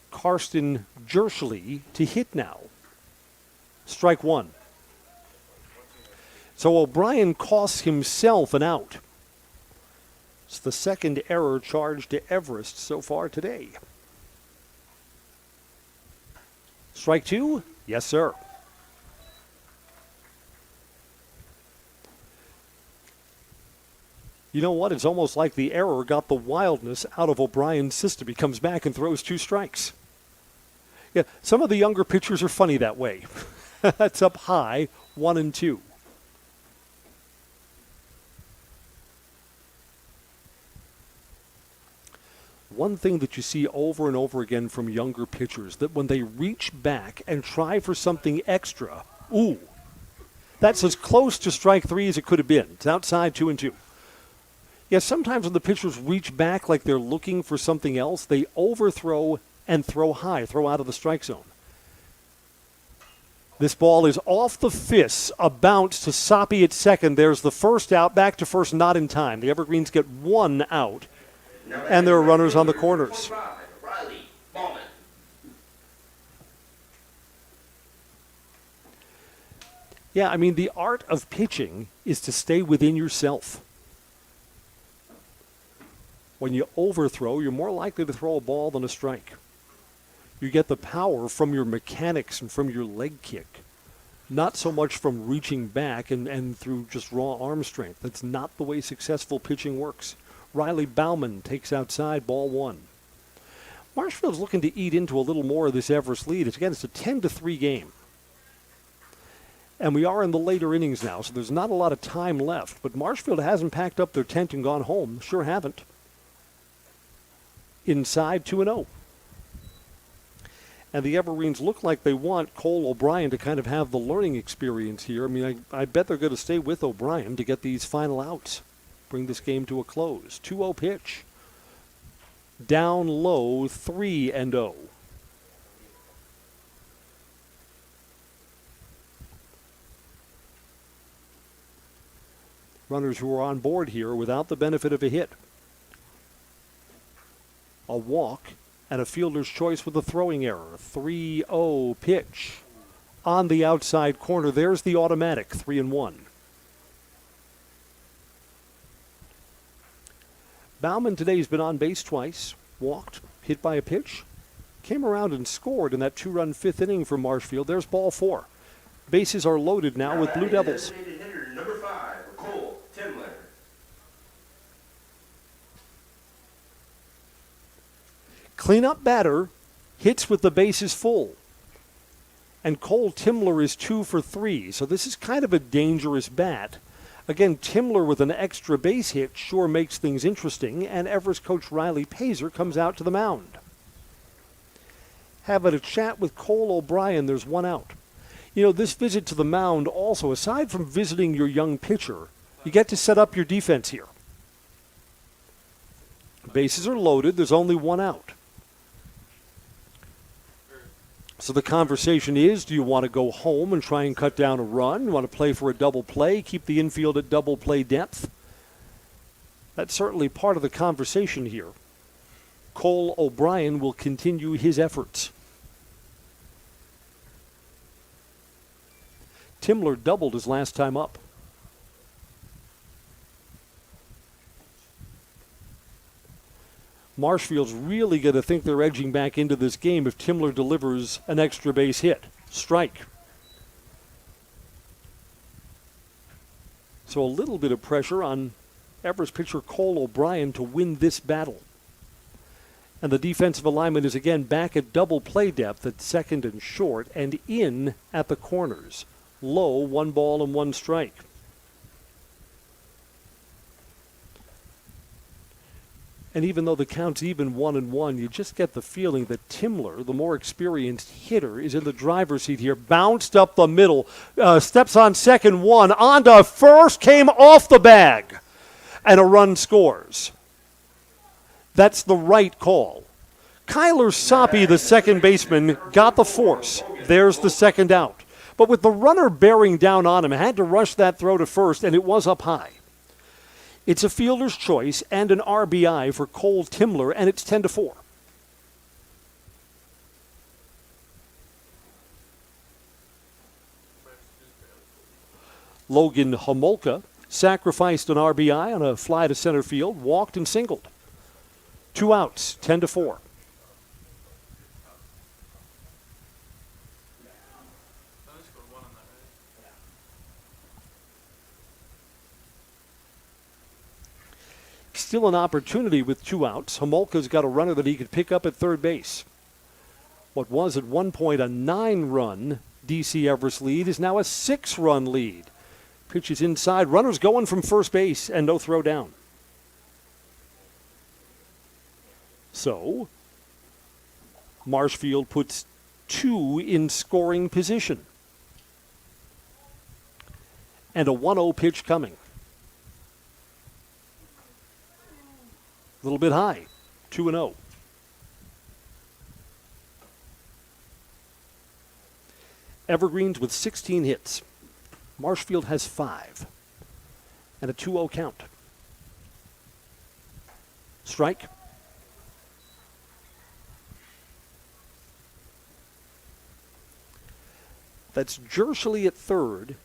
Karsten Jersley to hit now. Strike 1. So O'Brien costs himself an out. It's the second error charged to Everest so far today. Strike 2? Yes, sir. You know what? It's almost like the error got the wildness out of O'Brien's system. He comes back and throws 2 strikes. Yeah, some of the younger pitchers are funny that way. That's up high, 1-2. One thing that you see over and over again from younger pitchers, that when they reach back and try for something extra, ooh, that's as close to strike 3 as it could have been. It's outside, 2-2. Yeah, sometimes when the pitchers reach back like they're looking for something else, they overthrow and throw high, throw out of the strike zone. This ball is off the fists, a bounce to Soppy at second. There's the first out, back to first, not in time. The Evergreens get 1 out, and there are runners on the corners. Yeah, I mean, the art of pitching is to stay within yourself. When you overthrow, you're more likely to throw a ball than a strike. You get the power from your mechanics and from your leg kick, not so much from reaching back and through just raw arm strength. That's not the way successful pitching works. Riley Bauman takes outside, ball 1. Marshfield's looking to eat into a little more of this Everest lead. It's a 10-3 game. And we are in the later innings now, so there's not a lot of time left. But Marshfield hasn't packed up their tent and gone home. Sure haven't. Inside 2-0. And the Evergreens look like they want Cole O'Brien to kind of have the learning experience here. I mean, I bet they're going to stay with O'Brien to get these final outs. Bring this game to a close. 2-0 pitch. Down low, 3-0. Runners who are on board here without the benefit of a hit. A walk and a fielder's choice with a throwing error. 3-0 pitch. On the outside corner, there's the automatic, 3-1. Bauman today's been on base twice, walked, hit by a pitch, came around and scored in that 2-run fifth inning for Marshfield. There's ball 4. Bases are loaded now with Blue Devils. Number 5, Cole Timler. Cleanup batter hits with the bases full. And Cole Timler is 2 for 3, so this is kind of a dangerous bat. Again, Timler with an extra base hit sure makes things interesting, and Everest coach Riley Pazer comes out to the mound. Having a chat with Cole O'Brien, there's 1 out. You know, this visit to the mound also, aside from visiting your young pitcher, you get to set up your defense here. Bases are loaded, there's only 1 out. So the conversation is, do you want to go home and try and cut down a run? You want to play for a double play, keep the infield at double play depth? That's certainly part of the conversation here. Cole O'Brien will continue his efforts. Timler doubled his last time up. Marshfield's really going to think they're edging back into this game if Timler delivers an extra base hit. Strike. So a little bit of pressure on Everest pitcher Cole O'Brien to win this battle. And the defensive alignment is again back at double play depth at second and short and in at the corners. Low, 1 ball and 1 strike. And even though the count's even 1-1, you just get the feeling that Timler, the more experienced hitter, is in the driver's seat here. Bounced up the middle, steps on second, 1, on to first, came off the bag, and a run scores. That's the right call. Kyler Soppy, the second baseman, got the force. There's the second out. But with the runner bearing down on him, had to rush that throw to first, and it was up high. It's a fielder's choice and an RBI for Cole Timler, and it's 10-4. Logan Homolka sacrificed an RBI on a fly to center field, walked and singled. 2 outs, 10-4. Still an opportunity with 2 outs. Homolka's got a runner that he could pick up at third base. What was at one point a 9-run DC Everest lead is now a 6-run lead. Pitches inside. Runners going from first base and no throw down. So, Marshfield puts 2 in scoring position. And a 1-0 pitch coming. A little bit high, 2-0. Evergreens with 16 hits. Marshfield has 5. And a 2-0 count. Strike. That's Jershely at third,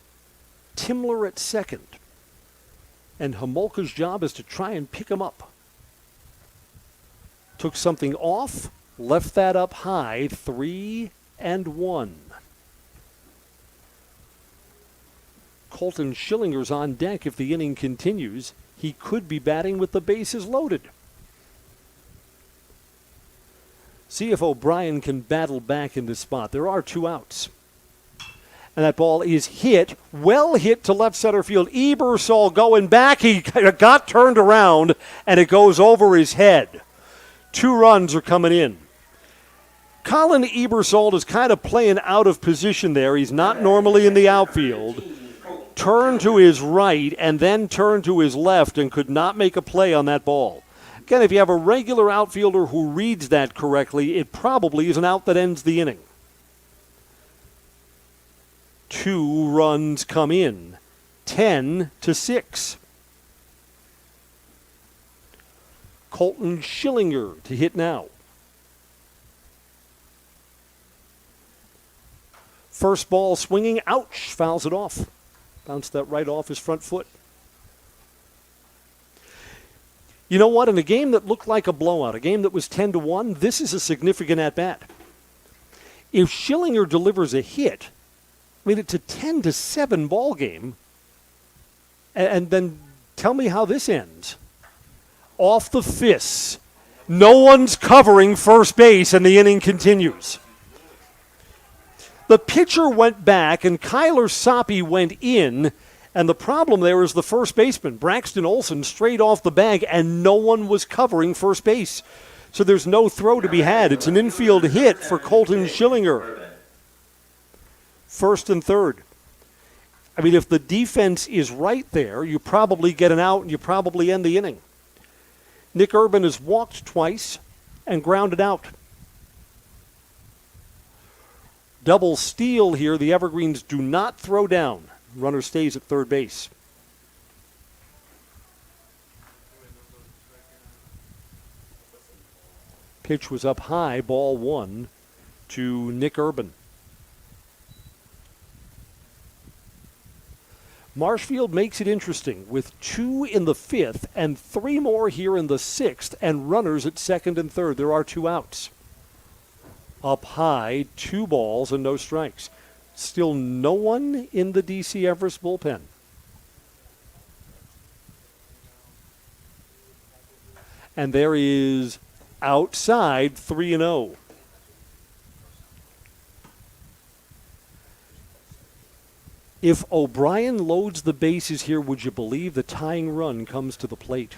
Timler at second. And Homolka's job is to try and pick him up. Took something off, left that up high, 3-1. Colton Schillinger's on deck if the inning continues. He could be batting with the bases loaded. See if O'Brien can battle back in this spot. There are 2 outs. And that ball is hit, well hit to left center field. Ebersol going back. He got turned around, and it goes over his head. 2 runs are coming in. Colin Ebersol is kind of playing out of position there. He's not normally in the outfield. Turned to his right and then turned to his left and could not make a play on that ball. Again, if you have a regular outfielder who reads that correctly, it probably is an out that ends the inning. 2 runs come in, 10-6. Colton Schillinger to hit now. First ball swinging, ouch, fouls it off. Bounced that right off his front foot. You know what? In a game that looked like a blowout, a game that was 10-1, this is a significant at-bat. If Schillinger delivers a hit, I mean, it's a 10-7 ball game, and then tell me how this ends. Off the fists. No one's covering first base, and the inning continues. The pitcher went back, and Kyler Soppe went in, and the problem there is the first baseman, Braxton Olson, straight off the bag, and no one was covering first base. So there's no throw to be had. It's an infield hit for Colton Schillinger. First and third. I mean, if the defense is right there, you probably get an out and you probably end the inning. Nick Urban has walked twice and grounded out. Double steal here. The Evergreens do not throw down. Runner stays at third base. Pitch was up high, ball 1 to Nick Urban. Marshfield makes it interesting with 2 in the 5th and 3 more here in the 6th and runners at second and third. There are 2 outs. Up high, 2 balls and no strikes. Still no one in the DC Everest bullpen. And there is outside 3-0. If O'Brien loads the bases here, would you believe the tying run comes to the plate?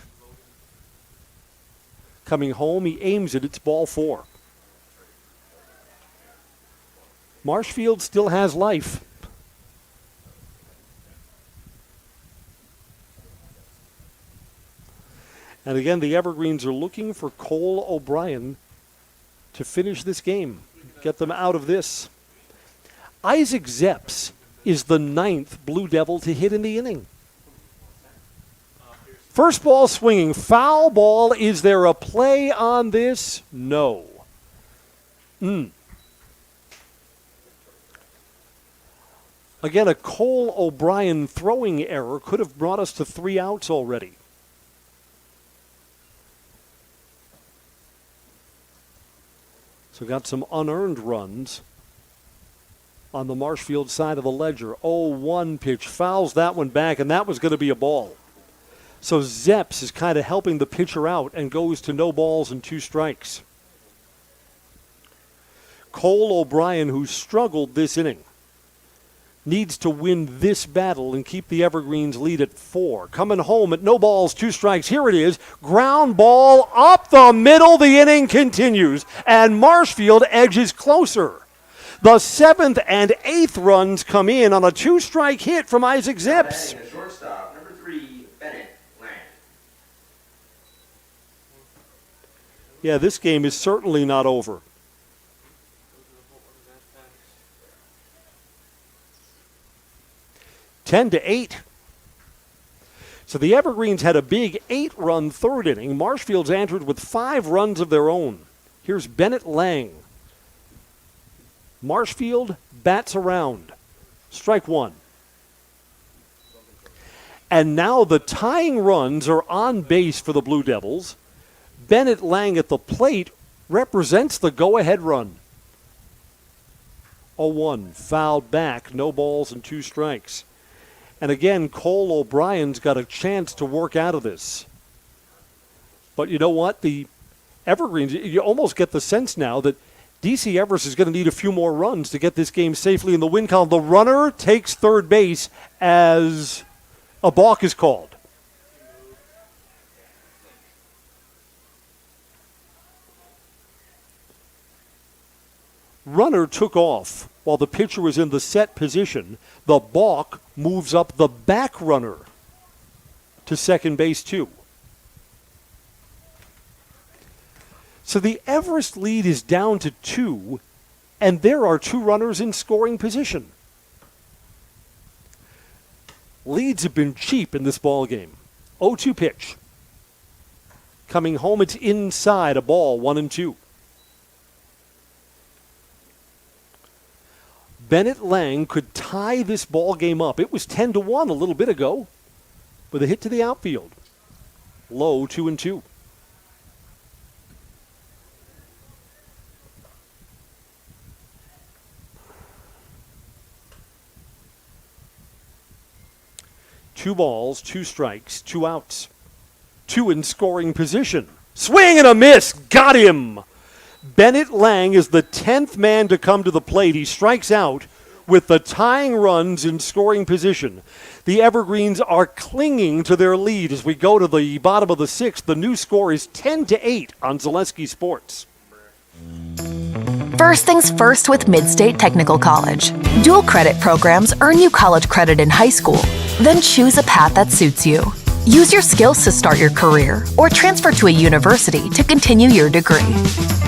Coming home, he aims it. It's ball 4. Marshfield still has life. And again, the Evergreens are looking for Cole O'Brien to finish this game, get them out of this. Isaac Zepps is the 9th Blue Devil to hit in the inning. First ball swinging, foul ball. Is there a play on this? No. Again, a Cole O'Brien throwing error could have brought us to 3 outs already. So got some unearned runs on the Marshfield side of the ledger. 0-1 pitch, fouls that one back, and that was going to be a ball. So Zepps is kind of helping the pitcher out and goes to no balls and 2 strikes. Cole O'Brien, who struggled this inning, needs to win this battle and keep the Evergreens lead at 4. Coming home at no balls, 2 strikes. Here it is. Ground ball up the middle. The inning continues, and Marshfield edges closer. The 7th and 8th runs come in on a 2-strike hit from Isaac Zepps. Shortstop, number 3, Bennett Lang. Yeah, this game is certainly not over. Ten to 8. So the Evergreens had a big 8-run third inning. Marshfield's answered with 5 runs of their own. Here's Bennett Lang. Marshfield bats around. Strike 1. And now the tying runs are on base for the Blue Devils. Bennett Lang at the plate represents the go-ahead run. 0-1, fouled back, no balls and 2 strikes. And again, Cole O'Brien's got a chance to work out of this. But you know what? The Evergreens, you almost get the sense now that DC Everest is going to need a few more runs to get this game safely in the win column. The runner takes third base as a balk is called. Runner took off while the pitcher was in the set position. The balk moves up the back runner to second base too. So the Everest lead is down to 2, and there are 2 runners in scoring position. Leads have been cheap in this ball game. 0-2 pitch. Coming home, it's inside, a ball, 1-2. Bennett Lang could tie this ball game up. It was 10-1 a little bit ago with a hit to the outfield. Low, 2-2. Two balls, 2 strikes, 2 outs. 2 in scoring position. Swing and a miss. Got him. Bennett Lang is the 10th man to come to the plate. He strikes out with the tying runs in scoring position. The Evergreens are clinging to their lead as we go to the bottom of the 6th. The new score is 10-8 on Zaleski Sports. First things first with Midstate Technical College. Dual credit programs earn you college credit in high school. Then choose a path that suits you. Use your skills to start your career or transfer to a university to continue your degree.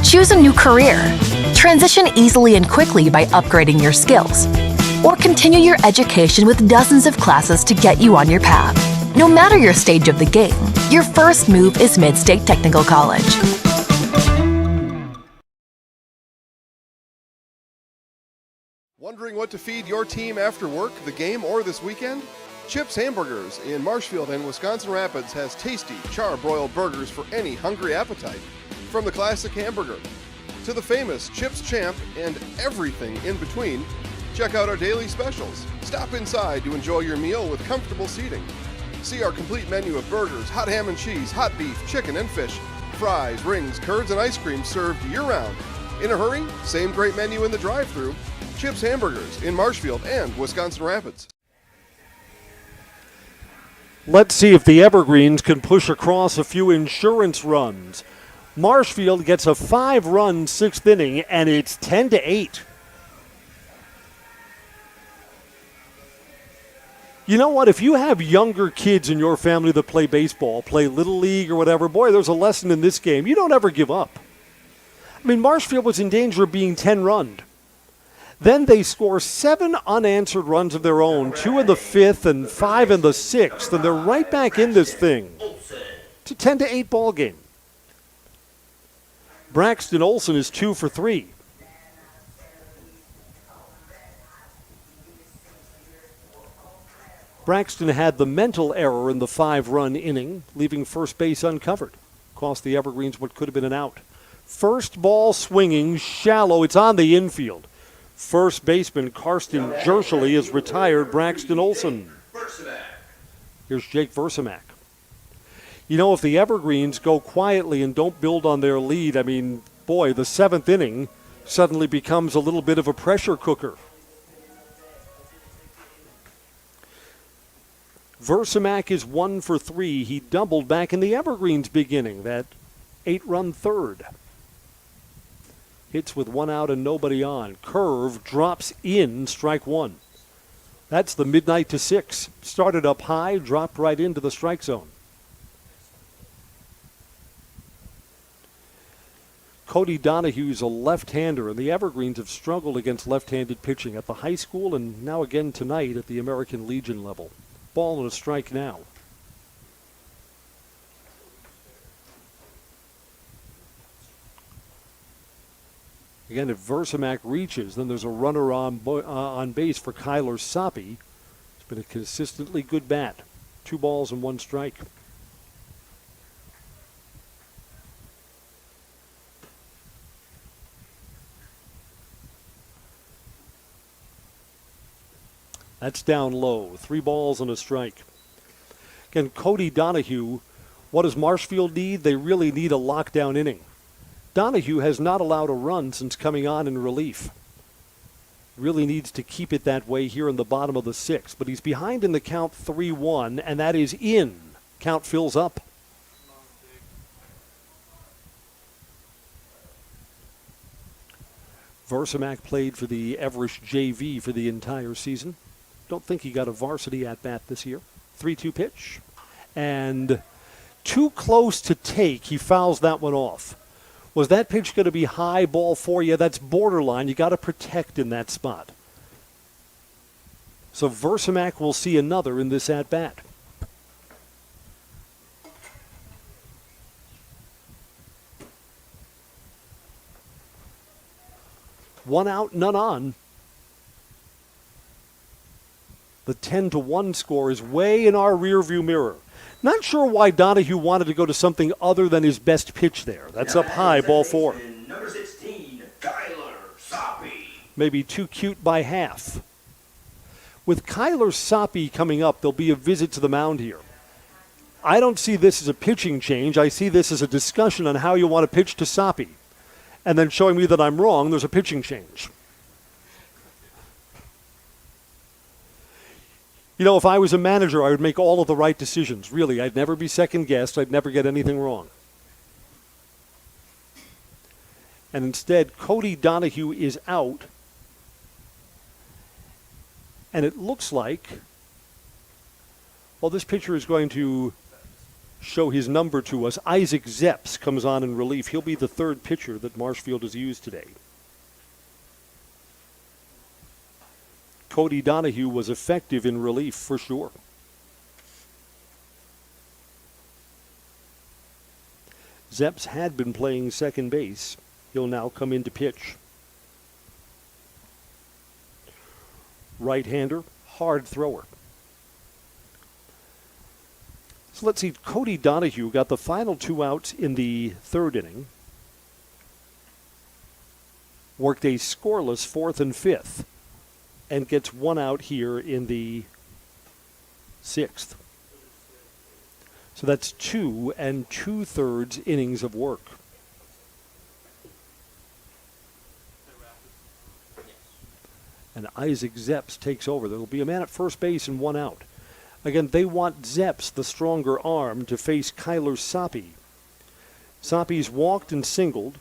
Choose a new career. Transition easily and quickly by upgrading your skills. Or continue your education with dozens of classes to get you on your path. No matter your stage of the game, your first move is Midstate Technical College. Wondering what to feed your team after work, the game, or this weekend? Chips Hamburgers in Marshfield and Wisconsin Rapids has tasty, char-broiled burgers for any hungry appetite. From the classic hamburger to the famous Chips Champ and everything in between, check out our daily specials. Stop inside to enjoy your meal with comfortable seating. See our complete menu of burgers, hot ham and cheese, hot beef, chicken and fish, fries, rings, curds, and ice cream served year-round. In a hurry? Same great menu in the drive-thru. Chips Hamburgers in Marshfield and Wisconsin Rapids. Let's see if the Evergreens can push across a few insurance runs. Marshfield gets a 5-run 6th inning, and it's 10-8. You know what? If you have younger kids in your family that play baseball, play Little League or whatever, boy, there's a lesson in this game. You don't ever give up. I mean, Marshfield was in danger of being 10-runned. Then they score 7 unanswered runs of their own, 2 in the 5th and 5 in the 6th, and they're right back in this thing. It's a 10-8 ball game. Braxton Olson is 2 for 3. Braxton had the mental error in the 5-run inning, leaving first base uncovered. Cost the Evergreens what could have been an out. First ball swinging, shallow. It's on the infield. First baseman Karsten Jershely has retired Braxton Olson. Here's Jake Versamak. You know, if the Evergreens go quietly and don't build on their lead, I mean, boy, the 7th inning suddenly becomes a little bit of a pressure cooker. Versamak is 1 for 3. He doubled back in the Evergreens beginning, that 8-run 3rd. Hits with 1 out and nobody on. Curve drops in, strike 1. That's the midnight to 6. Started up high, dropped right into the strike zone. Cody Donahue's a left-hander, and the Evergreens have struggled against left-handed pitching at the high school and now again tonight at the American Legion level. Ball and a strike now. Again, if Versamak reaches, then there's a runner on base for Kyler Soppe. It's been a consistently good bat. 2 balls and 1 strike. That's down low. 3 balls and a strike. Again, Cody Donahue, what does Marshfield need? They really need a lockdown inning. Donahue has not allowed a run since coming on in relief. Really needs to keep it that way here in the bottom of the sixth. But he's behind in the count 3-1, and that is in. Count fills up. Versimak played for the Everest JV for the entire season. Don't think he got a varsity at-bat this year. 3-2 pitch. And too close to take. He fouls that one off. Was that pitch going to be high ball for you? That's borderline. You got to protect in that spot. So Versimak will see another in this at-bat. One out, none on. The 10-1 score is way in our rearview mirror. Not sure why Donahue wanted to go to something other than his best pitch there. That's up high, ball 4. Number 16, Kyler Soppy. Maybe too cute by half. With Kyler Soppy coming up, there'll be a visit to the mound here. I don't see this as a pitching change. I see this as a discussion on how you want to pitch to Soppy. And then showing me that I'm wrong, there's a pitching change. You know, if I was a manager, I would make all of the right decisions. Really, I'd never be second-guessed. I'd never get anything wrong. And instead, Cody Donahue is out. And it looks like, well, this pitcher is going to show his number to us. Isaac Zepps comes on in relief. He'll be the third pitcher that Marshfield has used today. Cody Donahue was effective in relief for sure. Zepps had been playing second base. He'll now come in to pitch. Right-hander, hard thrower. So let's see, Cody Donahue got the final 2 outs in the third inning. Worked a scoreless 4th and 5th. And gets 1 out here in the 6th. So that's 2 2/3 innings of work. And Isaac Zepps takes over. There will be a man at first base and 1 out. Again, they want Zepps, the stronger arm, to face Kyler Soppy. Soppy's walked and singled.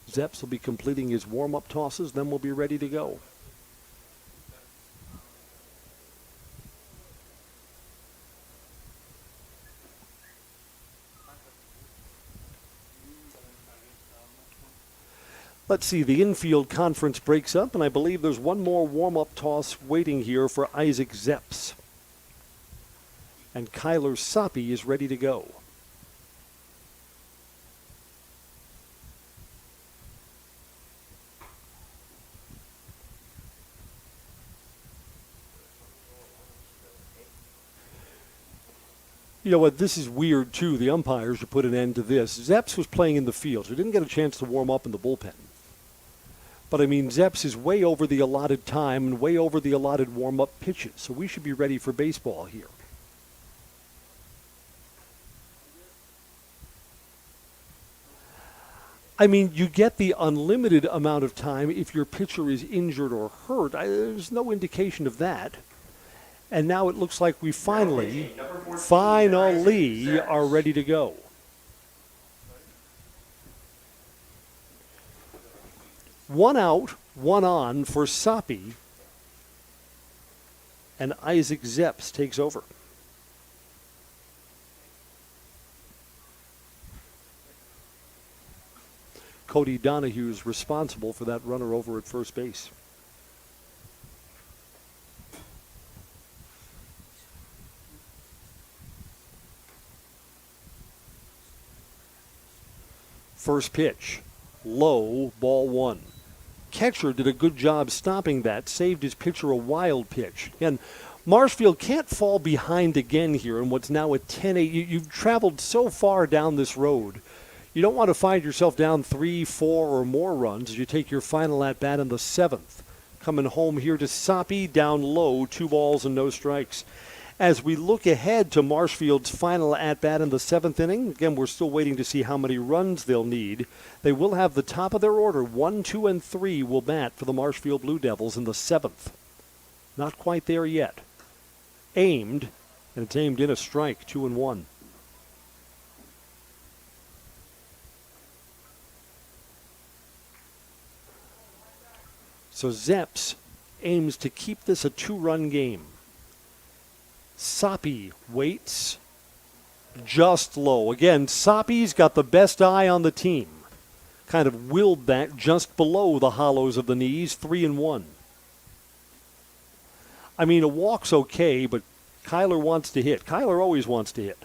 Zepps will be completing his warm-up tosses, then we'll be ready to go. Let's see, the infield conference breaks up, and I believe there's one more warm-up toss waiting here for Isaac Zepps. And Kyler Soppy is ready to go. You know what, this is weird, too. The umpires should put an end to this. Zepps was playing in the field, so he didn't get a chance to warm up in the bullpen. But, I mean, Zepps is way over the allotted time and way over the allotted warm-up pitches, so we should be ready for baseball here. I mean, you get the unlimited amount of time if your pitcher is injured or hurt. There's no indication of that. And now it looks like we finally are ready to go. One out, 1 on for Soppy. And Isaac Zepps takes over. Cody Donahue is responsible for that runner over at first base. First pitch, low, ball 1. Catcher did a good job stopping that, saved his pitcher a wild pitch. And Marshfield can't fall behind again here in what's now a 10-8. You've traveled so far down this road. You don't want to find yourself down 3, 4, or more runs as you take your final at-bat in the 7th. coming home here to Soppy, down low, 2 balls and no strikes. As we look ahead to Marshfield's final at-bat in the 7th inning, again, we're still waiting to see how many runs they'll need. They will have the top of their order. 1, 2, and 3 will bat for the Marshfield Blue Devils in the 7th. Not quite there yet. Aimed, and it's aimed in a strike, 2-1. So Zeps aims to keep this a 2-run game. Soppy waits just low. Again, Soppy's got the best eye on the team. Kind of willed that just below the hollows of the knees, 3-1. I mean, a walk's okay, but Kyler wants to hit. Kyler always wants to hit.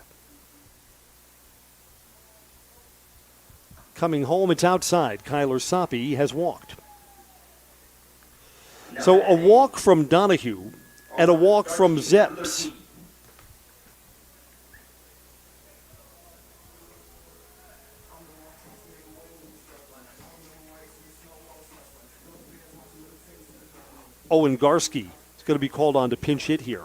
Coming home, it's outside. Kyler Soppy has walked. So a walk from Donahue and a walk from Zeps. Owen Garski is going to be called on to pinch hit here.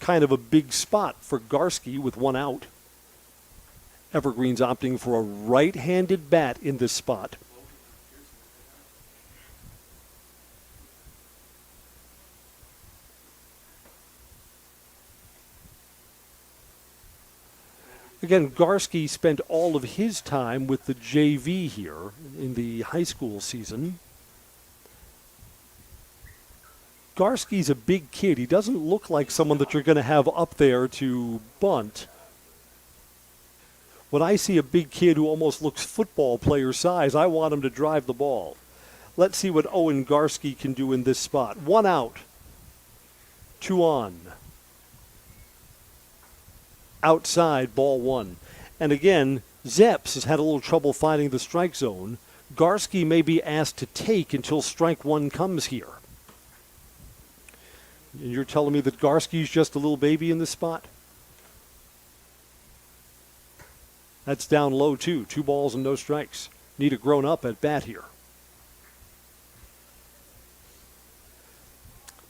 Kind of a big spot for Garski with 1 out. Evergreen's opting for a right-handed bat in this spot. Again, Garski spent all of his time with the JV here in the high school season. Garski's a big kid. He doesn't look like someone that you're going to have up there to bunt. When I see a big kid who almost looks football player size, I want him to drive the ball. Let's see what Owen Garski can do in this spot. 1 out. 2 on. Outside, ball 1. And again, Zeps has had a little trouble finding the strike zone. Garski may be asked to take until strike 1 comes here. And you're telling me that Garski's just a little baby in this spot? That's down low, too. 2 balls and no strikes. Need a grown-up at bat here.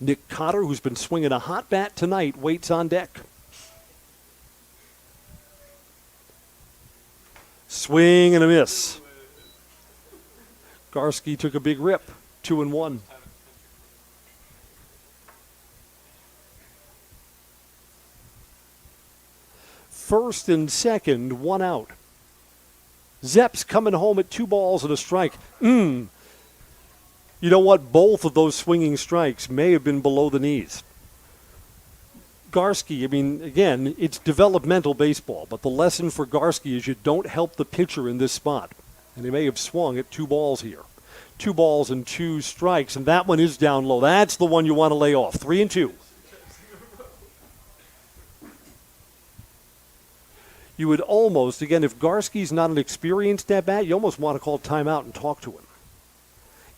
Nick Cotter, who's been swinging a hot bat tonight, waits on deck. Swing and a miss. Garski took a big rip. 2-1. First and second, 1 out. Zeps coming home at 2 balls and a strike. You know what? Both of those swinging strikes may have been below the knees. Garski, I mean, again, it's developmental baseball, but the lesson for Garski is you don't help the pitcher in this spot. And he may have swung at 2 balls here. 2 balls and 2 strikes, and that one is down low. That's the one you want to lay off. 3-2. You would almost, again, if Garski's not an experienced at bat, you almost want to call timeout and talk to him.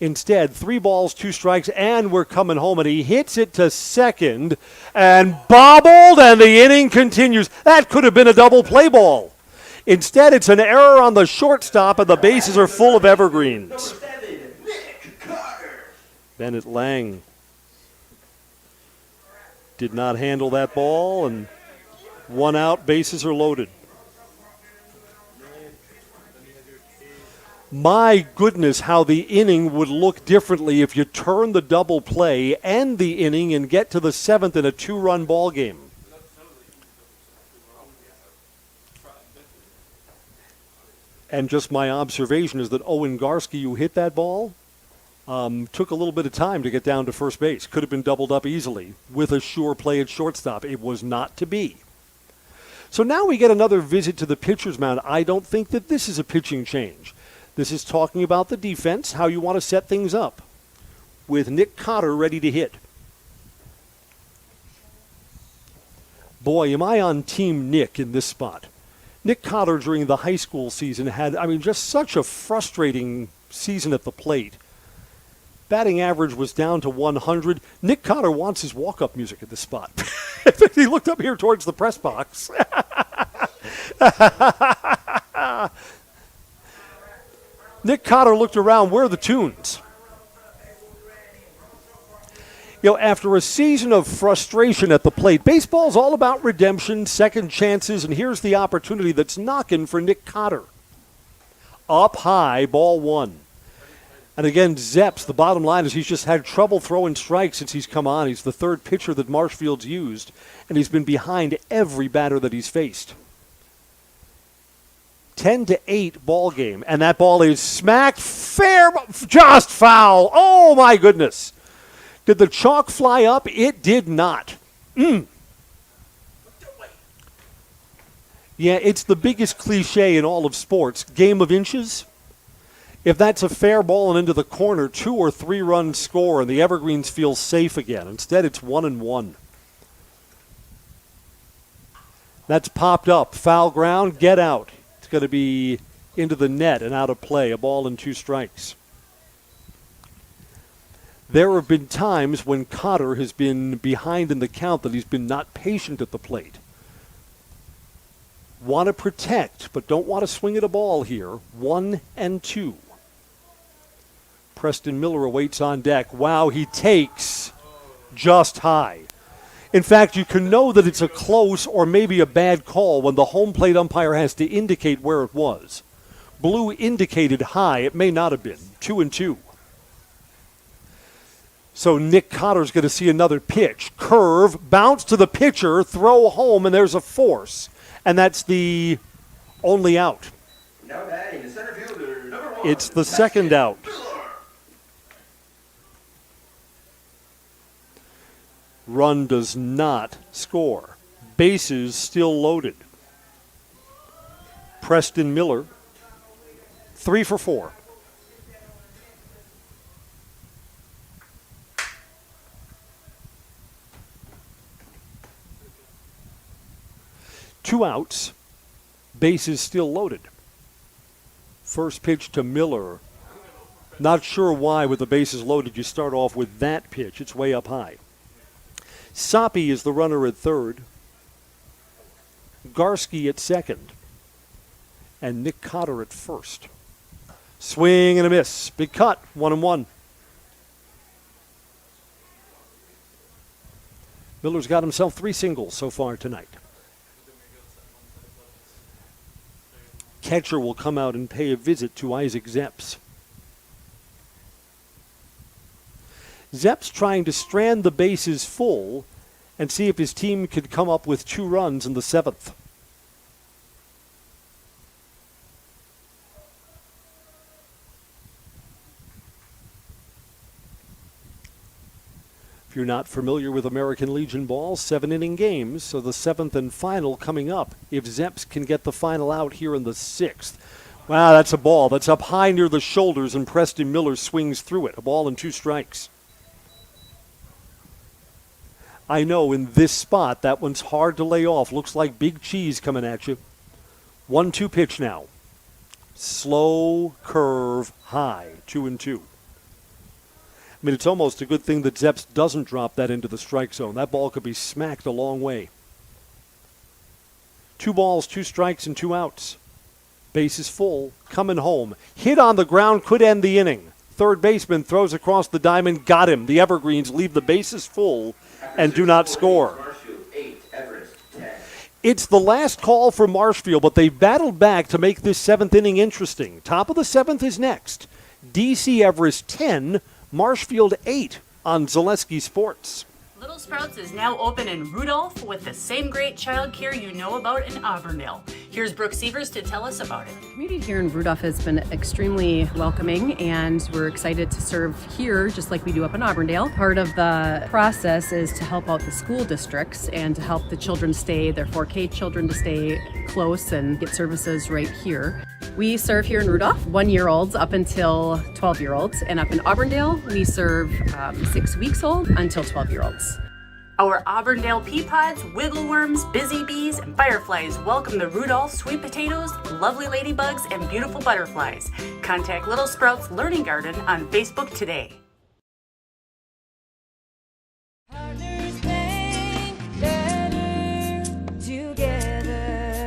Instead, 3 balls, 2 strikes, and we're coming home, and he hits it to second and bobbled, and the inning continues. That could have been a double play ball. Instead, it's an error on the shortstop, and the bases are full of evergreens. Bennett Lang did not handle that ball, and 1 out, bases are loaded. My goodness, how the inning would look differently if you turn the double play, end the inning, and get to the 7th in a 2-run ball game. And just my observation is that Owen Garski, who hit that ball, took a little bit of time to get down to first base. Could have been doubled up easily with a sure play at shortstop. It was not to be. So now we get another visit to the pitcher's mound. I don't think that this is a pitching change. This is talking about the defense, how you want to set things up, with Nick Cotter ready to hit. Boy, am I on Team Nick in this spot. Nick Cotter during the high school season had, just such a frustrating season at the plate. Batting average was down to 100. Nick Cotter wants his walk-up music at this spot. He looked up here towards the press box. Nick Cotter looked around. Where are the tunes? You know, after a season of frustration at the plate, baseball's all about redemption, second chances, and here's the opportunity that's knocking for Nick Cotter. Up high, ball one. And again, Zepps, the bottom line is he's just had trouble throwing strikes since he's come on. He's the third pitcher that Marshfield's used, and he's been behind every batter that he's faced. 10-8 ball game, and that ball is smacked fair, just foul. Oh, my goodness. Did the chalk fly up? It did not. Yeah, it's the biggest cliche in all of sports. Game of inches. If that's a fair ball and into the corner, 2 or 3 runs score, and the Evergreens feel safe again. Instead, it's 1-1. That's popped up. Foul ground, get out. It's going to be into the net and out of play. A ball and 2 strikes. There have been times when Cotter has been behind in the count that he's been not patient at the plate. Want to protect, but don't want to swing at a ball here. 1-2. Preston Miller awaits on deck. Wow, he takes just high. In fact, you can know that it's a close or maybe a bad call when the home plate umpire has to indicate where it was. Blue indicated high. It may not have been. 2-2. So Nick Cotter's going to see another pitch. Curve, bounce to the pitcher, throw home, and there's a force. And that's the only out. Now batting the center fielder, number 1. It's the second out. Run does not score. Bases still loaded. Preston Miller, 3 for 4. Two outs, bases still loaded. First pitch to Miller. Not sure why with the bases loaded you start off with that pitch. It's way up high. Soppy is the runner at third. Garski at second. And Nick Cotter at first. Swing and a miss. Big cut, 1-1. Miller's got himself 3 singles so far tonight. Catcher will come out and pay a visit to Isaac Zepps. Zepps trying to strand the bases full and see if his team could come up with 2 runs in the 7th. If you're not familiar with American Legion ball, 7-inning games, so the 7th and final coming up. If Zepps can get the final out here in the 6th. Wow, that's a ball. That's up high near the shoulders, and Preston Miller swings through it. A ball and 2 strikes. I know in this spot, that one's hard to lay off. Looks like big cheese coming at you. 1-2 pitch now. Slow curve high, 2-2. I mean, it's almost a good thing that Zepps doesn't drop that into the strike zone. That ball could be smacked a long way. 2 balls, 2 strikes, and 2 outs. Bases full, coming home. Hit on the ground, could end the inning. Third baseman throws across the diamond, got him. The Evergreens leave the bases full and do not score. Marshfield 8, Everest 10. It's the last call for Marshfield, but they've battled back to make this 7th inning interesting. Top of the 7th is next. DC Everest 10, Marshfield 8 on Zaleski Sports. Little Sprouts is now open in Rudolph with the same great child care you know about in Auburndale. Here's Brooke Sievers to tell us about it. The community here in Rudolph has been extremely welcoming, and we're excited to serve here just like we do up in Auburndale. Part of the process is to help out the school districts and to help the children stay, their 4K children to stay close and get services right here. We serve here in Rudolph 1-year-olds up until 12-year-olds, and up in Auburndale we serve 6 weeks old until 12-year-olds. Our Auburndale pea pods, wiggle worms, busy bees, and fireflies welcome the Rudolph sweet potatoes, lovely ladybugs, and beautiful butterflies. Contact Little Sprouts Learning Garden on Facebook today.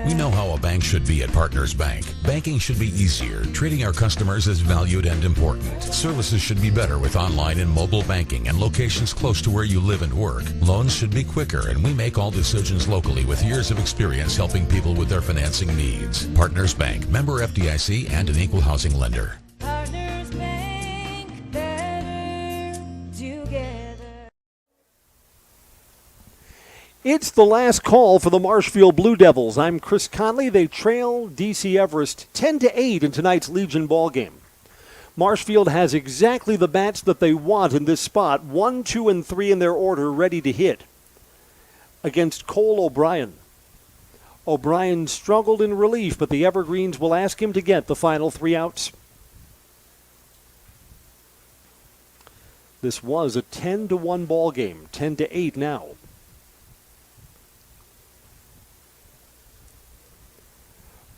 We know how a a bank should be at Partners Bank. Banking should be easier. Treating our customers as valued and important. Services should be better with online and mobile banking and locations close to where you live and work. Loans should be quicker, and we make all decisions locally with years of experience helping people with their financing needs. Partners Bank, member FDIC, and an equal housing lender. Partners Bank, better together. It's the last call for the Marshfield Blue Devils. I'm Chris Conley. They trail DC Everest 10-8 in tonight's Legion ball game. Marshfield has exactly the bats that they want in this spot, 1, 2, and 3 in their order, ready to hit. Against Cole O'Brien. O'Brien struggled in relief, but the Evergreens will ask him to get the final 3 outs. This was a 10-1 ball game, 10-8 now.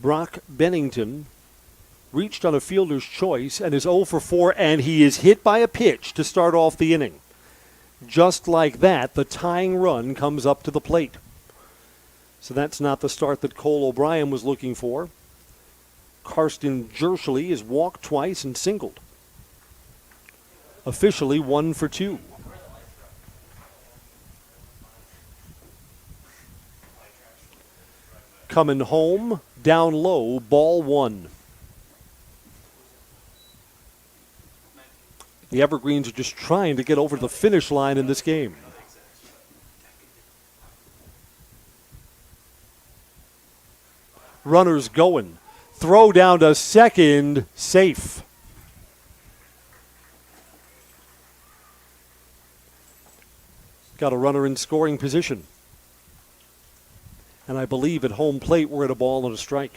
Brock Bennington reached on a fielder's choice and is 0 for 4, and he is hit by a pitch to start off the inning. Just like that, the tying run comes up to the plate. So that's not the start that Cole O'Brien was looking for. Karsten Jerschele has walked twice and singled. Officially 1 for 2. Coming home, down low, ball 1. The Evergreens are just trying to get over the finish line in this game. Runners going. Throw down to second, safe. Got a runner in scoring position. And I believe at home plate we're at a ball and a strike.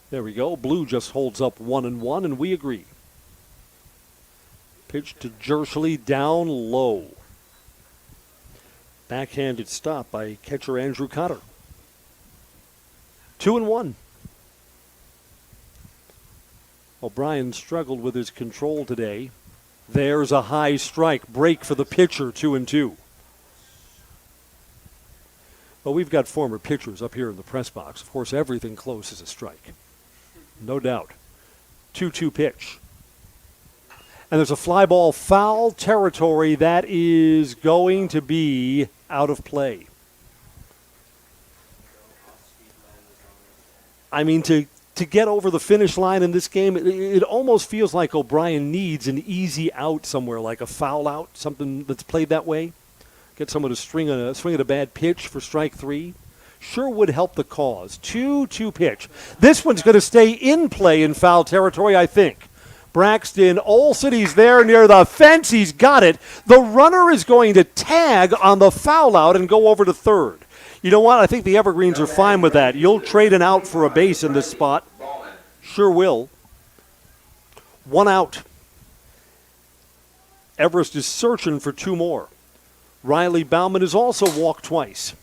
There we go. Blue just holds up 1-1, and we agree. Pitch to Jerschele down low. Backhanded stop by catcher Andrew Cotter. 2-1. O'Brien struggled with his control today. There's a high strike. Break for the pitcher, 2-2. Well, we've got former pitchers up here in the press box. Of course, everything close is a strike. No doubt. 2-2 pitch. And there's a fly ball, foul territory that is going to be out of play. I mean, to get over the finish line in this game, it almost feels like O'Brien needs an easy out somewhere, like a foul out, something that's played that way. Get someone to swing at a bad pitch for strike 3. Sure would help the cause. 2-2 pitch. This one's going to stay in play in foul territory, I think. Braxton Olsen, he's there near the fence. He's got it. The runner is going to tag on the foul out and go over to third. You know what? I think the Evergreens are fine with that. You'll trade an out for a base in this spot. Sure will. 1 out. Everest is searching for 2 more. Riley Bauman has also walked twice.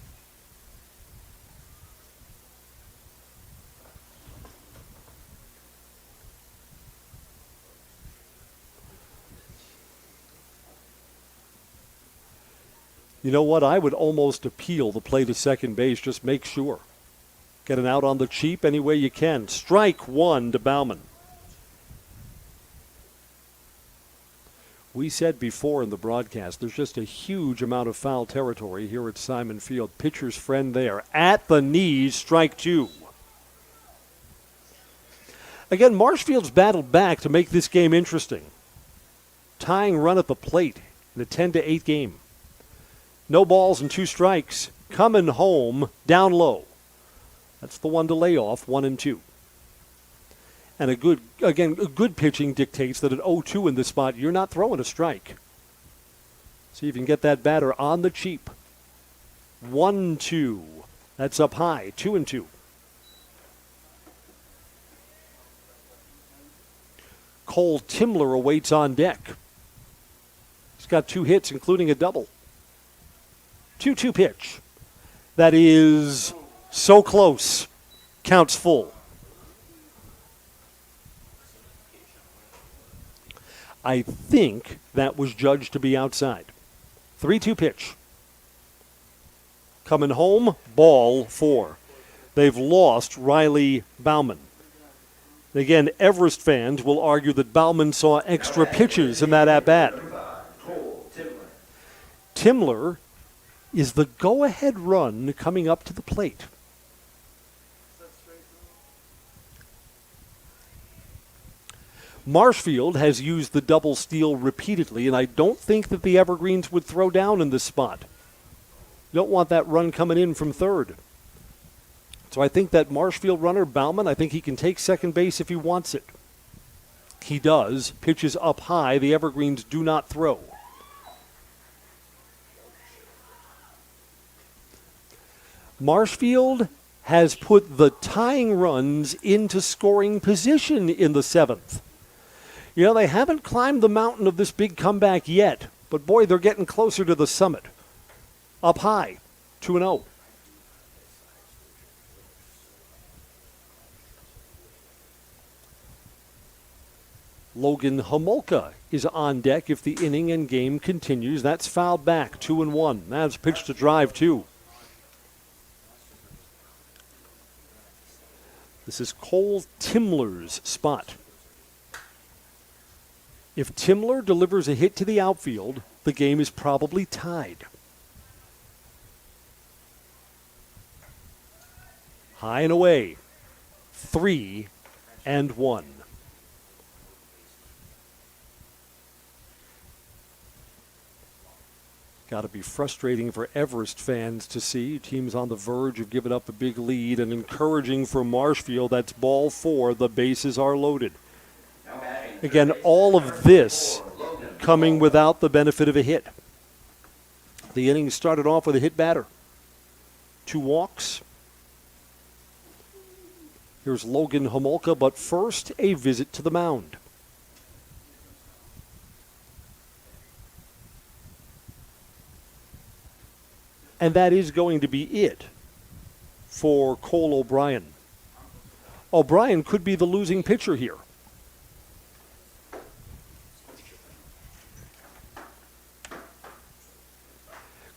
You know what? I would almost appeal the play to second base. Just make sure. Get an out on the cheap any way you can. Strike 1 to Bauman. We said before in the broadcast, there's just a huge amount of foul territory here at Simon Field. Pitcher's friend there. At the knees, strike 2. Again, Marshfield's battled back to make this game interesting. Tying run at the plate in a 10-8 game. No balls and 2 strikes. Coming home, down low. That's the one to lay off, 1-2. And a good pitching dictates that at 0-2 in this spot, you're not throwing a strike. See if you can get that batter on the cheap. 1-2. That's up high, 2-2. Cole Timler awaits on deck. He's got 2 hits, including a double. 2-2 pitch. That is so close. Counts full. I think that was judged to be outside. 3-2 pitch. Coming home, ball 4. They've lost Riley Bauman. Again, Everest fans will argue that Bauman saw extra pitches in that at-bat. Timler is the go-ahead run coming up to the plate. Marshfield has used the double steal repeatedly, and I don't think that the Evergreens would throw down in this spot. You don't want that run coming in from third. So I think that Marshfield runner, Bauman, I think he can take second base if he wants it. He does. Pitches up high. The Evergreens do not throw. Marshfield has put the tying runs into scoring position in the 7th. You know, they haven't climbed the mountain of this big comeback yet, but boy, they're getting closer to the summit. Up high, 2-0. Logan Homolka is on deck if the inning and game continues. That's fouled back, 2-1. That's pitch to drive, 2. This is Cole Timler's spot. If Timler delivers a hit to the outfield, the game is probably tied. High and away, 3-1. Got to be frustrating for Everest fans to see. Teams on the verge of giving up a big lead, and encouraging for Marshfield. That's ball 4. The bases are loaded. Again, all of this coming without the benefit of a hit. The inning started off with a hit batter. 2 walks. Here's Logan Homolka, but first a visit to the mound. And that is going to be it for Cole O'Brien. O'Brien could be the losing pitcher here.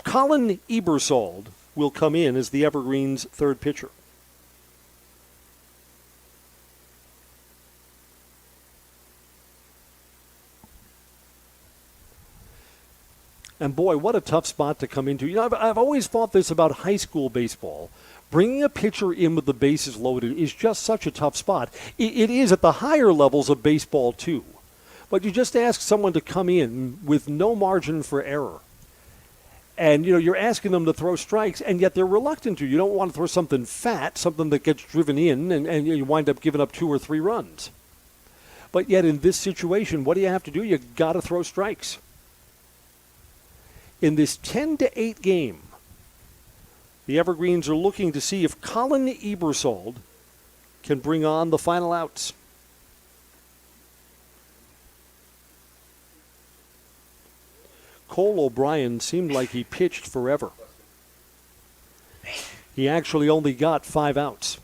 Colin Ebersold will come in as the Evergreens' third pitcher. And boy, what a tough spot to come into. You know, I've always thought this about high school baseball. Bringing a pitcher in with the bases loaded is just such a tough spot. It is at the higher levels of baseball, too. But you just ask someone to come in with no margin for error. And, you know, you're asking them to throw strikes, and yet they're reluctant to. You don't want to throw something fat, something that gets driven in, and you wind up giving up 2 or 3 runs. But yet in this situation, what do you have to do? You got to throw strikes. In this 10-8 game, the Evergreens are looking to see if Colin Ebersold can bring on the final outs. Cole O'Brien seemed like he pitched forever. He actually only got 5 outs.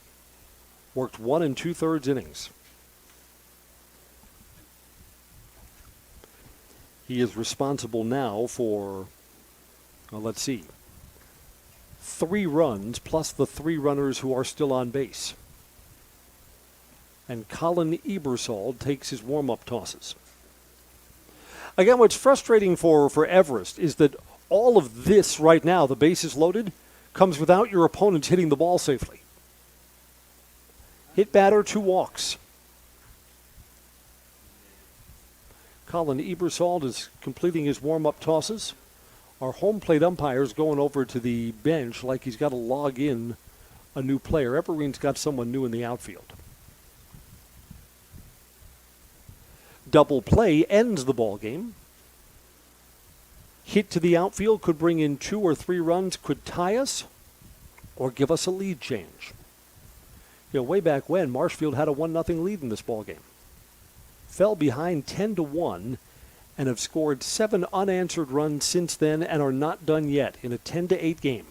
Worked 1 2/3 innings. He is responsible now for, well, let's see, 3 runs plus the 3 runners who are still on base. And Colin Ebersold takes his warm-up tosses. Again, what's frustrating for Everest is that all of this right now, the bases loaded, comes without your opponents hitting the ball safely. Hit batter, 2 walks. Colin Ebersold is completing his warm-up tosses. Our home plate umpire's going over to the bench like he's got to log in a new player. Evergreen's got someone new in the outfield. Double play ends the ball game. Hit to the outfield could bring in 2 or 3 runs, could tie us, or give us a lead change. You know, way back when, Marshfield had a 1-0 lead in this ball game. Fell behind 10-1 and have scored 7 unanswered runs since then and are not done yet in a 10-8 game.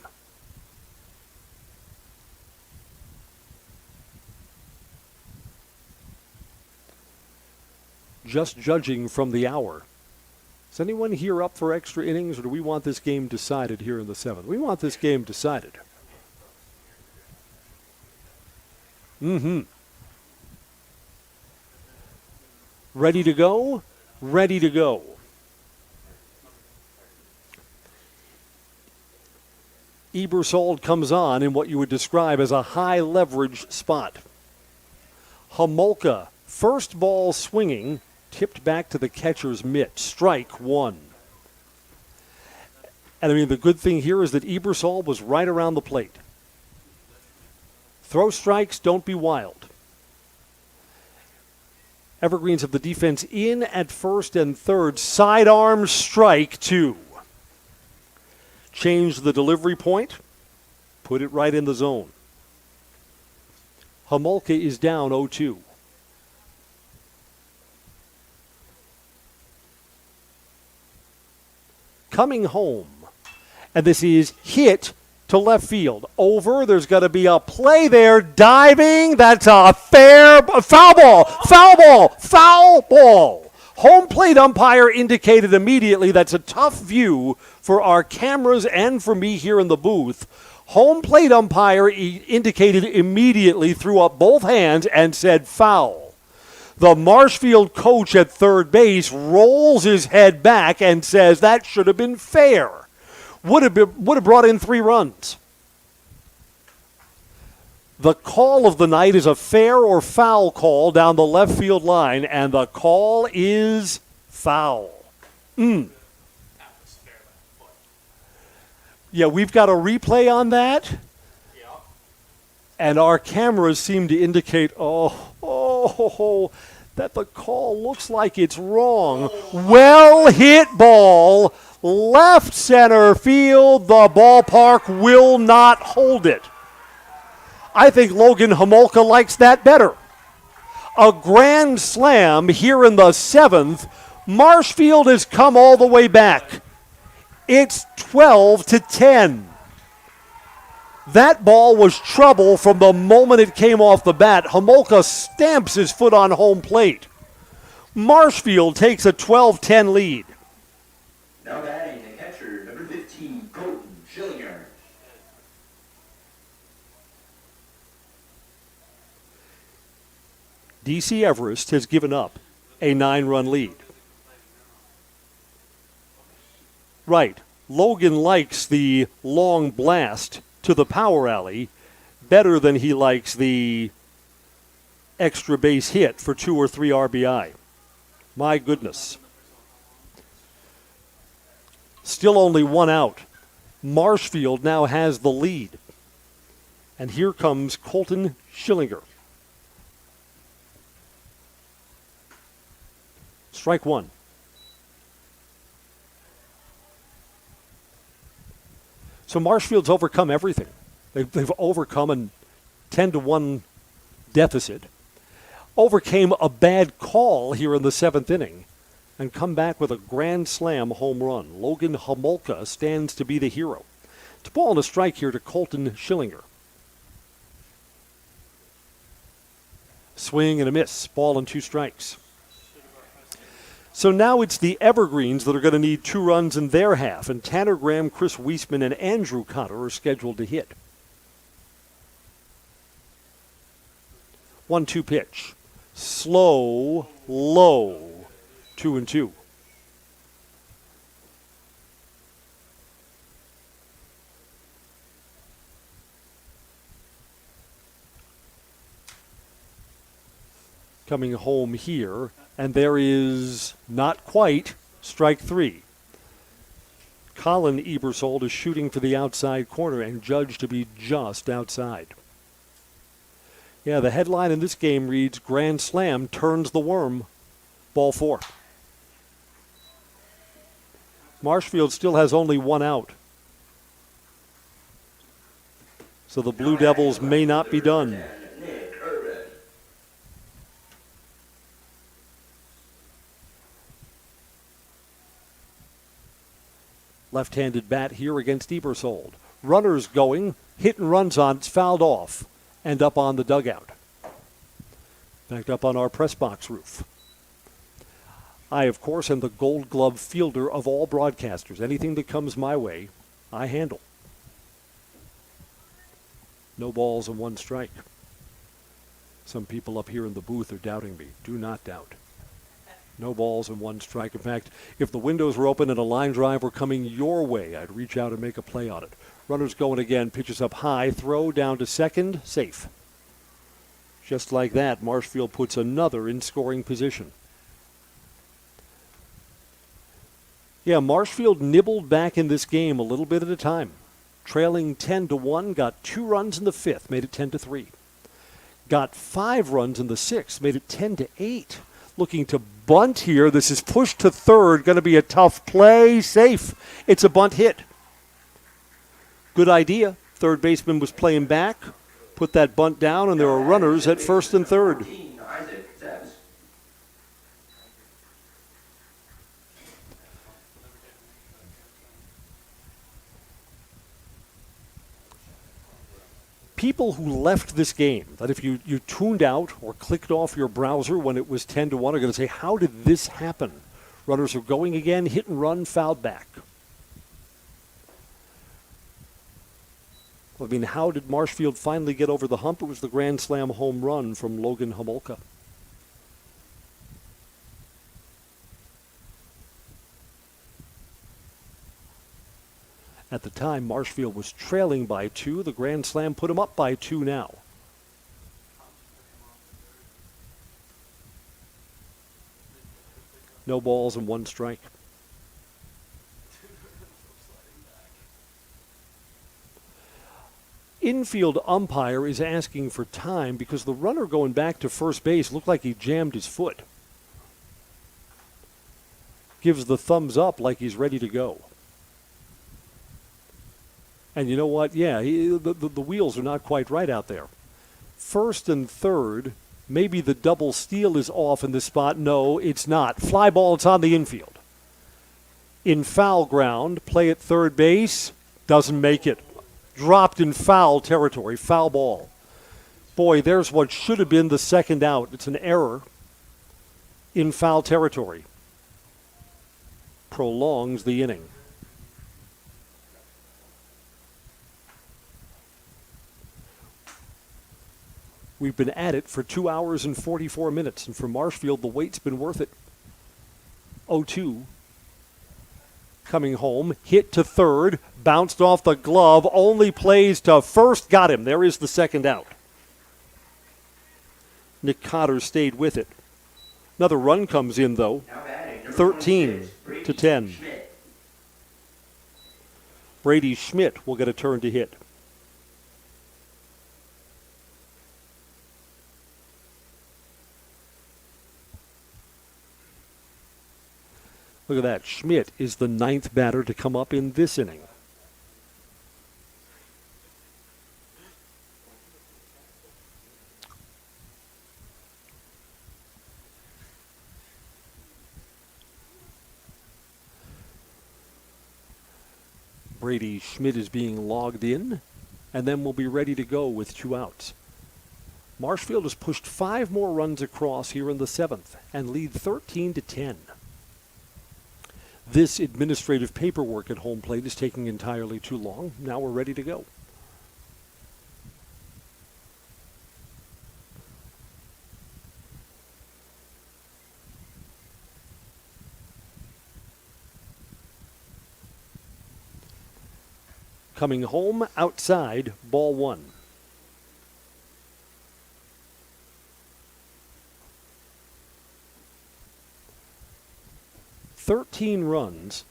Just judging from the hour, Is anyone here up for extra innings, or do we want this game decided here in the 7th? We want this game decided. Ready to go? Ready to go. Ebersold comes on in what you would describe as a high leverage spot. Homolka, first ball swinging, tipped back to the catcher's mitt. Strike one. And I mean, the good thing here is that Ebersold was right around the plate. Throw strikes, don't be wild. Evergreens have the defense in at first and third. Sidearm strike two. Change the delivery point. Put it right in the zone. Homolka is down 0-2. Coming home. And this is hit to left field. Over. There's got to be a play there. Diving. That's a foul ball. Foul ball. Foul ball. Home plate umpire indicated immediately. That's a tough view for our cameras and for me here in the booth. Home plate umpire indicated immediately, threw up both hands and said foul. The Marshfield coach at third base rolls his head back and says that should have been fair. Would have brought in 3 runs. The call of the night is a fair or foul call down the left field line, and the call is foul. Yeah, we've got a replay on that. And our cameras seem to indicate, that the call looks like it's wrong. Well hit ball. Left center field. The ballpark will not hold it. I think Logan Homolka likes that better. A grand slam here in the 7th. Marshfield has come all the way back. It's 12-10. That ball was trouble from the moment it came off the bat. Homolka stamps his foot on home plate. Marshfield takes a 12-10 lead. Now batting the catcher, number 15, Colton Schillinger. DC Everest has given up a 9-run lead. Right. Logan likes the long blast to the power alley better than he likes the extra base hit for 2 or 3 RBI. My goodness. Still only 1 out. Marshfield now has the lead. And here comes Colton Schillinger. Strike 1. So Marshfield's overcome everything. They've overcome a 10-1 deficit. Overcame a bad call here in the 7th inning and come back with a grand slam home run. Logan Homolka stands to be the hero. It's a ball and a strike here to Colton Schillinger. Swing and a miss. Ball and 2 strikes. So now it's the Evergreens that are going to need 2 runs in their half, and Tanner Graham, Chris Weisman, and Andrew Cotter are scheduled to hit. 1-2 pitch. Slow, low. 2-2. Coming home here. And there is not quite strike 3. Colin Ebersold is shooting for the outside corner and judged to be just outside. Yeah, the headline in this game reads, Grand Slam turns the worm. Ball 4. Marshfield still has only 1 out. So the Blue Devils may not be done. Left-handed bat here against Ebersold. Runners going, hit and runs on, it's fouled off, and up on the dugout. Backed up on our press box roof. I, of course, am the Gold Glove fielder of all broadcasters. Anything that comes my way, I handle. No balls and 1 strike. Some people up here in the booth are doubting me. Do not doubt. No balls and 1 strike. In fact, if the windows were open and a line drive were coming your way, I'd reach out and make a play on it. Runners going again. Pitches up high. Throw down to second. Safe. Just like that, Marshfield puts another in scoring position. Yeah, Marshfield nibbled back in this game a little bit at a time. Trailing 10-1, got 2 runs in the 5th, made it 10-3. Got 5 runs in the 6th, made it 10-8. Looking to bunt here. This is pushed to third. Going to be a tough play. Safe. It's a bunt hit. Good idea. Third baseman was playing back. Put that bunt down, and there are runners at first and third. People who left this game, that if you tuned out or clicked off your browser when it was 10-1, are going to say, how did this happen? Runners are going again, hit and run, fouled back. I mean, how did Marshfield finally get over the hump? It was the Grand Slam home run from Logan Homolka. At the time, Marshfield was trailing by 2. The Grand Slam put him up by 2 now. No balls and 1 strike. Infield umpire is asking for time because the runner going back to first base looked like he jammed his foot. Gives the thumbs up like he's ready to go. And you know what? Yeah, the wheels are not quite right out there. First and third, maybe the double steal is off in this spot. No, it's not. Fly ball, it's on the infield. In foul ground, play at third base, doesn't make it. Dropped in foul territory, foul ball. Boy, there's what should have been the second out. It's an error in foul territory. Prolongs the inning. We've been at it for 2 hours and 44 minutes, and for Marshfield, the wait's been worth it. 0-2. Coming home, hit to third, bounced off the glove, only plays to first, got him. There is the second out. Nick Cotter stayed with it. Another run comes in, though. 13-10. Brady Schmidt will get a turn to hit. Look at that. Schmidt is the 9th batter to come up in this inning. Brady Schmidt is being logged in, and then we'll be ready to go with 2 outs. Marshfield has pushed 5 more runs across here in the 7th and lead 13-10. This administrative paperwork at home plate is taking entirely too long. Now we're ready to go. Coming home outside, ball 1. $13 runs.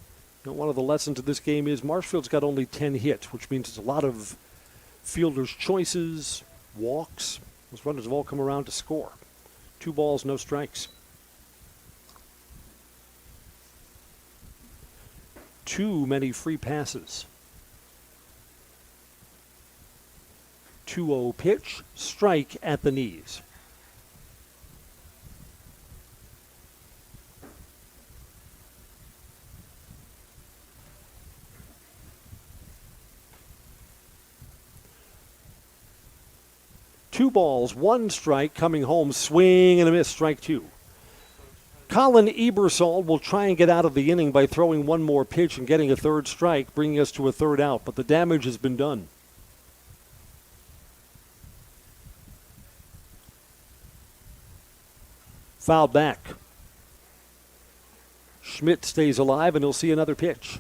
You know, one of the lessons of this game is Marshfield's got only 10 hits, which means it's a lot of fielders' choices, walks. Those runners have all come around to score. 2 balls, no strikes. Too many free passes. 2-0 pitch, strike at the knees. Two balls, 1 strike, coming home, swing and a miss, strike 2. Colin Ebersol will try and get out of the inning by throwing one more pitch and getting a third strike, bringing us to a third out, but the damage has been done. Foul back. Schmidt stays alive, and he'll see another pitch.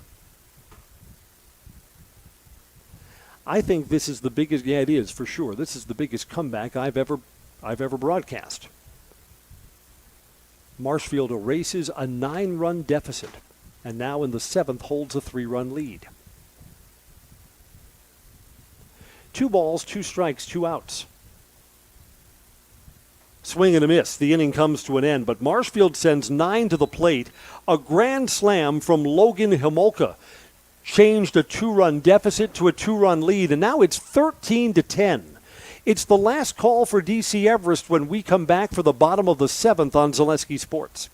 I think this is the biggest, yeah, it is for sure. This is the biggest comeback I've ever broadcast. Marshfield erases a 9-run deficit, and now in the 7th holds a 3-run lead. 2 balls, 2 strikes, 2 outs. Swing and a miss. The inning comes to an end, but Marshfield sends 9 to the plate. A grand slam from Logan Himolka changed a 2-run deficit to a 2-run lead, and now it's 13-10. It's the last call for DC Everest when we come back for the bottom of the 7th on Zaleski Sports.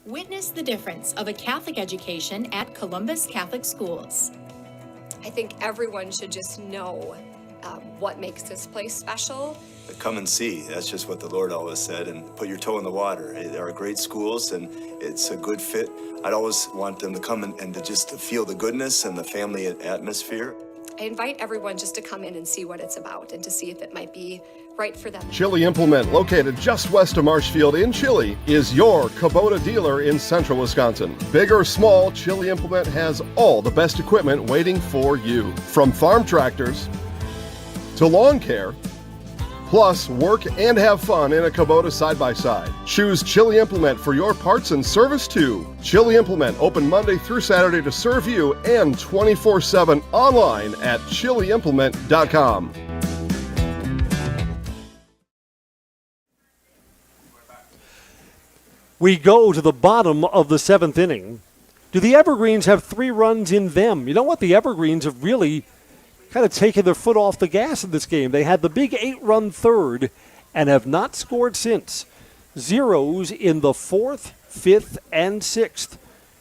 Witness the difference of a Catholic education at Columbus Catholic Schools. I think everyone should just know what makes this place special. Come and see. That's just what the Lord always said, and put your toe in the water. They are great schools, and it's a good fit. I'd always want them to come and to just feel the goodness and the family atmosphere. I invite everyone just to come in and see what it's about and to see if it might be right for them. Chili Implement, located just west of Marshfield in Chili, is your Kubota dealer in central Wisconsin. Big or small, Chili Implement has all the best equipment waiting for you. From farm tractors to lawn care, plus work and have fun in a Kubota side-by-side. Choose Chili Implement for your parts and service too. Chili Implement, open Monday through Saturday to serve you and 24/7 online at chiliimplement.com. We go to the bottom of the 7th inning. Do the Evergreens have 3 runs in them? You know what? The Evergreens have really kind of taken their foot off the gas in this game. They had the big 8-run third and have not scored since. Zeros in the 4th, 5th, and 6th.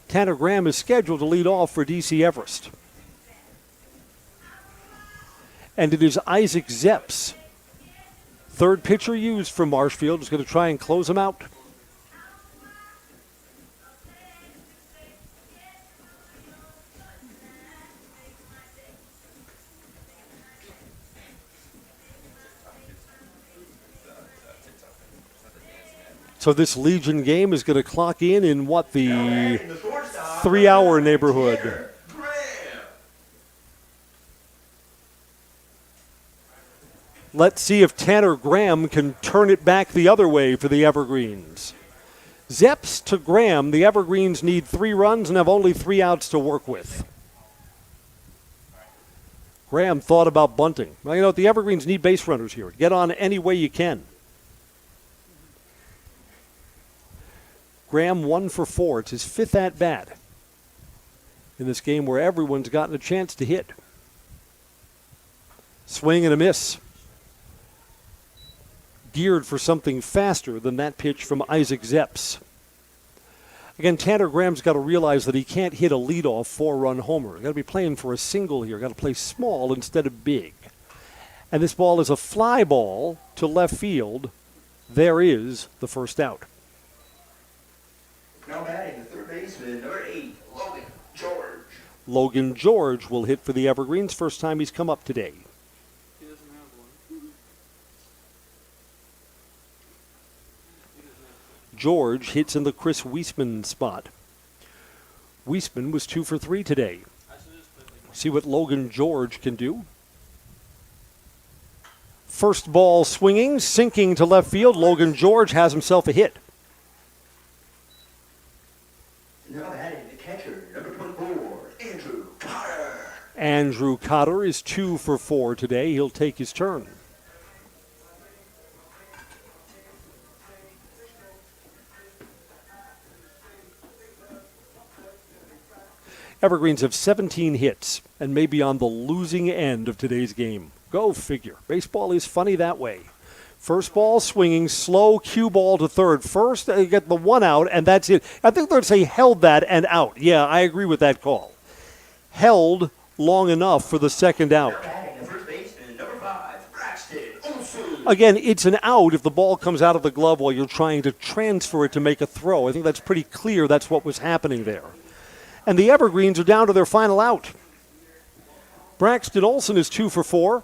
Tanner Graham is scheduled to lead off for DC Everest. And it is Isaac Zepps, third pitcher used for Marshfield, who's going to try and close him out. So this Legion game is going to clock in what, the 3-hour neighborhood. Let's see if Tanner Graham can turn it back the other way for the Evergreens. Zepps to Graham. The Evergreens need 3 runs and have only 3 outs to work with. Graham thought about bunting. Well, you know, the Evergreens need base runners here. Get on any way you can. Graham 1 for 4. It's his 5th at-bat in this game where everyone's gotten a chance to hit. Swing and a miss. Geared for something faster than that pitch from Isaac Zepps. Again, Tanner Graham's got to realize that he can't hit a leadoff 4-run homer. He's got to be playing for a single here. Got to play small instead of big. And this ball is a fly ball to left field. There is the first out. Now batting the third baseman, number 8, Logan George. Logan George will hit for the Evergreens. First time he's come up today. He doesn't have one. George hits in the Chris Weisman spot. Weisman was 2 for 3 today. See what Logan George can do. First ball swinging, sinking to left field. Logan George has himself a hit. Now batting the catcher, number 24, Andrew Cotter. Andrew Cotter is 2 for 4 today. He'll take his turn. Evergreens have 17 hits and may be on the losing end of today's game. Go figure. Baseball is funny that way. First ball swinging, slow cue ball to third. First, they get the 1 out, and that's it. I think they're going to say held that and out. Yeah, I agree with that call. Held long enough for the second out. Batting the first baseman, number 5, Braxton Olson. Again, it's an out if the ball comes out of the glove while you're trying to transfer it to make a throw. I think that's pretty clear that's what was happening there. And the Evergreens are down to their final out. Braxton Olson is 2 for 4.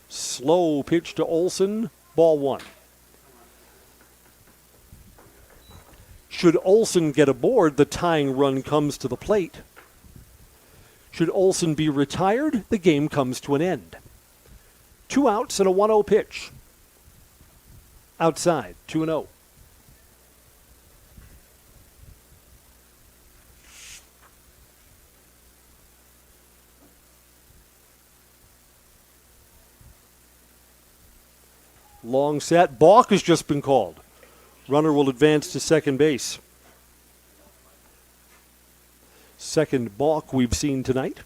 Slow pitch to Olson, ball 1. Should Olson get aboard, the tying run comes to the plate. Should Olson be retired, the game comes to an end. 2 outs and a 1-0 pitch. Outside, 2-0. Long set. Balk has just been called. Runner will advance to second base. Second balk we've seen tonight.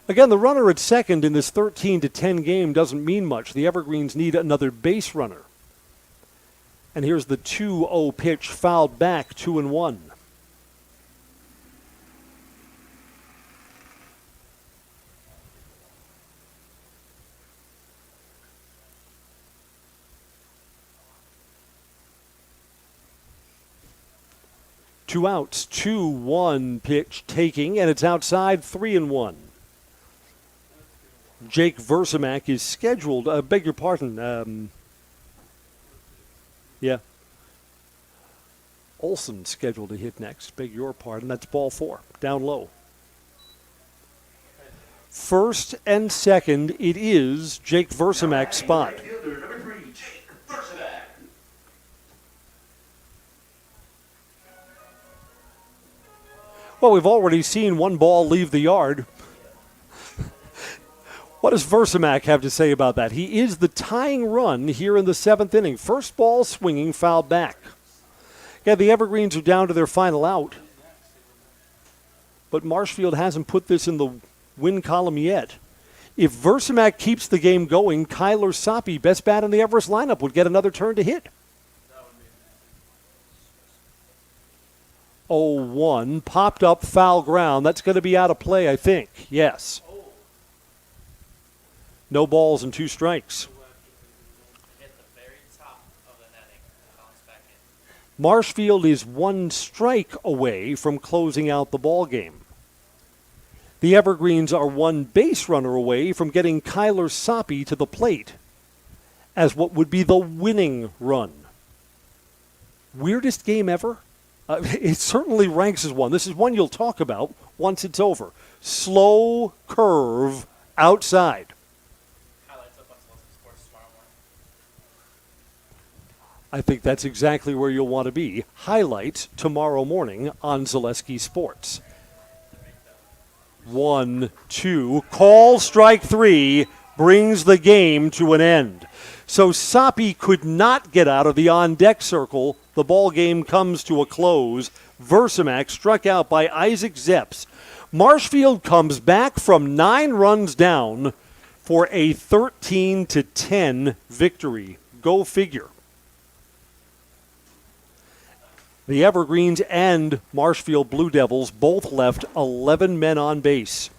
Again, the runner at second in this 13-10 game doesn't mean much. The Evergreens need another base runner. And here's the 2-0 pitch, fouled back, 2-1. Two outs, 2-1 pitch taking, and it's outside, 3-1. Jake Versamak is scheduled, beg your pardon, Olson scheduled to hit next, beg your pardon, that's ball 4, down low. First and second, it is Jake Versamak's spot. Well, we've already seen one ball leave the yard. What does Versamak have to say about that? He is the tying run here in the 7th inning. First ball swinging, fouled back. Yeah, the Evergreens are down to their final out. But Marshfield hasn't put this in the win column yet. If Versamak keeps the game going, Kyler Soppe, best bat in the Everest lineup, would get another turn to hit. 0-1, popped up, foul ground. That's going to be out of play, I think. Yes. No balls and 2 strikes. Marshfield is 1 strike away from closing out the ball game. The Evergreens are 1 base runner away from getting Kyler Soppe to the plate as what would be the winning run. Weirdest game ever? It certainly ranks as one. This is one you'll talk about once it's over. Slow curve outside. I think that's exactly where you'll want to be. Highlights tomorrow morning on Zaleski Sports. 1-2. Call strike 3 brings the game to an end. So Soppe could not get out of the on-deck circle. The ball game comes to a close. Versamak struck out by Isaac Zepps. Marshfield comes back from 9 runs down for a 13-10 victory. Go figure. The Evergreens and Marshfield Blue Devils both left 11 men on base.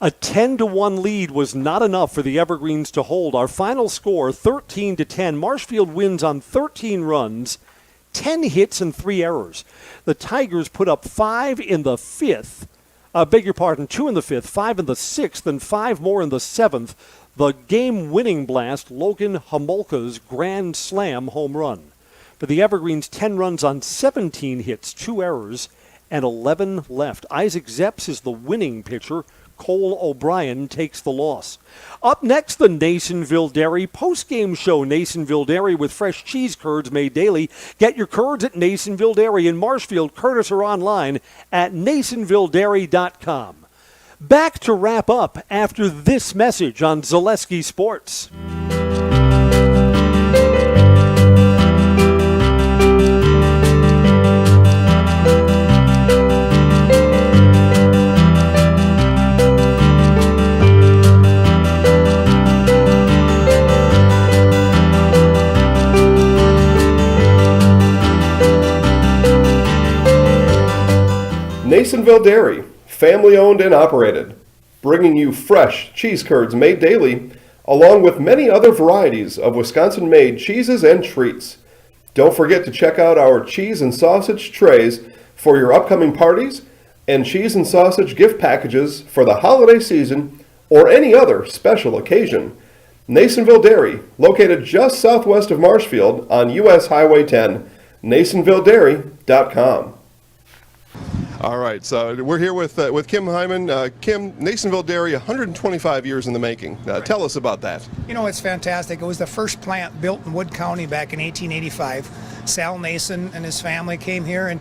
A 10-1 lead was not enough for the Evergreens to hold. Our final score, 13-10. Marshfield wins on 13 runs, 10 hits and 3 errors. The Tigers put up 5 in the 5th. 2 in the 5th, 5 in the 6th, and 5 more in the 7th. The game-winning blast, Logan Homolka's grand slam home run. For the Evergreens, 10 runs on 17 hits, 2 errors, and 11 left. Isaac Zepps is the winning pitcher. Cole O'Brien takes the loss. Up next, the Nasonville Dairy postgame show. Nasonville Dairy with fresh cheese curds made daily. Get your curds at Nasonville Dairy in Marshfield, Curtis, or online at NasonvilleDairy.com. Back to wrap up after this message on Zaleski Sports. Nasonville Dairy, family owned and operated, bringing you fresh cheese curds made daily, along with many other varieties of Wisconsin-made cheeses and treats. Don't forget to check out our cheese and sausage trays for your upcoming parties and cheese and sausage gift packages for the holiday season or any other special occasion. Nasonville Dairy, located just southwest of Marshfield on U.S. Highway 10, NasonvilleDairy.com. All right, so we're here with Kim Hyman. Kim, Nasonville Dairy, 125 years in the making. Tell us about that. You know, it's fantastic. It was the first plant built in Wood County back in 1885. Sal Nason and his family came here, and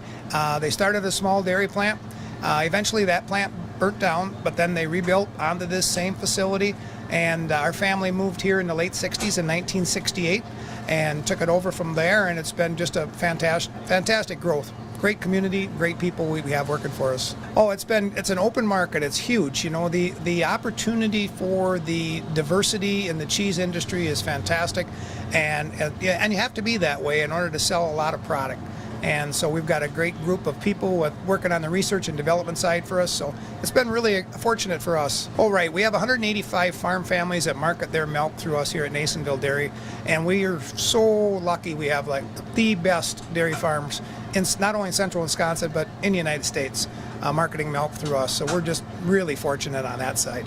they started a small dairy plant. Eventually that plant burnt down, but then they rebuilt onto this same facility, and our family moved here in the late 60s in 1968 and took it over from there, and it's been just a fantastic growth. Great community, great people we have working for us. Oh, it's an open market. It's huge. You know, the opportunity for the diversity in the cheese industry is fantastic, and you have to be that way in order to sell a lot of product. And so we've got a great group of people working on the research and development side for us. So it's been really fortunate for us. Oh, right. We have 185 farm families that market their milk through us here at Nasonville Dairy. And we are so lucky we have like the best dairy farms in not only in central Wisconsin, but in the United States, marketing milk through us. So we're just really fortunate on that side.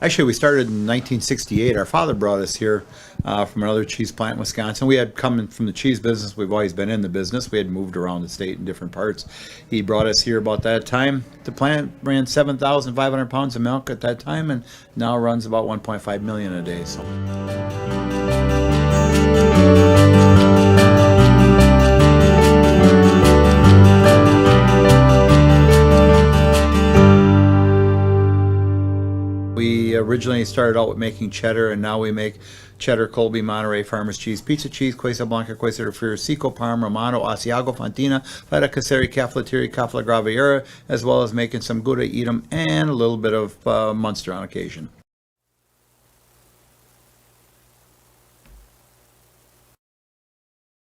Actually, we started in 1968. Our father brought us here from another cheese plant in Wisconsin. We had come from the cheese business. We've always been in the business. We had moved around the state in different parts. He brought us here about that time. The plant ran 7,500 pounds of milk at that time, and now runs about 1.5 million a day. So. We originally started out with making cheddar, and now we make cheddar, Colby, Monterey, Farmers cheese, pizza cheese, Quesa Blanca, Quesa de Friar, Seco, Parma, Romano, Asiago, Fontina, Feta Caseri, Cafetieri, Cafla Graviera, as well as making some Gouda Edam and a little bit of Munster on occasion.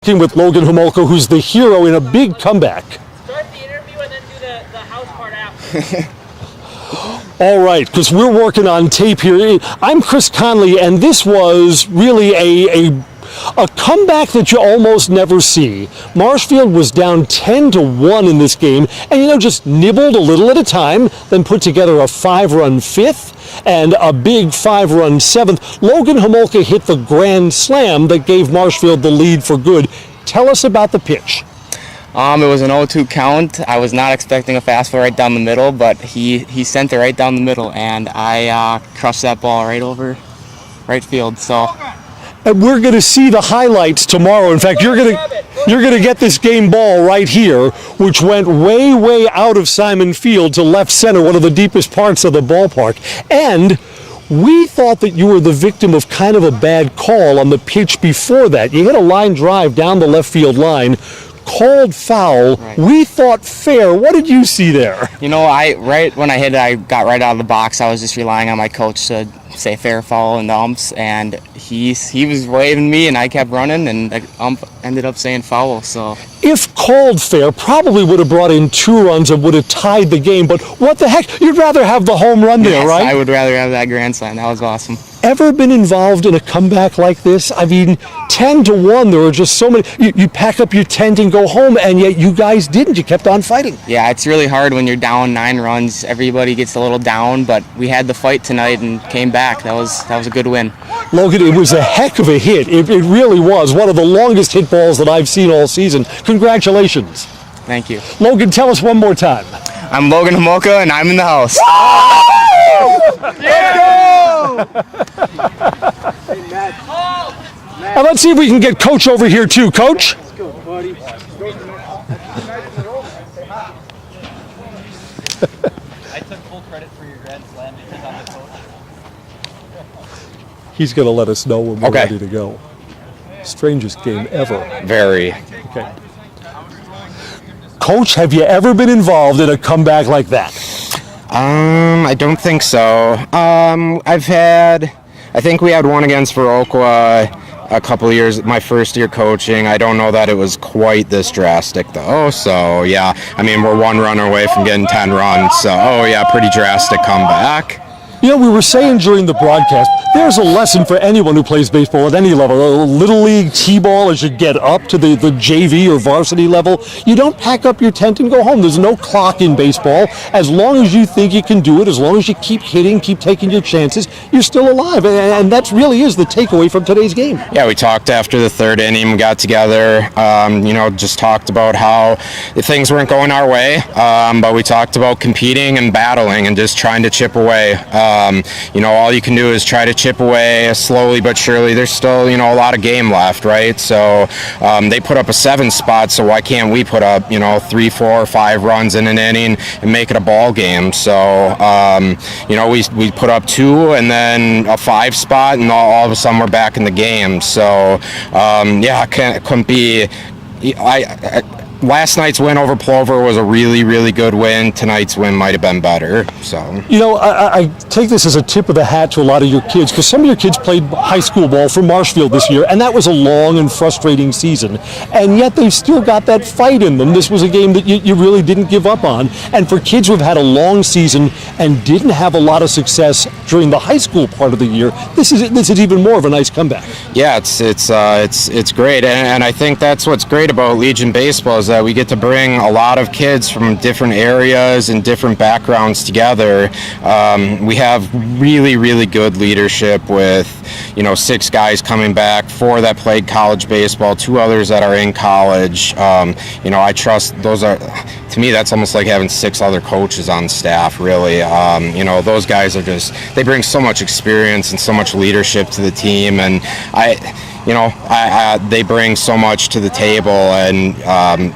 With Logan Homolka, who's the hero in a big comeback. Start the interview and then do the house part after. All right, because we're working on tape here. I'm Chris Conley, and this was really a comeback that you almost never see. Marshfield was down 10-1 in this game, and just nibbled a little at a time, then put together a 5-run fifth and a big 5-run seventh. Logan Homolka hit the grand slam that gave Marshfield the lead for good. Tell us about the pitch. It was an 0-2 count. I was not expecting a fastball right down the middle, but he sent it right down the middle, and I crushed that ball right over right field. So. And we're going to see the highlights tomorrow. In fact, you're going to get this game ball right here, which went way out of Simon Field to left center, one of the deepest parts of the ballpark. And we thought that you were the victim of kind of a bad call on the pitch before that. You hit a line drive down the left field line, called foul. Right. We thought fair. What did you see there? Right when I hit it, I got right out of the box. I was just relying on my coach to say fair, foul in the umps, and he was waving me, and I kept running, and the ump ended up saying foul. So if called fair, probably would have brought in 2 runs and would have tied the game. But what the heck? You'd rather have the home run there, right? I would rather have that grand slam. That was awesome. Ever been involved in a comeback like this? I mean, 10-1, there were just so many. You pack up your tent and go home, and yet you guys didn't. You kept on fighting. Yeah, it's really hard when you're down 9 runs. Everybody gets a little down, but we had the fight tonight and came back. That was a good win. Logan, it was a heck of a hit. It really was. One of the longest hit balls that I've seen all season. Congratulations. Thank you. Logan, tell us one more time. I'm Logan Homolka, and I'm in the house. Now let's see if we can get Coach over here too. Coach? Let's go, buddy. I took full credit for your grand slam because I'm the coach. He's going to let us know when we're ready to go. Strangest game ever. Very. Okay. Coach, have you ever been involved in a comeback like that? I don't think so. I think we had one against Viroqua a couple of years, my first year coaching. I don't know that it was quite this drastic though. So yeah, I mean, we're 1 run away from getting 10 runs. So pretty drastic comeback. You know, we were saying during the broadcast, there's a lesson for anyone who plays baseball at any level. Little league, t-ball, as you get up to the JV or varsity level, you don't pack up your tent and go home. There's no clock in baseball. As long as you think you can do it, as long as you keep hitting, keep taking your chances, you're still alive. And that really is the takeaway from today's game. Yeah, we talked after the third inning, we got together, just talked about how things weren't going our way, but we talked about competing and battling and just trying to chip away. All you can do is try to chip away slowly but surely. There's still, a lot of game left, right? So they put up a 7 spot, so why can't we put up, 3, 4, 5 runs in an inning and make it a ball game? So, we put up 2 and then a 5 spot, and all of a sudden we're back in the game. So, it couldn't be. Last night's win over Plover was a really, really good win. Tonight's win might have been better. So, I take this as a tip of the hat to a lot of your kids, because some of your kids played high school ball for Marshfield this year, and that was a long and frustrating season. And yet they've still got that fight in them. This was a game that you really didn't give up on. And for kids who have had a long season and didn't have a lot of success during the high school part of the year, this is even more of a nice comeback. Yeah, it's great, and I think that's what's great about Legion baseball is that we get to bring a lot of kids from different areas and different backgrounds together. We have really, really good leadership with, 6 guys coming back, 4 that played college baseball, 2 others that are in college. I trust those are, to me, that's almost like having 6 other coaches on staff, really. Those guys are they bring so much experience and so much leadership to the team, and they bring so much to the table, and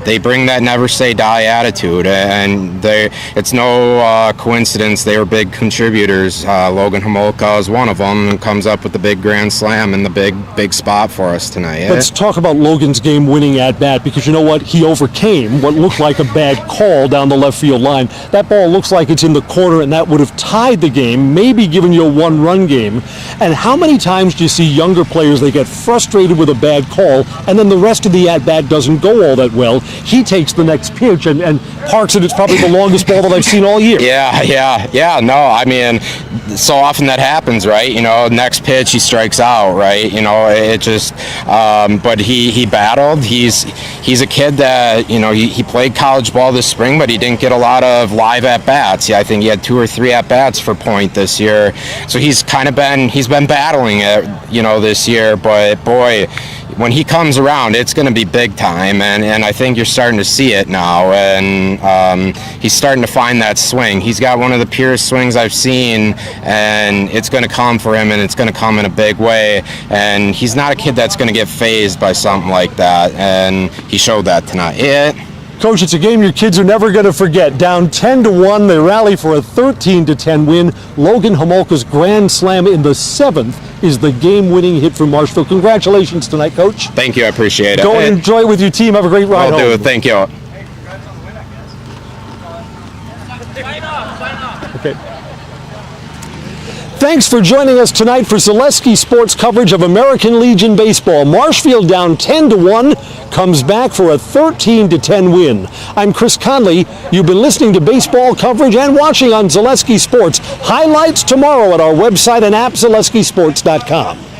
they bring that never say die attitude, and it's no coincidence they were big contributors. Logan Homolka is one of them, and comes up with the big grand slam and the big spot for us tonight. Let's talk about Logan's game-winning at-bat, because you know what? He overcame what looked like a bad call down the left field line. That ball looks like it's in the corner, and that would have tied the game, maybe given you a 1-run game. And how many times do you see younger players, they get frustrated with a bad call, and then the rest of the at-bat doesn't go all that well? He takes the next pitch and parks it. It's probably the longest ball that I've seen all year. Yeah. No, I mean, so often that happens, right? Next pitch he strikes out, right? It just. But he battled. He's a kid that he played college ball this spring, but he didn't get a lot of live at bats. I think he had 2 or 3 at bats for Point this year. So he's been battling it, this year. But boy, when he comes around, it's going to be big time, and I think you're starting to see it now, and he's starting to find that swing. He's got one of the purest swings I've seen, and it's going to come for him, and it's going to come in a big way, and he's not a kid that's going to get fazed by something like that, and he showed that tonight. Coach, it's a game your kids are never going to forget. Down 10-1, they rally for a 13-10 win. Logan Homolka's grand slam in the 7th is the game-winning hit for Marshfield. Congratulations tonight, Coach. Thank you, I appreciate it. Go and enjoy it with your team. Have a great ride home. I'll do it. Thank you. Okay. Thanks for joining us tonight for Zaleski Sports coverage of American Legion Baseball. Marshfield down 10-1, comes back for a 13-10 win. I'm Chris Conley. You've been listening to baseball coverage and watching on Zaleski Sports. Highlights tomorrow at our website and app, ZaleskiSports.com.